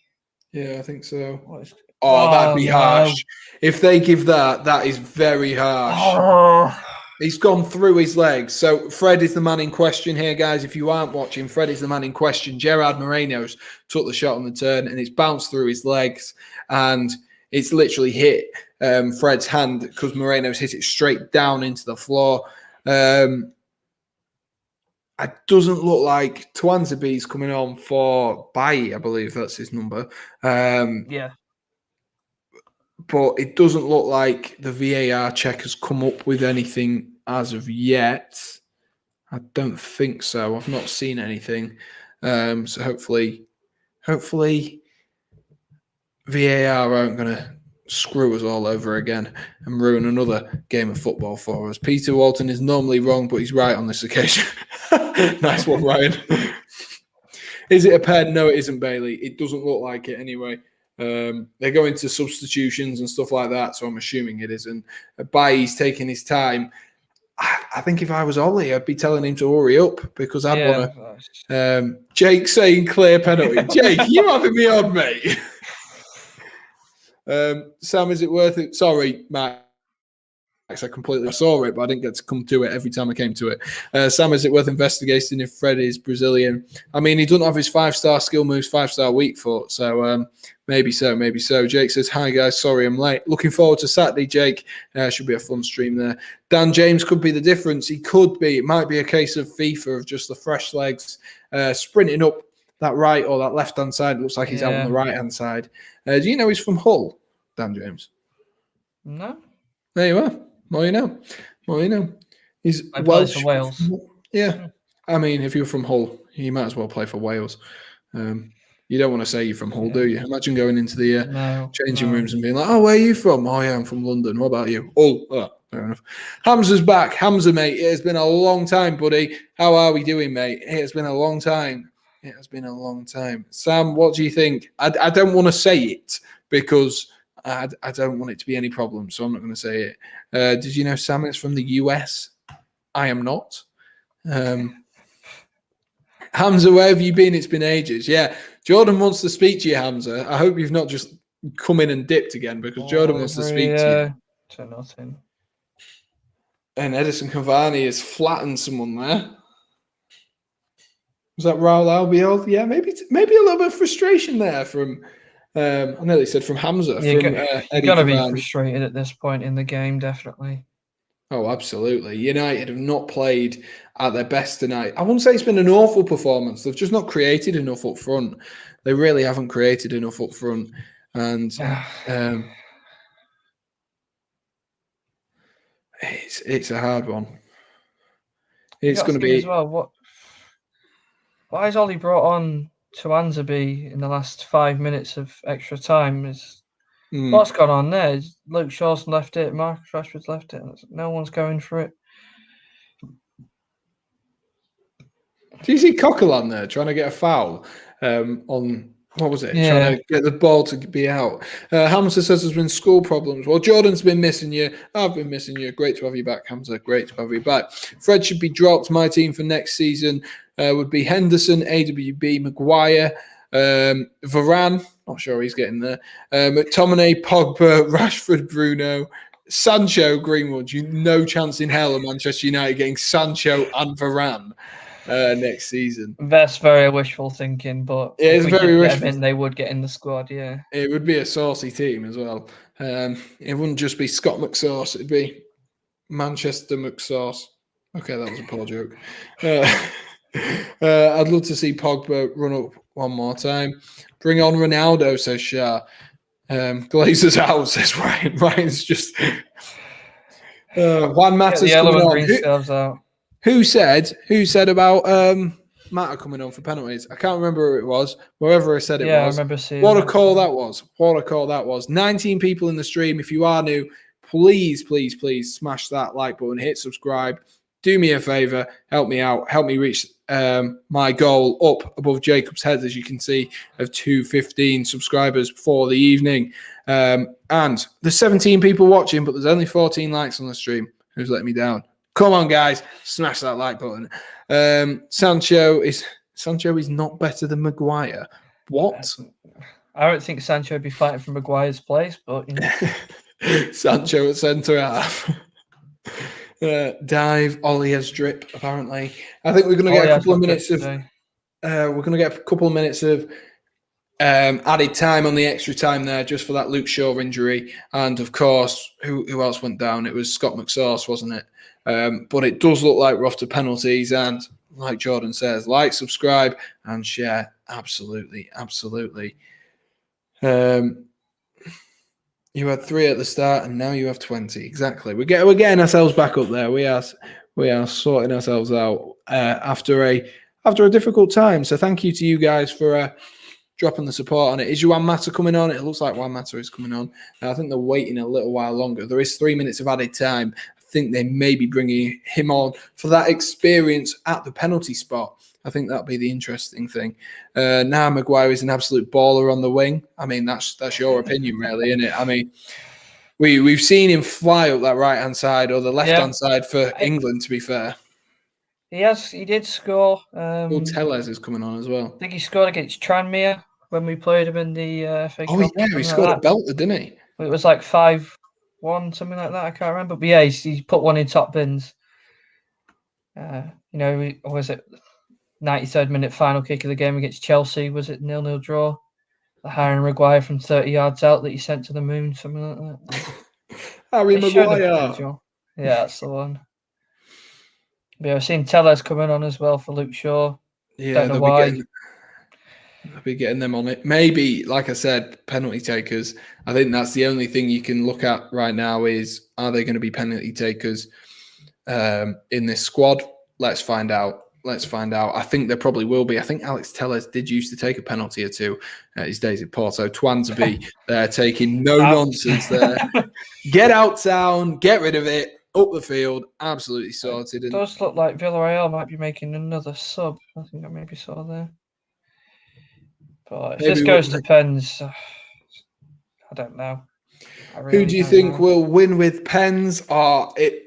Yeah, I think so. What is- Oh, that'd be no. harsh. If they give that, that is very harsh. Oh. He's gone through his legs. So Fred is the man in question here, guys. If you aren't watching, Fred is the man in question. Gerard Moreno's took the shot on the turn and it's bounced through his legs and it's literally hit Fred's hand because Moreno's hit it straight down into the floor. It doesn't look like Twanzabe's coming on for Bailly, I believe that's his number. Yeah. But it doesn't look like the VAR check has come up with anything as of yet. I don't think so. I've not seen anything. So hopefully VAR aren't going to screw us all over again and ruin another game of football for us. Peter Walton is normally wrong, but he's right on this occasion. Nice one, Ryan. Is it a pen? No, it isn't, Bailey. It doesn't look like it anyway. They go into substitutions and stuff like that, so I'm assuming it isn't. Bailly's taking his time. I think if I was Ollie, I'd be telling him to hurry up because I'd want to. Jake saying clear penalty. Jake, you having me on, mate? Sam, is it worth it? Sorry, Max. I completely saw it, but I didn't get to come to it every time I came to it. Sam, is it worth investigating if Fred is Brazilian? I mean, he doesn't have his 5-star skill moves, 5-star weak foot, so maybe so, maybe so. Jake says, hi, guys, sorry I'm late. Looking forward to Saturday, Jake. Should be a fun stream there. Dan James could be the difference. He could be. It might be a case of FIFA, of just the fresh legs sprinting up that right or that left-hand side. It looks like he's out on the right-hand side. Do you know he's from Hull, Dan James? No. There you are. More you know. More you know. He's Welsh. For Wales. Yeah. I mean, if you're from Hull, you might as well play for Wales. You don't want to say you're from Hull, do you? Imagine going into the changing rooms and being like, oh, where are you from? Oh, yeah, I'm from London. What about you? Hull. Oh, fair enough. Hamza's back. Hamza, mate, it has been a long time, buddy. How are we doing, mate? It has been a long time. It has been a long time. Sam, what do you think? I don't want to say it because I don't want it to be any problem, so I'm not going to say it. Did you know Sam is from the US? I am not. Hamza, where have you been? It's been ages. Yeah, Jordan wants to speak to you, Hamza. I hope you've not just come in and dipped again because Jordan wants to speak to you. To nothing. And Edison Cavani has flattened someone there. Was that Raul Albiol? Yeah, maybe a little bit of frustration there from. I nearly said from Hamza. Yeah, from you're going to be frustrated at this point in the game, definitely. Oh, absolutely. United have not played at their best tonight. I wouldn't say it's been an awful performance. They've just not created enough up front. They really haven't created enough up front. And it's a hard one. It's going to be... as well, why is Ollie brought on Twanzebe in the last 5 minutes of extra time? What's gone on there? Luke Shaw's left it, Marcus Rashford's left it. No one's going for it. Do you see Coquelin there trying to get a foul on, what was it? Yeah. Trying to get the ball to be out. Hamza says there's been school problems. Well, Jordan's been missing you. I've been missing you. Great to have you back, Hamza. Great to have you back. Fred should be dropped. My team for next season would be Henderson, AWB, Maguire, Varane. Not sure he's getting there. McTominay, Pogba, Rashford, Bruno, Sancho, Greenwood. No chance in hell of Manchester United getting Sancho and Varane next season. That's very wishful thinking, but it's very wishful. And they would get in the squad, yeah. It would be a saucy team as well. It wouldn't just be Scott McSauce. It'd be Manchester McSauce. Okay, that was a poor joke. I'd love to see Pogba run up one more time. Bring on Ronaldo, says Shah. Glazers out, says Ryan. Ryan's just... Juan Mata's coming on. Who said about Mata coming on for penalties? I can't remember who it was. Whoever said it was. Yeah, I remember seeing What a call that was. What a call that was. 19 people in the stream. If you are new, please, please, please smash that like button. Hit subscribe. Do me a favor. Help me out. Help me reach my goal up above Jacob's head, as you can see, of 215 subscribers for the evening. And there's 17 people watching, but there's only 14 likes on the stream. Who's letting me down? Come on, guys. Smash that like button. Sancho is Sancho is not better than Maguire. What? I don't think Sancho would be fighting for Maguire's place, but you know. Sancho at centre half. Dive. Ollie has drip. Apparently, I think we're going to get a couple of minutes of. We're going to get a couple of minutes of added time on the extra time there, just for that Luke Shaw injury, and of course, who else went down? It was Scott McSauce, wasn't it? But it does look like we're off to penalties, and like Jordan says, like, subscribe, and share. Absolutely, absolutely. You had 3 at the start, and now you have 20. Exactly. We're getting ourselves back up there. We are sorting ourselves out after a difficult time. So thank you to you guys for dropping the support on it. Is Juan Mata coming on? It looks like Juan Mata is coming on. I think they're waiting a little while longer. There is 3 minutes of added time. I think they may be bringing him on for that experience at the penalty spot. I think that'll be the interesting thing. Now Maguire is an absolute baller on the wing. I mean, that's your opinion, really, isn't it? I mean, we've seen him fly up that right-hand side or the left-hand side for England, to be fair. He did score. Tellez is coming on as well. I think he scored against Tranmere when we played him in the FA Cup. Oh, yeah, he scored a belter, didn't he? It was like 5-1, something like that. I can't remember. But yeah, he put one in top bins. You know, or was it 93rd minute final kick of the game against Chelsea? Was it 0-0 draw? The Harry Maguire from 30 yards out that he sent to the moon, something like that. Harry Maguire. Yeah, that's the one. But yeah, I've seen Tellez coming on as well for Luke Shaw. Yeah, don't know why. They'll be getting them on it. Maybe, like I said, penalty takers. I think that's the only thing you can look at right now is, are they going to be penalty takers in this squad? Let's find out. I think there probably will be. I think Alex Tellez did used to take a penalty or two at his days at Porto. Twansby there taking no nonsense there. Get out town, get rid of it, up the field, absolutely sorted. It does look like Villarreal might be making another sub. I think I maybe saw there. But if this goes to pens, I don't know. Who do you think will win with pens?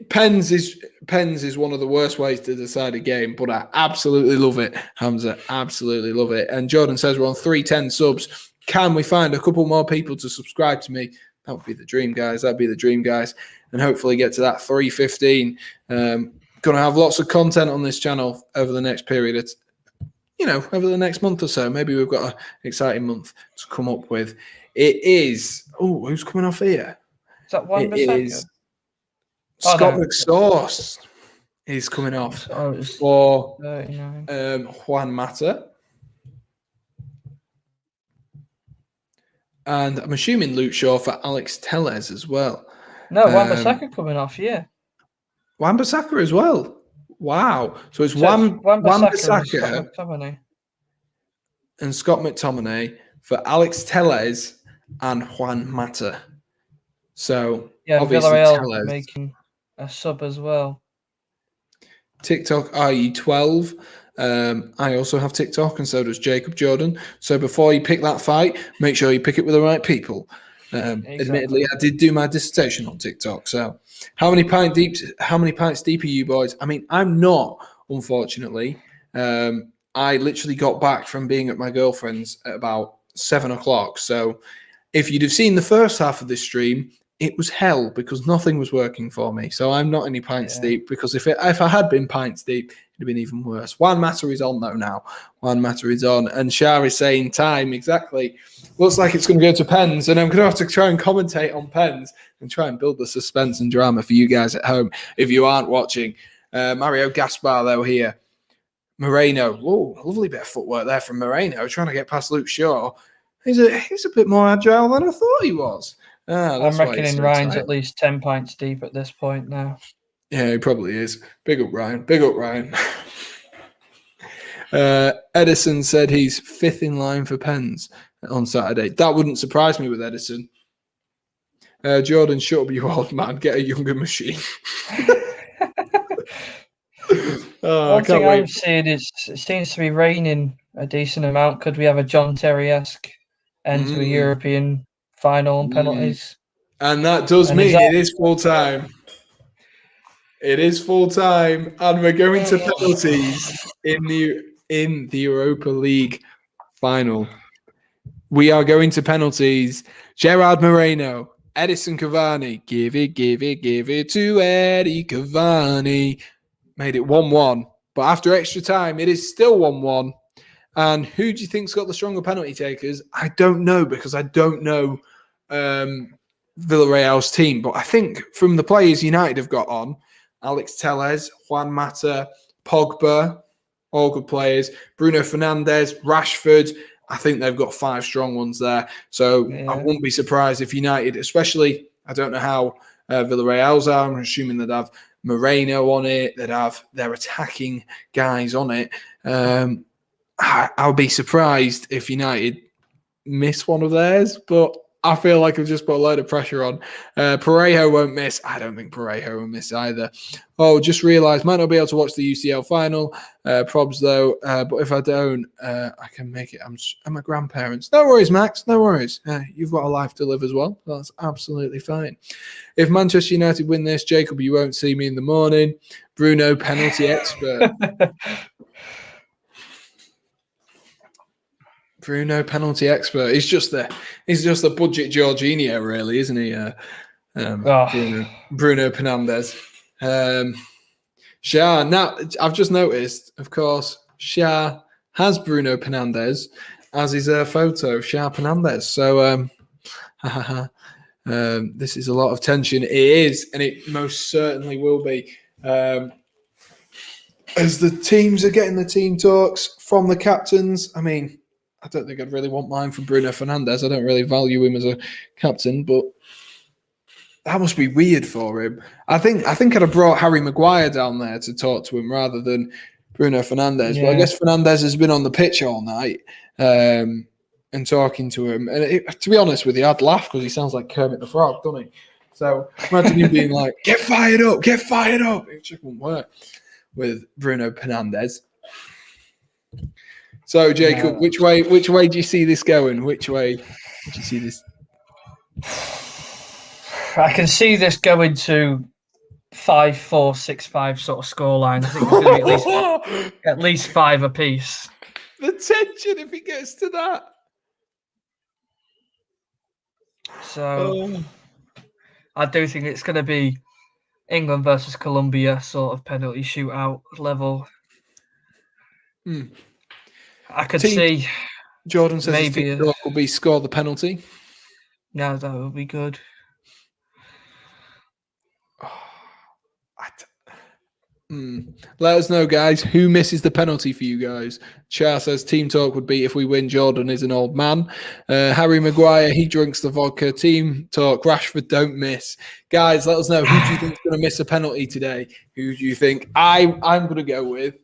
Pens is one of the worst ways to decide a game, but I absolutely love it, Hamza. Absolutely love it. And Jordan says we're on 310 subs. Can we find a couple more people to subscribe to me? That would be the dream, guys. That'd be the dream, guys. And hopefully get to that 315. Going to have lots of content on this channel over the next period. Over the next month or so. Maybe we've got an exciting month to come up with. It is. Oh, who's coming off here? Is that one? It is Scott McSauce is coming off for Juan Mata. And I'm assuming Luke Shaw for Alex Tellez as well. No, Wan-Bissaka coming off, yeah. Wan-Bissaka as well. Wow. So it's Wan-Bissaka and Scott McTominay for Alex Tellez and Juan Mata. So obviously Villarreal making a sub as well. TikTok IE12. I also have TikTok, and so does Jacob Jordan. So before you pick that fight, make sure you pick it with the right people. Exactly. Admittedly, I did do my dissertation on TikTok. So how many pints deep are you boys? I mean, I'm not, unfortunately. I literally got back from being at my girlfriend's at about 7 o'clock. So if you'd have seen the first half of this stream, it was hell because nothing was working for me. So I'm not any pints deep, because if I had been pints deep, it'd have been even worse. Juan Mata is on though now. Juan Mata is on. And Shah is saying time, exactly. Looks like it's going to go to pens, and I'm going to have to try and commentate on pens and try and build the suspense and drama for you guys at home if you aren't watching. Mario Gaspar though here. Moreno. Oh, lovely bit of footwork there from Moreno, trying to get past Luke Shaw. He's a bit more agile than I thought he was. I'm reckoning Ryan's at least 10 pints deep at this point now. Yeah, he probably is. Big up, Ryan. Big up, Ryan. Edison said he's 5th in line for pens on Saturday. That wouldn't surprise me with Edison. Jordan, shut up, you old man. Get a younger machine. One thing I'm seeing is it seems to be raining a decent amount. Could we have a John Terry-esque end to a European final on penalties? And that does mean it is full time. It is full time, and we're going to penalties in the in the Europa League final. We are going to penalties. Gerard Moreno, Edison Cavani. Give it to Eddie Cavani. Made it 1-1. But after extra time, it is still 1-1. And who do you think's got the stronger penalty takers? I don't know, because I don't know Villarreal's team. But I think from the players United have got on, Alex Telles, Juan Mata, Pogba, all good players. Bruno Fernandes, Rashford. I think they've got 5 strong ones there. So I wouldn't be surprised if United, especially, I don't know how Villarreal's are. I'm assuming they'd have Moreno on it. They'd have their attacking guys on it. I'll be surprised if United miss one of theirs, but I feel like I've just put a load of pressure on. Parejo won't miss. I don't think Parejo will miss either. Oh, just realised, might not be able to watch the UCL final. Probs, though. But if I don't, I can make it. I'm my grandparents. No worries, Max. No worries. You've got a life to live as well. That's absolutely fine. If Manchester United win this, Jacob, you won't see me in the morning. Bruno, penalty expert. Bruno, penalty expert. He's just the budget Jorginho, really, isn't he? Bruno Fernandes. Shah. Now, I've just noticed, of course, Shah has Bruno Fernandes as his photo, Shah Fernandes. So, this is a lot of tension. It is, and it most certainly will be. As the teams are getting the team talks from the captains, I mean, I don't think I'd really want mine from Bruno Fernandes. I don't really value him as a captain, but that must be weird for him. I think I'd have brought Harry Maguire down there to talk to him rather than Bruno Fernandes. Yeah. But I guess Fernandes has been on the pitch all night and talking to him. And to be honest with you, I'd laugh because he sounds like Kermit the Frog, doesn't he? So imagine him being like, get fired up, get fired up. It just wouldn't work with Bruno Fernandes. So, Jacob, which way do you see this going? Which way do you see this? I can see this going to 5-4, 6-5 sort of scoreline. I think there's going to be at least 5 apiece. The tension if he gets to that. So, I do think it's going to be England versus Colombia sort of penalty shootout level. I could see Jordan says maybe his will be score the penalty. No, that would be good. Let us know, guys, who misses the penalty for you guys. Char says team talk would be if we win, Jordan is an old man. Harry Maguire, he drinks the vodka. Team talk, Rashford don't miss. Guys, let us know, who do you think is going to miss a penalty today? Who do you think? I'm going to go with.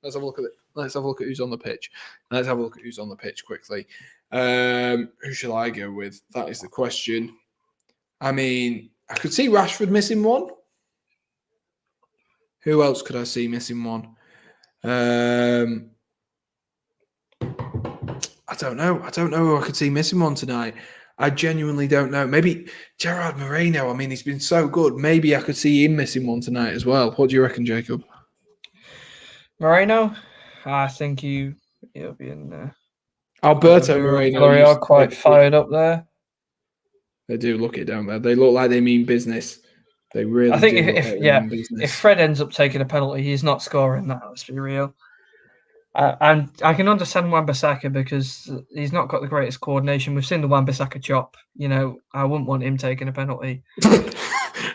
Let's have a look at it. Let's have a look at who's on the pitch. Let's have a look at who's on the pitch quickly. Who shall I go with? That is the question. I mean, I could see Rashford missing one. Who else could I see missing one? I don't know. I don't know who I could see missing one tonight. I genuinely don't know. Maybe Gerard Moreno. I mean, he's been so good. Maybe I could see him missing one tonight as well. What do you reckon, Jacob? Moreno? I think he'll be in there. Alberto Moreno. Villarreal quite fired up there. They do look it down there. They look like they mean business. They really do. I think if Fred ends up taking a penalty, he's not scoring that. Let's be real. And I can understand Wan-Bissaka because he's not got the greatest coordination. We've seen the Wan-Bissaka chop. You know, I wouldn't want him taking a penalty.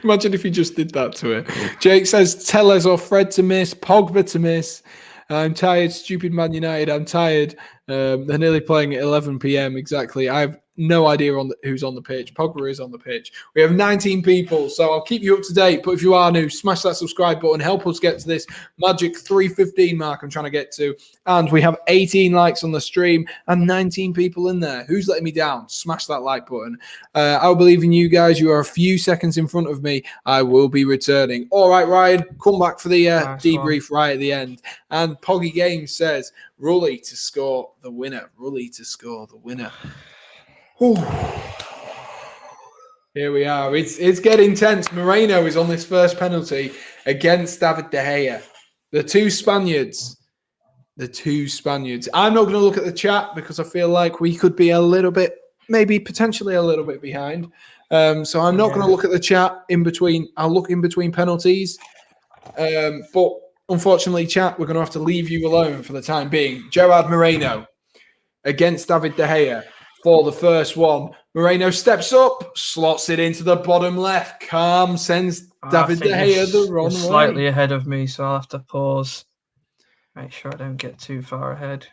Imagine if he just did that to it. Jake says Telles or Fred to miss, Pogba to miss. I'm tired, stupid Man United. I'm tired. They're nearly playing at 11 p.m. exactly. I have no idea who's on the pitch. Pogba is on the pitch. We have 19 people, so I'll keep you up to date. But if you are new, smash that subscribe button. Help us get to this magic 315 mark I'm trying to get to. And we have 18 likes on the stream and 19 people in there. Who's letting me down? Smash that like button. I'll believe in you guys. You are a few seconds in front of me. I will be returning. All right, Ryan, come back for the debrief right at the end. And Poggy Games says, Rully to score the winner. Rully to score the winner. Ooh. Here we are. It's getting tense. Moreno is on this first penalty against David De Gea. The two Spaniards, the two Spaniards. I'm not going to look at the chat because I feel like we could be a little bit, maybe potentially a little bit behind. So I'm not going to look at the chat in between. I'll look in between penalties. But unfortunately, chat, we're going to have to leave you alone for the time being. Gerard Moreno against David De Gea for the first one. Moreno steps up, slots it into the bottom left. Calm sends David De Gea the wrong way. Slightly ahead of me, so I'll have to pause. Make sure I don't get too far ahead.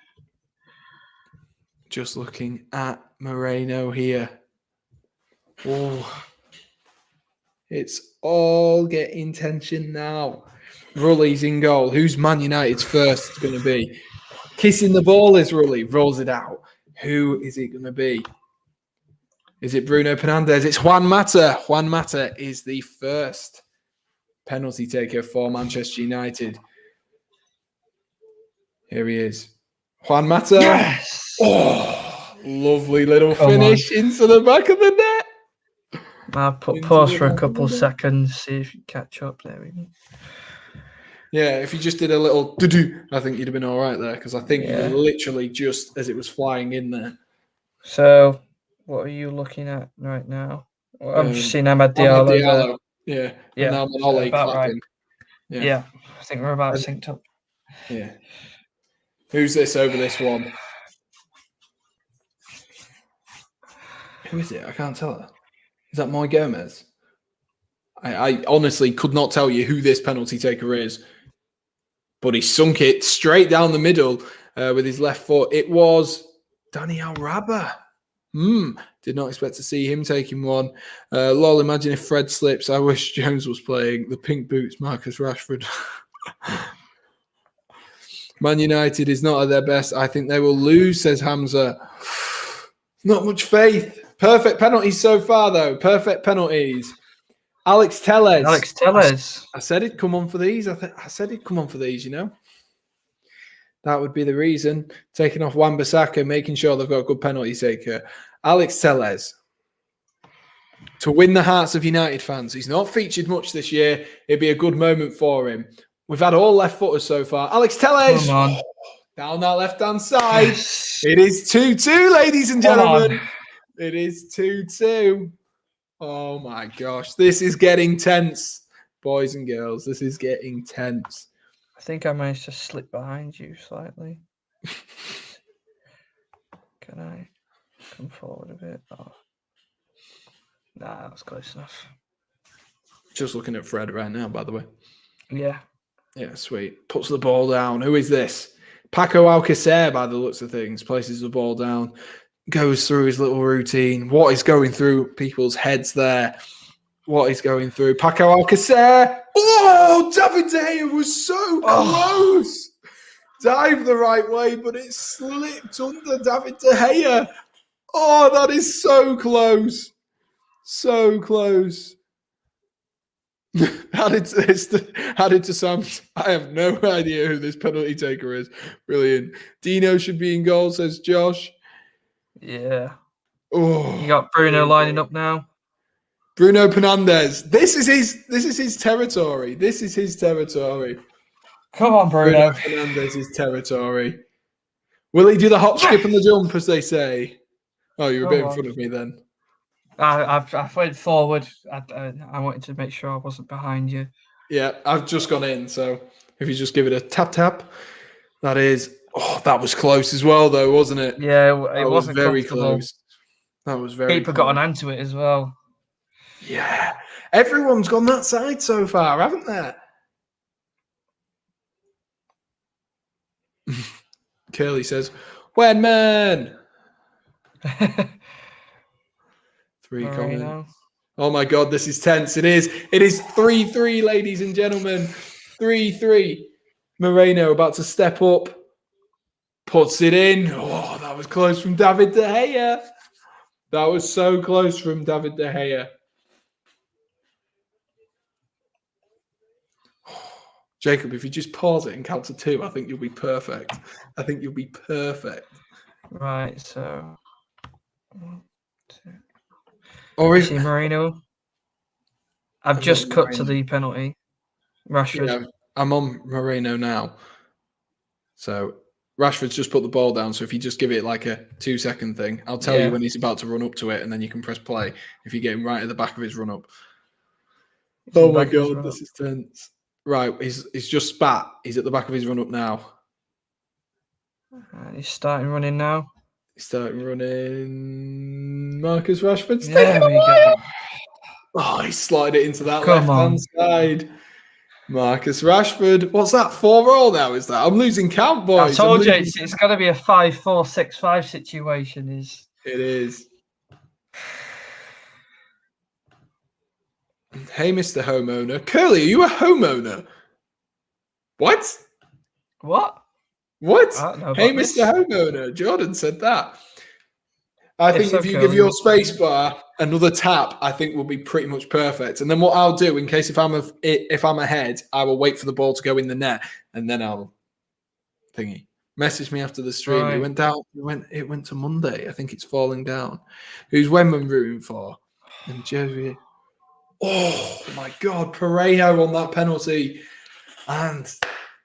Just looking at Moreno here. Oh, it's all getting tension now. Rully's in goal. Who's Man United's first going to be? Kissing the ball is Rully. Rolls it out. Who is it going to be? Is it Bruno Fernandes? It's Juan Mata. Juan Mata is the first penalty taker for Manchester United. Here he is. Juan Mata. Yes! Oh, lovely little finish into the back of the net. I'll pause for a couple of seconds, see if you catch up. There we go. Yeah, if you just did a little do-do, I think you'd have been all right there because I think you were literally just as it was flying in there. So, what are you looking at right now? Well, I'm just seeing Amad Diallo. Yeah. Yeah. And now Manole clapping. Right. Yeah, I think we're about synced up. Yeah. Who's this over this one? Who is it? I can't tell. Is that Moy Gomez? I honestly could not tell you who this penalty taker is. But he sunk it straight down the middle with his left foot. It was Daniel Rabah. Did not expect to see him taking one. Lol, imagine if Fred slips. I wish Jones was playing. The pink boots, Marcus Rashford. Man United is not at their best. I think they will lose, says Hamza. Not much faith. Perfect penalties so far, though. Perfect penalties. Alex Telles. I said he'd come on for these. I said he'd come on for these, you know. That would be the reason. Taking off Wan-Bissaka, making sure they've got a good penalty taker. Alex Telles. To win the hearts of United fans. He's not featured much this year. It'd be a good moment for him. We've had all left footers so far. Alex Telles. Come on. Down that left-hand side. Yes. It is 2-2, ladies and gentlemen. It is 2-2. Oh, my gosh. This is getting tense, boys and girls. This is getting tense. I think I managed to slip behind you slightly. Can I come forward a bit? Oh. Nah, that was close enough. Just looking at Fred right now, by the way. Yeah. Yeah, sweet. Puts the ball down. Who is this? Paco Alcacer, by the looks of things, places the ball down. Goes through his little routine. What is going through people's heads there? What is going through? Paco Alcacer. Oh, David De Gea was so close. Dived the right way, but it slipped under David De Gea. Oh, that is so close. So close. Added to Sam. I have no idea who this penalty taker is. Brilliant. Dino should be in goal, says Josh. Yeah. Oh, you got Bruno lining up now. Bruno Fernandes. This is his territory. This is his territory. Come on, Bruno. Fernandes' territory. Will he do the hop, skip, and the jump, as they say? Oh, you're a bit in front of me then. I went forward. I wanted to make sure I wasn't behind you. Yeah, I've just gone in. So if you just give it a tap, that is. Oh, that was close as well, though, wasn't it? Yeah, it wasn't very close. That was very. Keeper got an hand to it as well. Yeah, everyone's gone that side so far, haven't they? Curly says, "When man." 3 comments. Oh my God, this is tense. It is 3-3, ladies and gentlemen. 3-3. Moreno about to step up. Puts it in. Oh, that was close from David De Gea. That was so close from David De Gea. Jacob, if you just pause it and count to 2, I think you'll be perfect. Right, so 1, 2. Or see Moreno. I've just cut to the penalty. Rashford. Yeah, I'm on Moreno now. So Rashford's just put the ball down, so if you just give it like a 2-second thing, I'll tell you when he's about to run up to it, and then you can press play if you get him right at the back of his run-up. Oh my God, this is tense. Right, he's just spat. He's at the back of his run-up now. He's starting running now. He's starting running. Marcus Rashford's There we go. Oh, he slotted it into that left-hand side. Marcus Rashford. What's that? 4-4 now, is that? I'm losing count, boys. I told you it's got to be a 5-4-6-5 situation. It is. Hey, Mr. Homeowner. Curly, are you a homeowner? What? What? Hey, Mr. Homeowner. Jordan said that. I think if you give your space bar another tap, I think will be pretty much perfect. And then what I'll do, in case if I'm ahead, I will wait for the ball to go in the net, and then I'll thingy. Message me after the stream. Right. It went down. It went to Monday. I think it's falling down. Who's Wenman rooting for? And Josie. Oh my God, Pereiro on that penalty, and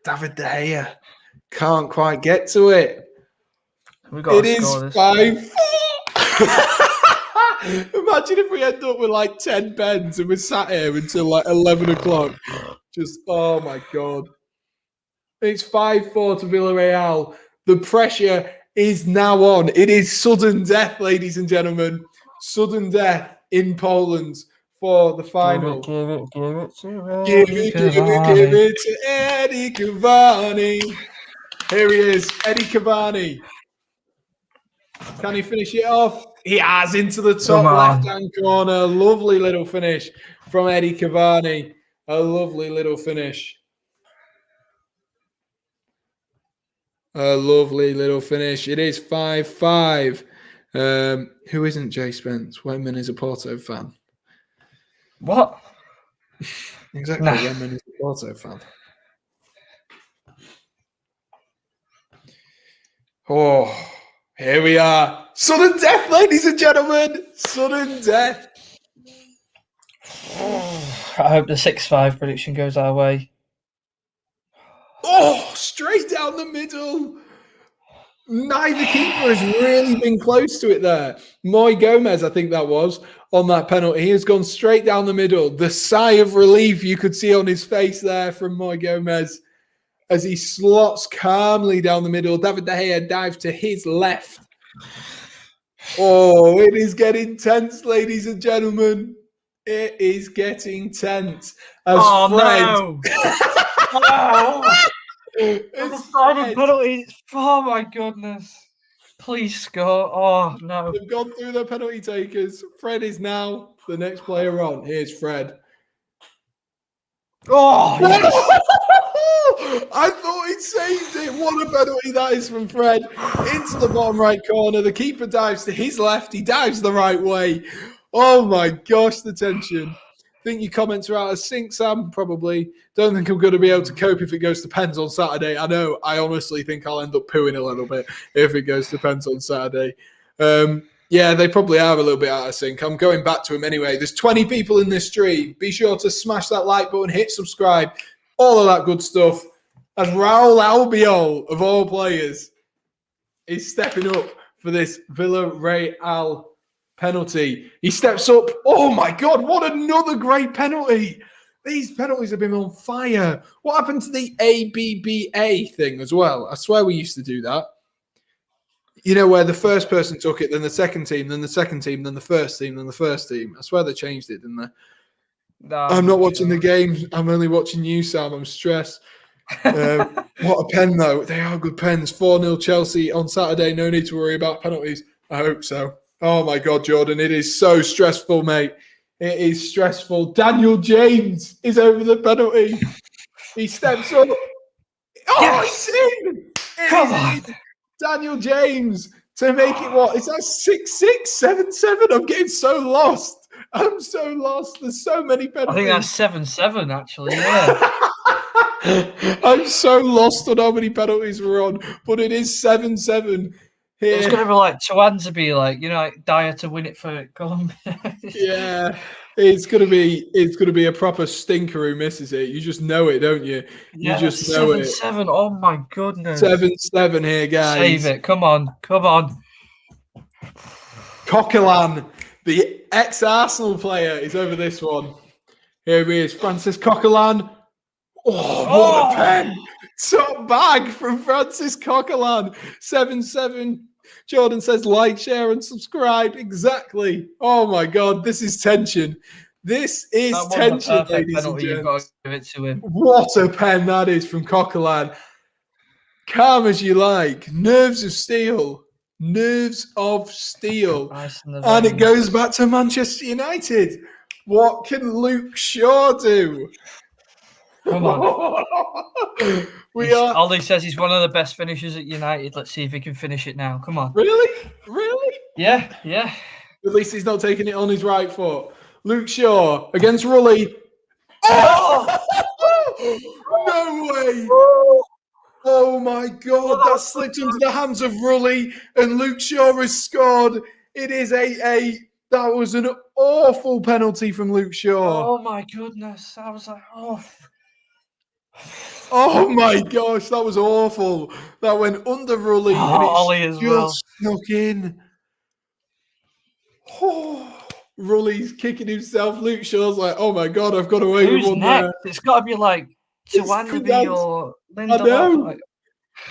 David De Gea can't quite get to it. It is 5-4. Imagine if we end up with like 10 pens and we're sat here until like 11 o'clock. Just, oh my God. It's 5-4 to Villarreal. The pressure is now on. It is sudden death, ladies and gentlemen. Sudden death in Poland for the final. Give it to Eddie Cavani. Here he is, Eddie Cavani. Can he finish it off? He has, into the top left-hand corner. Lovely little finish from Eddie Cavani. A lovely little finish. A lovely little finish. It is 5-5. Who isn't Jay Spence? Wenman is a Porto fan. What? Exactly. Nah. Wenman is a Porto fan. Oh, here we are. Sudden death, ladies and gentlemen. Sudden death. I hope the 6-5 prediction goes our way. Oh, straight down the middle. Neither keeper has really been close to it there. Moy Gomez, I think that was, on that penalty. He has gone straight down the middle. The sigh of relief you could see on his face there from Moy Gomez as he slots calmly down the middle. David De Gea dives to his left. Oh, it is getting tense, ladies and gentlemen. It is getting tense. As no. It's penalty. Oh my goodness. Please score. Oh no. They've gone through the penalty takers. Fred is now the next player on. Here's Fred. Oh yes. I thought he saved it. What a penalty that is from Fred. Into the bottom right corner. The keeper dives to his left. He dives the right way. Oh my gosh, the tension. Think your comments are out of sync, Sam? Probably. Don't think I'm going to be able to cope if it goes to pens on Saturday. I know. I honestly think I'll end up pooing a little bit if it goes to pens on Saturday. Yeah, they probably are a little bit out of sync. I'm going back to him anyway. There's 20 people in this stream. Be sure to smash that like button, hit subscribe, all of that good stuff. As Raul Albiol, of all players, is stepping up for this Villarreal penalty. He steps up. Oh my God, what another great penalty. These penalties have been on fire. What happened to the ABBA thing as well? I swear we used to do that. You know, where the first person took it, then the second team, then the second team, then the first team, then the first team. I swear they changed it, didn't they? No, I'm not watching the game. I'm only watching you, Sam. I'm stressed. What a pen, though. They are good pens. 4-0 Chelsea on Saturday. No need to worry about penalties. I hope so. Oh, my God, Jordan. It is so stressful, mate. It is stressful. Daniel James is over the penalty. He steps up. Oh, yes! He's in. Come on. Daniel James to make it what? Is that 6-6, 7-7? I'm getting so lost. I'm so lost. There's so many penalties. I think that's 7-7, actually. Yeah. I'm so lost on how many penalties we're on, but it is 7-7. It's going to be like Tuanzebe, like, you know, like Dyer to win it for Colombia. Yeah. It's gonna be a proper stinker who misses it. You just know it, don't you? Yeah, You just know it. 7-7. Oh my goodness. 7-7 here, guys. Save it. Come on. Coquelin, the ex-Arsenal player, is over this one. Here he is, Francis Coquelin. Oh, what a pen! Top bag from Francis Coquelin. 7-7. Jordan says like, share, and subscribe. Exactly. Oh my God, this is tension. This is tension, ladies and gents. Got to give it to him. What a pen that is from Coquelin. Calm as you like. Nerves of steel. Nerves of steel. And it goes back to Manchester United. What can Luke Shaw do? Come on. Ollie says he's one of the best finishers at United. Let's see if he can finish it now. Come on. Really? Really? Yeah. At least he's not taking it on his right foot. Luke Shaw against Rully. Oh! No way! Oh my God, that slipped into the hands of Rully, and Luke Shaw has scored. It is 8-8. That was an awful penalty from Luke Shaw. Oh my goodness. I was like, Oh my gosh, that was awful. That went under Rully, and Ollie as well. Snuck in. Rully's kicking himself. Luke Shaw's like, oh my God, I've got away with one there. It's got to be like Tuandabe or Lindelof. I know.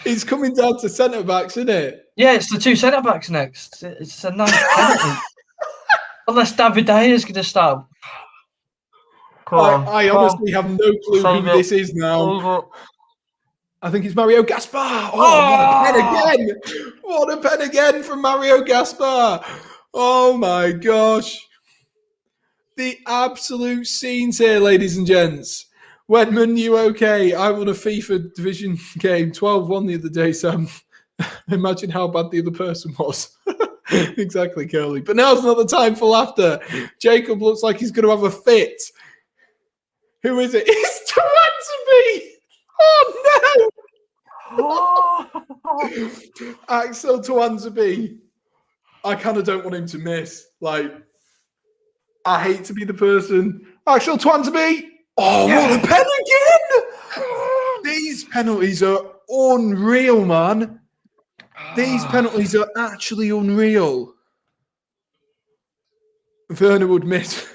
It's coming down to centre-backs, isn't it? Yeah, it's the two centre-backs next. It's a nice penalty. Unless David De Gea is going to start. I honestly have no clue who this is now. I think it's Mario Gaspar. Oh, what a pen again. What a pen again from Mario Gaspar. Oh my gosh. The absolute scenes here, ladies and gents. Wetman, you okay? I won a FIFA division game, 12-1 the other day, Sam. Imagine how bad the other person was. Exactly, Curly. But now's not the time for laughter. Jacob looks like he's going to have a fit. Who is it? It's Tuanzebe! Oh, no! Axel Tuanzebe. I kind of don't want him to miss. Like, I hate to be the person. Axel Tuanzebe! Oh, yeah. What a pen again! These penalties are unreal, man. These penalties are actually unreal. Werner would miss.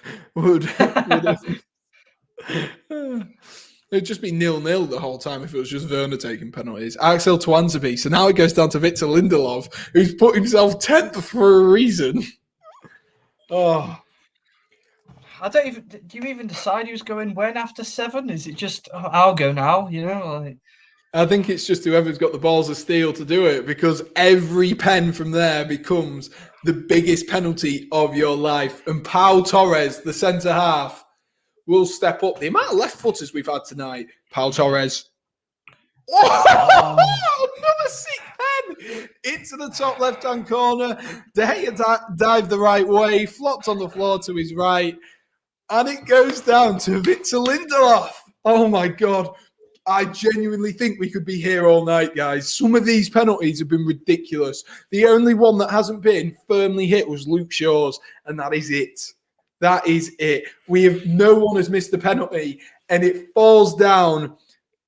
It'd just be 0-0 the whole time if it was just Werner taking penalties. Axel Tuanzebe. So now it goes down to Victor Lindelof, who's put himself 10th for a reason. Oh. I don't even. Do you even decide who's going when after 7? Is it just I'll go now? You know, like. I think it's just whoever's got the balls of steel to do it, because every pen from there becomes the biggest penalty of your life. And Pau Torres, the centre half, will step up. The amount of left footers we've had tonight. Pau Torres. Oh, another sick pen into the top left-hand corner. De Gea dived the right way, flopped on the floor to his right, and it goes down to Victor Lindelof. Oh my God. I genuinely think we could be here all night, guys. Some of these penalties have been ridiculous. The only one that hasn't been firmly hit was Luke Shaw's, and that is it. That is it. No one has missed the penalty, and it falls down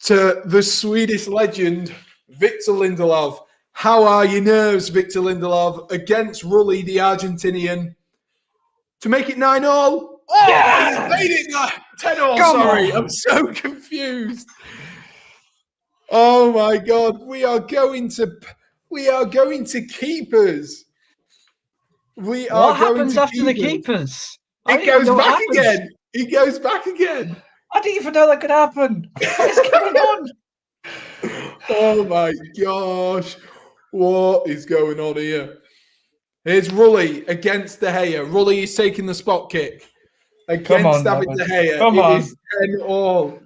to the Swedish legend, Victor Lindelof. How are your nerves, Victor Lindelof, against Rully, the Argentinian, to make it 9-0? Oh, yeah! He's made it 10-0. Sorry, I'm so confused. Oh my God, we are going to keepers. What happens after the keepers? It goes back again. It goes back again. I didn't even know that could happen. What is going on? Oh my gosh. What is going on here? Here's Rully against De Gea. Rully is taking the spot kick against David De Gea. It is 10-all.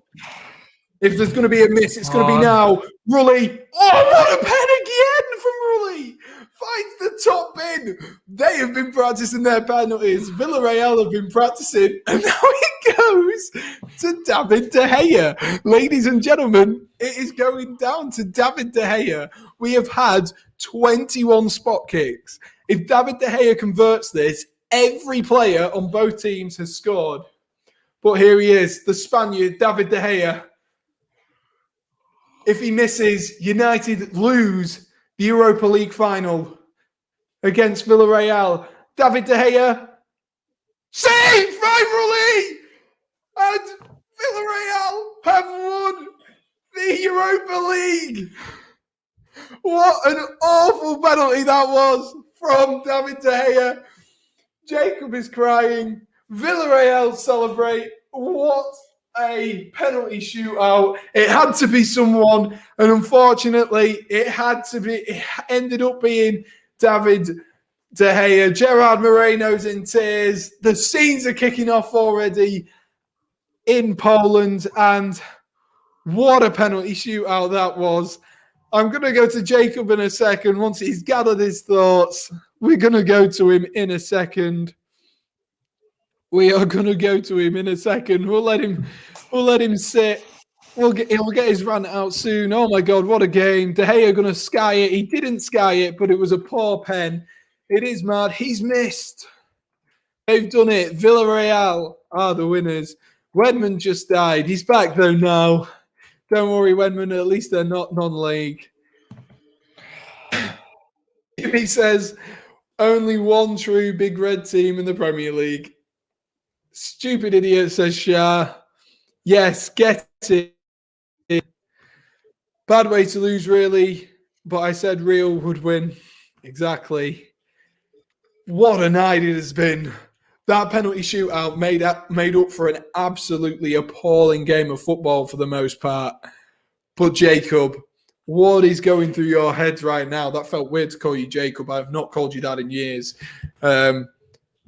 If there's going to be a miss, it's going to be now. Rully. Oh, what a pen again from Rully. Finds the top bin. They have been practicing their penalties. Villareal have been practicing. And now it goes to David De Gea. Ladies and gentlemen, it is going down to David De Gea. We have had 21 spot kicks. If David De Gea converts this, every player on both teams has scored. But here he is, the Spaniard, David De Gea. If he misses, United lose the Europa League final against Villarreal. David De Gea, save finally! And Villarreal have won the Europa League. What an awful penalty that was from David De Gea. Jacob is crying. Villarreal celebrate. What a penalty shootout. It had to be someone, and unfortunately, it ended up being David De Gea. Gerard Moreno's in tears. The scenes are kicking off already in Poland, and what a penalty shootout that was. I'm going to go to Jacob in a second. Once he's gathered his thoughts, we're going to go to him in a second. We are going to go to him in a second. We'll let him sit. He'll get his rant out soon. Oh my God, what a game. De Gea going to sky it. He didn't sky it, but it was a poor pen. It is mad. He's missed. They've done it. Villarreal are the winners. Wedman just died. He's back though now. Don't worry, Wedman. At least they're not non-league. He says, only one true big red team in the Premier League. Stupid idiot, says Shah. Yes, get it. Bad way to lose, really. But I said Real would win. Exactly. What a night it has been. That penalty shootout made up for an absolutely appalling game of football for the most part. But Jacob, what is going through your head right now? That felt weird to call you Jacob. I've not called you that in years.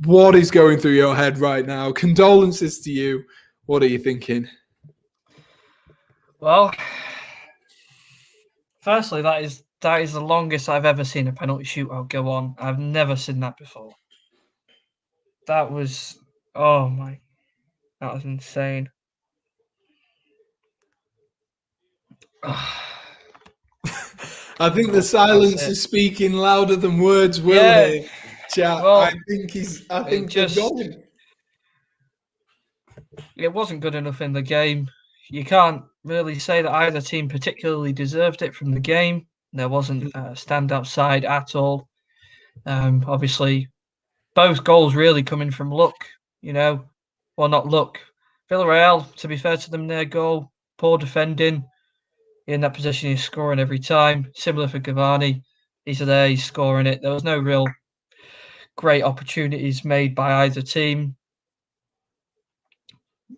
What is going through your head right now? Condolences to you. What are you thinking? Well, firstly, that is the longest I've ever seen a penalty shootout go on. I've never seen that before. That was, that was insane. I think the silence is speaking louder than words will here. Chat. Well, I think they're going. It wasn't good enough in the game. You can't really say that either team particularly deserved it from the game. There wasn't a standout side at all. Obviously, both goals really coming from luck, well, not luck. Villarreal, to be fair to them, their goal, poor defending. In that position, he's scoring every time. Similar for Cavani. He's there, he's scoring it. There was no real great opportunities made by either team.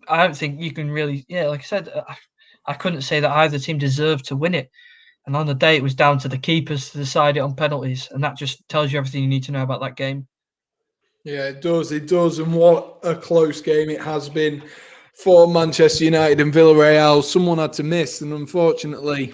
I don't think you can really, like I said, I couldn't say that either team deserved to win it. And on the day, it was down to the keepers to decide it on penalties. And that just tells you everything you need to know about that game. Yeah, it does. It does. And what a close game it has been for Manchester United and Villarreal. Someone had to miss, and unfortunately,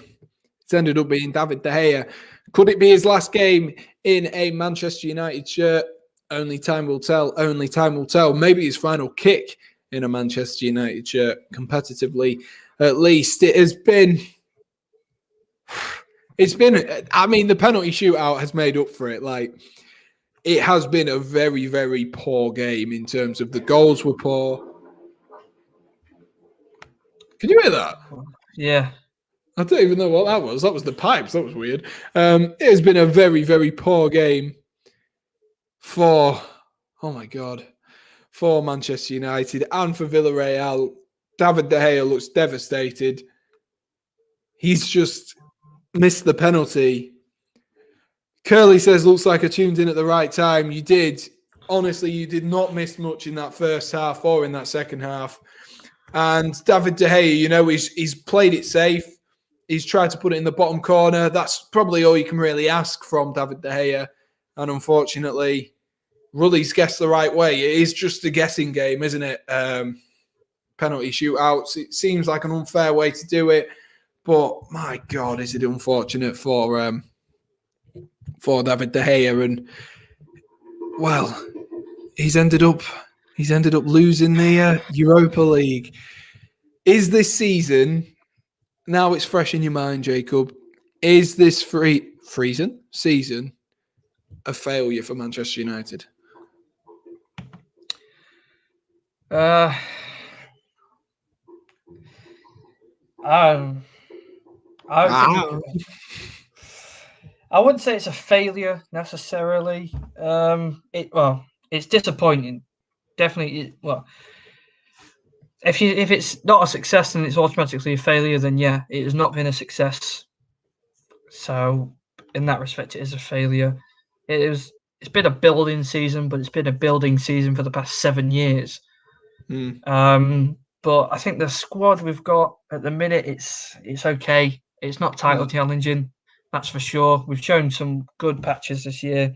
it ended up being David De Gea. Could it be his last game in a Manchester United shirt? Only time will tell. Only time will tell. Maybe his final kick in a Manchester United shirt, competitively, at least. It's been, I mean, the penalty shootout has made up for it. Like, it has been a very, very poor game in terms of the goals were poor. Can you hear that? Yeah. I don't even know what that was. That was the pipes. That was weird. It has been a very, very poor game for, oh my God, for Manchester United and for Villarreal. David De Gea looks devastated. He's just missed the penalty. Curly says, looks like I tuned in at the right time. You did. Honestly, you did not miss much in that first half or in that second half. And David De Gea, he's played it safe. He's tried to put it in the bottom corner. That's probably all you can really ask from David De Gea. And unfortunately, Rulli's guessed the right way. It is just a guessing game, isn't it? Penalty shootouts. It seems like an unfair way to do it. But my God, is it unfortunate for David De Gea. And, well, he's ended up losing the Europa League. Is this season, now it's fresh in your mind, Jacob, is this season a failure for Manchester United? I think I wouldn't say it's a failure necessarily. It's disappointing. Definitely. If it's not a success and it's automatically a failure, then yeah, it has not been a success. So in that respect, it is a failure. It's been a building season, but it's been a building season for the past 7 years. But I think the squad we've got at the minute, it's okay. It's not title challenging, that's for sure. We've shown some good patches this year,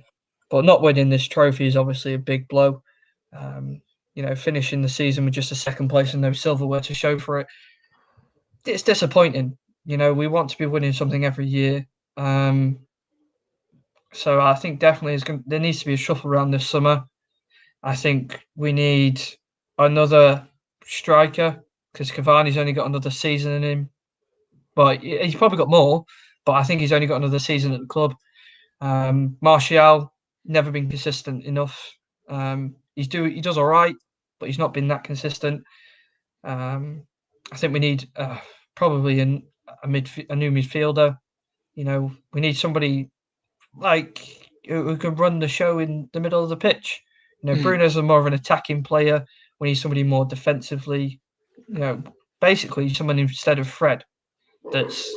but not winning this trophy is obviously a big blow. Finishing the season with just a second place and no silverware to show for it, it's disappointing. We want to be winning something every year. So I think definitely there needs to be a shuffle around this summer. I think we need another striker because Cavani's only got another season in him. But he's probably got more, but I think he's only got another season at the club. Martial, never been consistent enough. He does all right, but he's not been that consistent. I think we need probably a new midfielder. We need somebody like who can run the show in the middle of the pitch. Bruno's more of an attacking player. We need somebody more defensively. Basically someone instead of Fred. That's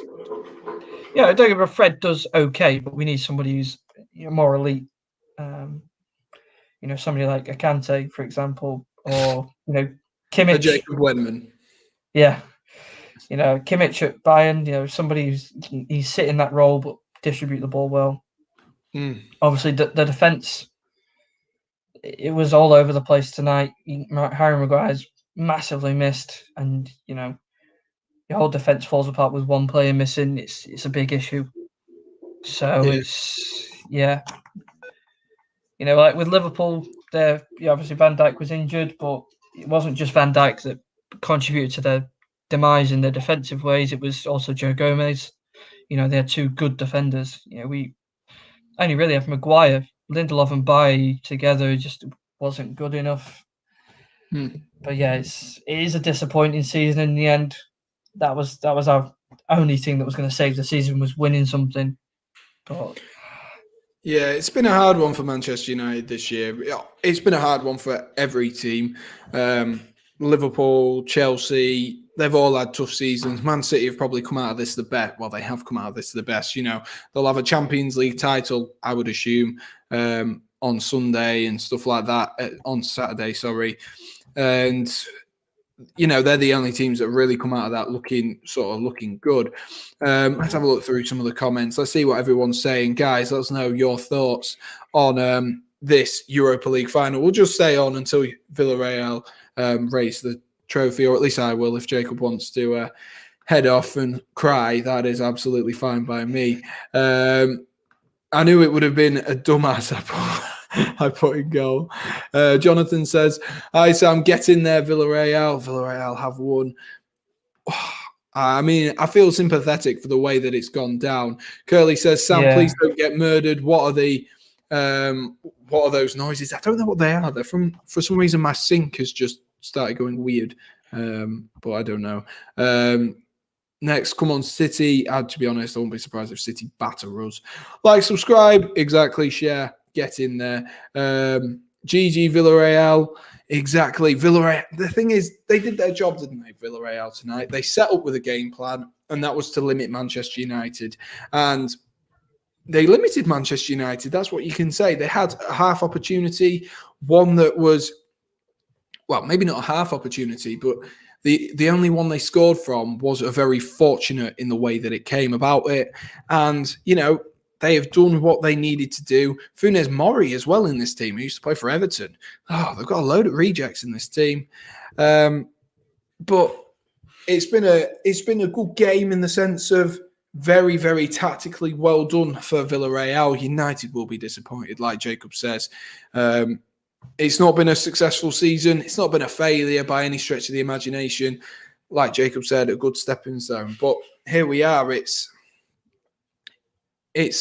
don't get me wrong, Fred does okay, but we need somebody who's more elite. Somebody like Akante, for example, or Kimmich. Jacob Wedman. Yeah, Kimmich at Bayern. Somebody he's sit in that role but distribute the ball well. Obviously, the defense. It was all over the place tonight. Harry Maguire's massively missed, and your whole defense falls apart with one player missing. It's a big issue. So it's like with Liverpool, there obviously Van Dijk was injured, but it wasn't just Van Dijk that contributed to their demise in their defensive ways. It was also Joe Gomez. They had two good defenders. We only really have Maguire, Lindelof, and Bailly together. Just wasn't good enough. But it is a disappointing season in the end. That was our only thing that was going to save the season, was winning something. But yeah, it's been a hard one for Manchester United this year. It's been a hard one for every team. Liverpool, Chelsea, they've all had tough seasons. Man City have probably come out of this the best. Well, they have come out of this the best. They'll have a Champions League title, I would assume, on Sunday and stuff like that. On Saturday, sorry. And they're the only teams that really come out of that looking good. Let's have a look through some of the comments. Let's see what everyone's saying. Guys, let us know your thoughts on this Europa League final. We'll just stay on until Villarreal raise the trophy, or at least I will. If Jacob wants to head off and cry, that is absolutely fine by me. I knew it would have been a dumbass I put in goal. Jonathan says, "Hi Sam, get in there, Villarreal. Villarreal have won." I mean, I feel sympathetic for the way that it's gone down. Curly says, "Sam, please don't get murdered. What are those noises?" I don't know what they are. They're for some reason my sink has just started going weird, but I don't know. Next, come on, City. To be honest, I won't be surprised if City batter us. Like, subscribe, exactly, share. Get in there. GG Villarreal. Exactly. Villarreal. The thing is, they did their job, didn't they, Villarreal tonight? They set up with a game plan, and that was to limit Manchester United. And they limited Manchester United. That's what you can say. They had a half opportunity, one that was, well, maybe not a half opportunity, but the only one they scored from was a very fortunate in the way that it came about it. And, they have done what they needed to do. Funes Mori as well in this team, who used to play for Everton. Oh, they've got a load of rejects in this team. But it's been a good game in the sense of very, very tactically well done for Villarreal. United will be disappointed, like Jacob says. It's not been a successful season. It's not been a failure by any stretch of the imagination. Like Jacob said, a good stepping stone. But here we are. It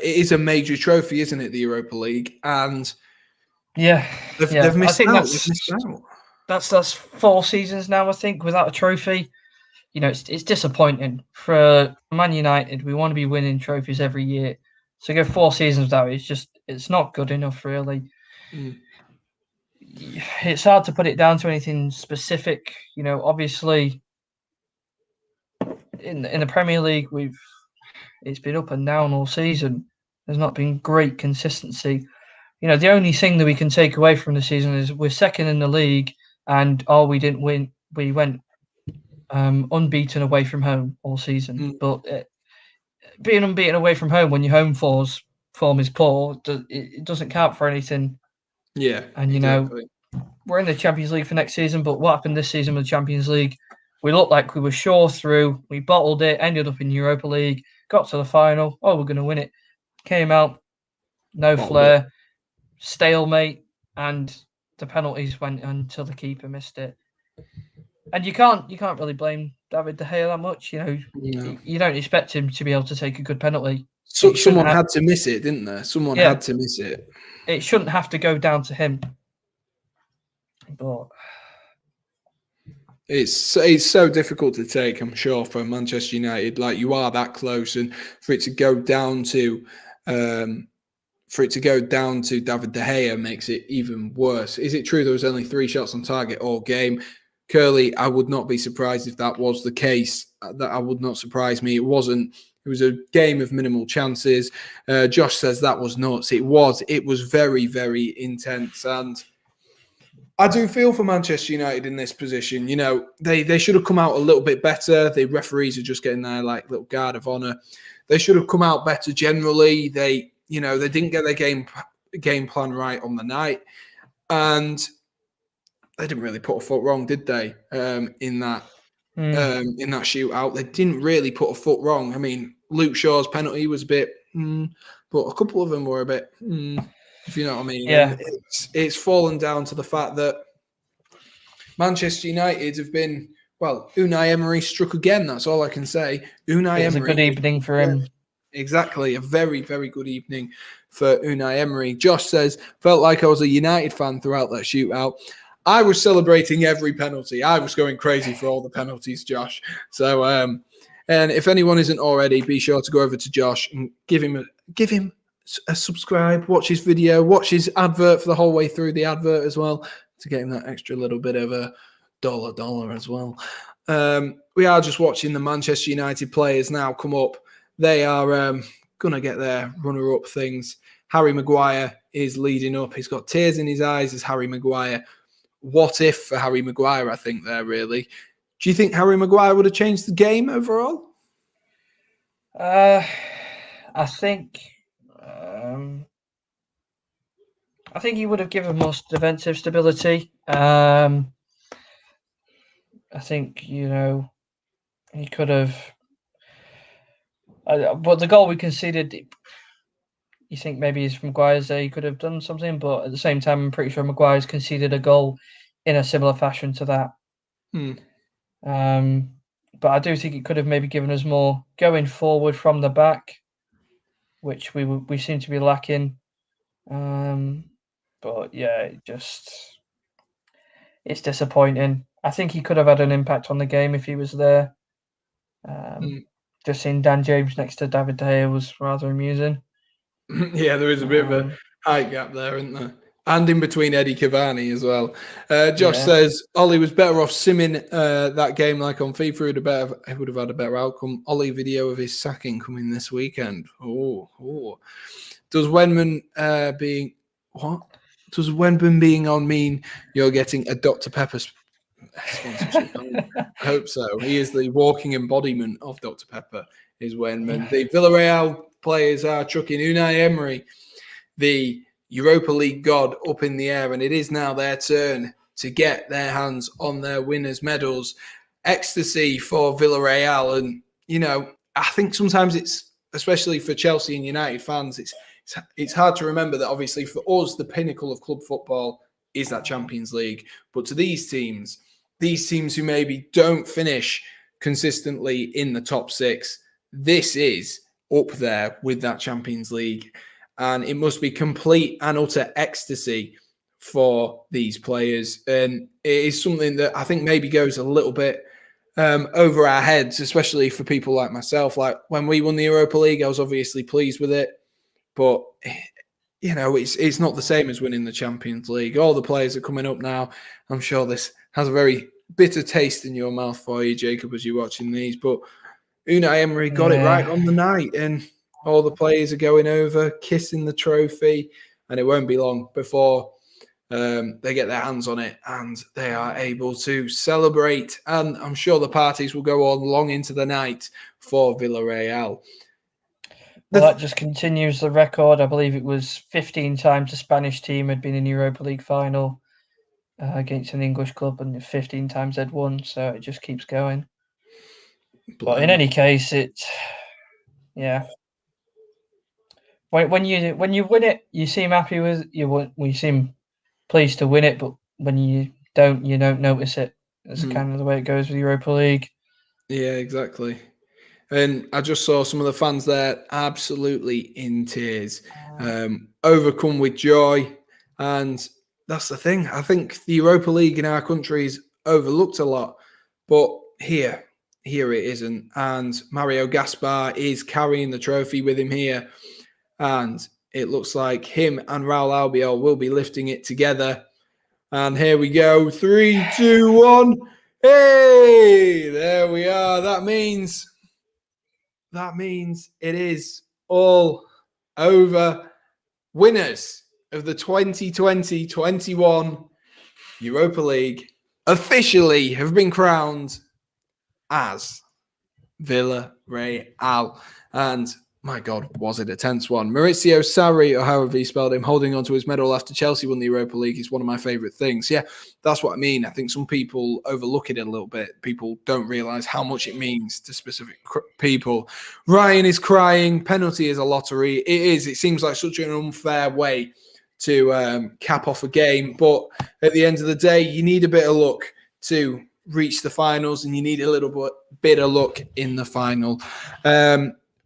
is a major trophy, isn't it? The Europa League, and they've missed out. They've missed out. that's 4 seasons now, I think, without a trophy. You know, it's disappointing for Man United. We want to be winning trophies every year. So go 4 seasons without it, it's not good enough, really. It's hard to put it down to anything specific. You know, obviously, in the Premier League, it's been up and down all season. There's not been great consistency. You know, the only thing that we can take away from the season is we're second in the league, and we didn't win. We went unbeaten away from home all season. But being unbeaten away from home when your home form is poor, it doesn't count for anything. Yeah, and you exactly. know, we're in the Champions League for next season. But what happened this season with the Champions League? We looked like we were sure through. We bottled it. Ended up in Europa League. Got to the final. Oh, we're going to win it. Came out, no flair, stalemate, and the penalties went until the keeper missed it. And you can't really blame David De Gea that much. You know, you don't expect him to be able to take a good penalty. So someone had to miss it, didn't there? Someone had to miss it. It shouldn't have to go down to him. But it's so difficult to take, I'm sure, for Manchester United. Like, you are that close, and for it to go down to David De Gea makes it even worse. Is it true there was only 3 shots on target all game? Curly, I would not be surprised if that was the case. That would not surprise me. It wasn't. It was a game of minimal chances. Josh says that was nuts. It was very, very intense. And I do feel for Manchester United in this position. You know, they should have come out a little bit better. The referees are just getting their little guard of honor. They should have come out better generally. They didn't get their game plan right on the night, and they didn't really put a foot wrong, did they? In that shootout, they didn't really put a foot wrong. I mean, Luke Shaw's penalty was a bit, but a couple of them were a bit, if you know what I mean. Yeah. And it's fallen down to the fact that Manchester United have been, Unai Emery struck again. That's all I can say. Unai Emery. It was a good evening for him. Exactly. A very, very good evening for Unai Emery. Josh says, felt like I was a United fan throughout that shootout. I was celebrating every penalty. I was going crazy for all the penalties, Josh. So, and if anyone isn't already, be sure to go over to Josh and give him a subscribe, watch his video, watch his advert for the whole way through the advert as well, to get him that extra little bit of a dollar as well. We are just watching the Manchester United players now come up. They are going to get their runner-up things. Harry Maguire is leading up. He's got tears in his eyes as Harry Maguire. What if for Harry Maguire, I think, there, really. Do you think Harry Maguire would have changed the game overall? I think he would have given us defensive stability. I think, you know, he could have. But the goal we conceded, you think maybe it's Maguire's there, he could have done something. But at the same time, I'm pretty sure Maguire's conceded a goal in a similar fashion to that. But I do think it could have maybe given us more going forward from the back, which we seem to be lacking. But yeah, it's disappointing. I think he could have had an impact on the game if he was there. Just seeing Dan James next to David De Gea was rather amusing. Yeah, there is a bit of a height gap there, isn't there? And in between Eddie Cavani as well. Josh says Ollie was better off simming that game like on FIFA. He would have had a better outcome. Ollie video of his sacking coming this weekend. Does Wenman being on mean you're getting a Dr. Pepper sponsorship? I hope so. He is the walking embodiment of Dr. Pepper, is Wenman. The Villarreal players are chucking Unai Emery, the Europa League god, up in the air, and it is now their turn to get their hands on their winners' medals. Ecstasy for Villarreal, and you know, I think sometimes it's, especially for Chelsea and United fans, it's hard to remember that obviously for us the pinnacle of club football is that Champions League, but to these teams who maybe don't finish consistently in the top 6, this is up there with that Champions League. And it must be complete and utter ecstasy for these players. And it is something that I think maybe goes a little bit over our heads, especially for people like myself. Like when we won the Europa League, I was obviously pleased with it, but it's not the same as winning the Champions League. All the players are coming up now. I'm sure this has a very bitter taste in your mouth for you, Jacob, as you're watching these. But Unai Emery got it right on the night, and all the players are going over, kissing the trophy, and it won't be long before they get their hands on it and they are able to celebrate. And I'm sure the parties will go on long into the night for Villarreal. Well, that just continues the record. I believe it was 15 times the Spanish team had been in Europa League final against an English club, and 15 times they'd won. So it just keeps going. But in any case, when you win it, you seem happy with you. You seem pleased to win it, but when you don't notice it. That's kind of the way it goes with Europa League. Yeah, exactly. And I just saw some of the fans there absolutely in tears, overcome with joy. And that's the thing. I think the Europa League in our country is overlooked a lot, but here it isn't. And Mario Gaspar is carrying the trophy with him here. And it looks like him and Raul Albiol will be lifting it together. And here we go. 3, 2, 1. Hey, there we are. That means it is all over. Winners of the 2020-21 Europa League officially have been crowned as Villareal. And my God, was it a tense one. Maurizio Sarri, or however he spelled him, holding on to his medal after Chelsea won the Europa League is one of my favourite things. Yeah, that's what I mean. I think some people overlook it a little bit. People don't realise how much it means to specific people. Ryan is crying. Penalty is a lottery. It is. It seems like such an unfair way to cap off a game. But at the end of the day, you need a bit of luck to reach the finals, and you need a little bit of luck in the final.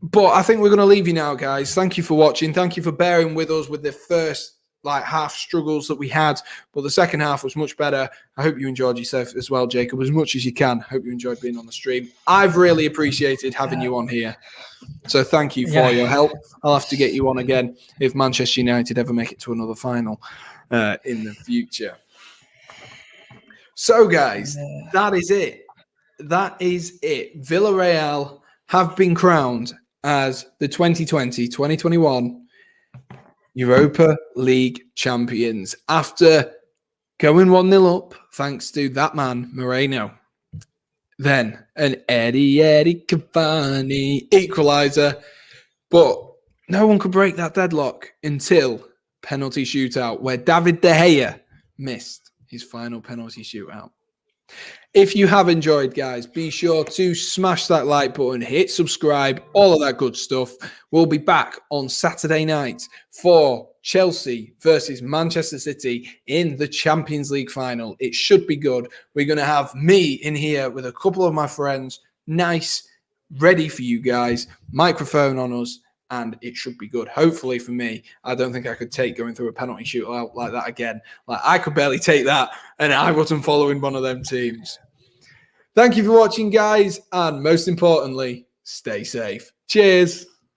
But I think we're going to leave you now, guys. Thank you for watching. Thank you for bearing with us with the first half struggles that we had. But the second half was much better. I hope you enjoyed yourself as well, Jacob, as much as you can. I hope you enjoyed being on the stream. I've really appreciated having you on here. So thank you for your help. I'll have to get you on again if Manchester United ever make it to another final in the future. So, guys, that is it. That is it. Villarreal have been crowned as the 2020-2021 Europa League champions after going 1-0 up, thanks to that man, Moreno. Then an Eddie Cavani equaliser. But no one could break that deadlock until penalty shootout, where David De Gea missed his final penalty shootout. If you have enjoyed, guys, be sure to smash that like button, hit subscribe, all of that good stuff. We'll be back on Saturday night for Chelsea versus Manchester City in the Champions League final. It should be good. We're going to have me in here with a couple of my friends, nice, ready for you guys, microphone on us, and it should be good. Hopefully for me, I don't think I could take going through a penalty shootout like that again. I could barely take that, and I wasn't following one of them teams. Thank you for watching, guys, and most importantly, stay safe. Cheers.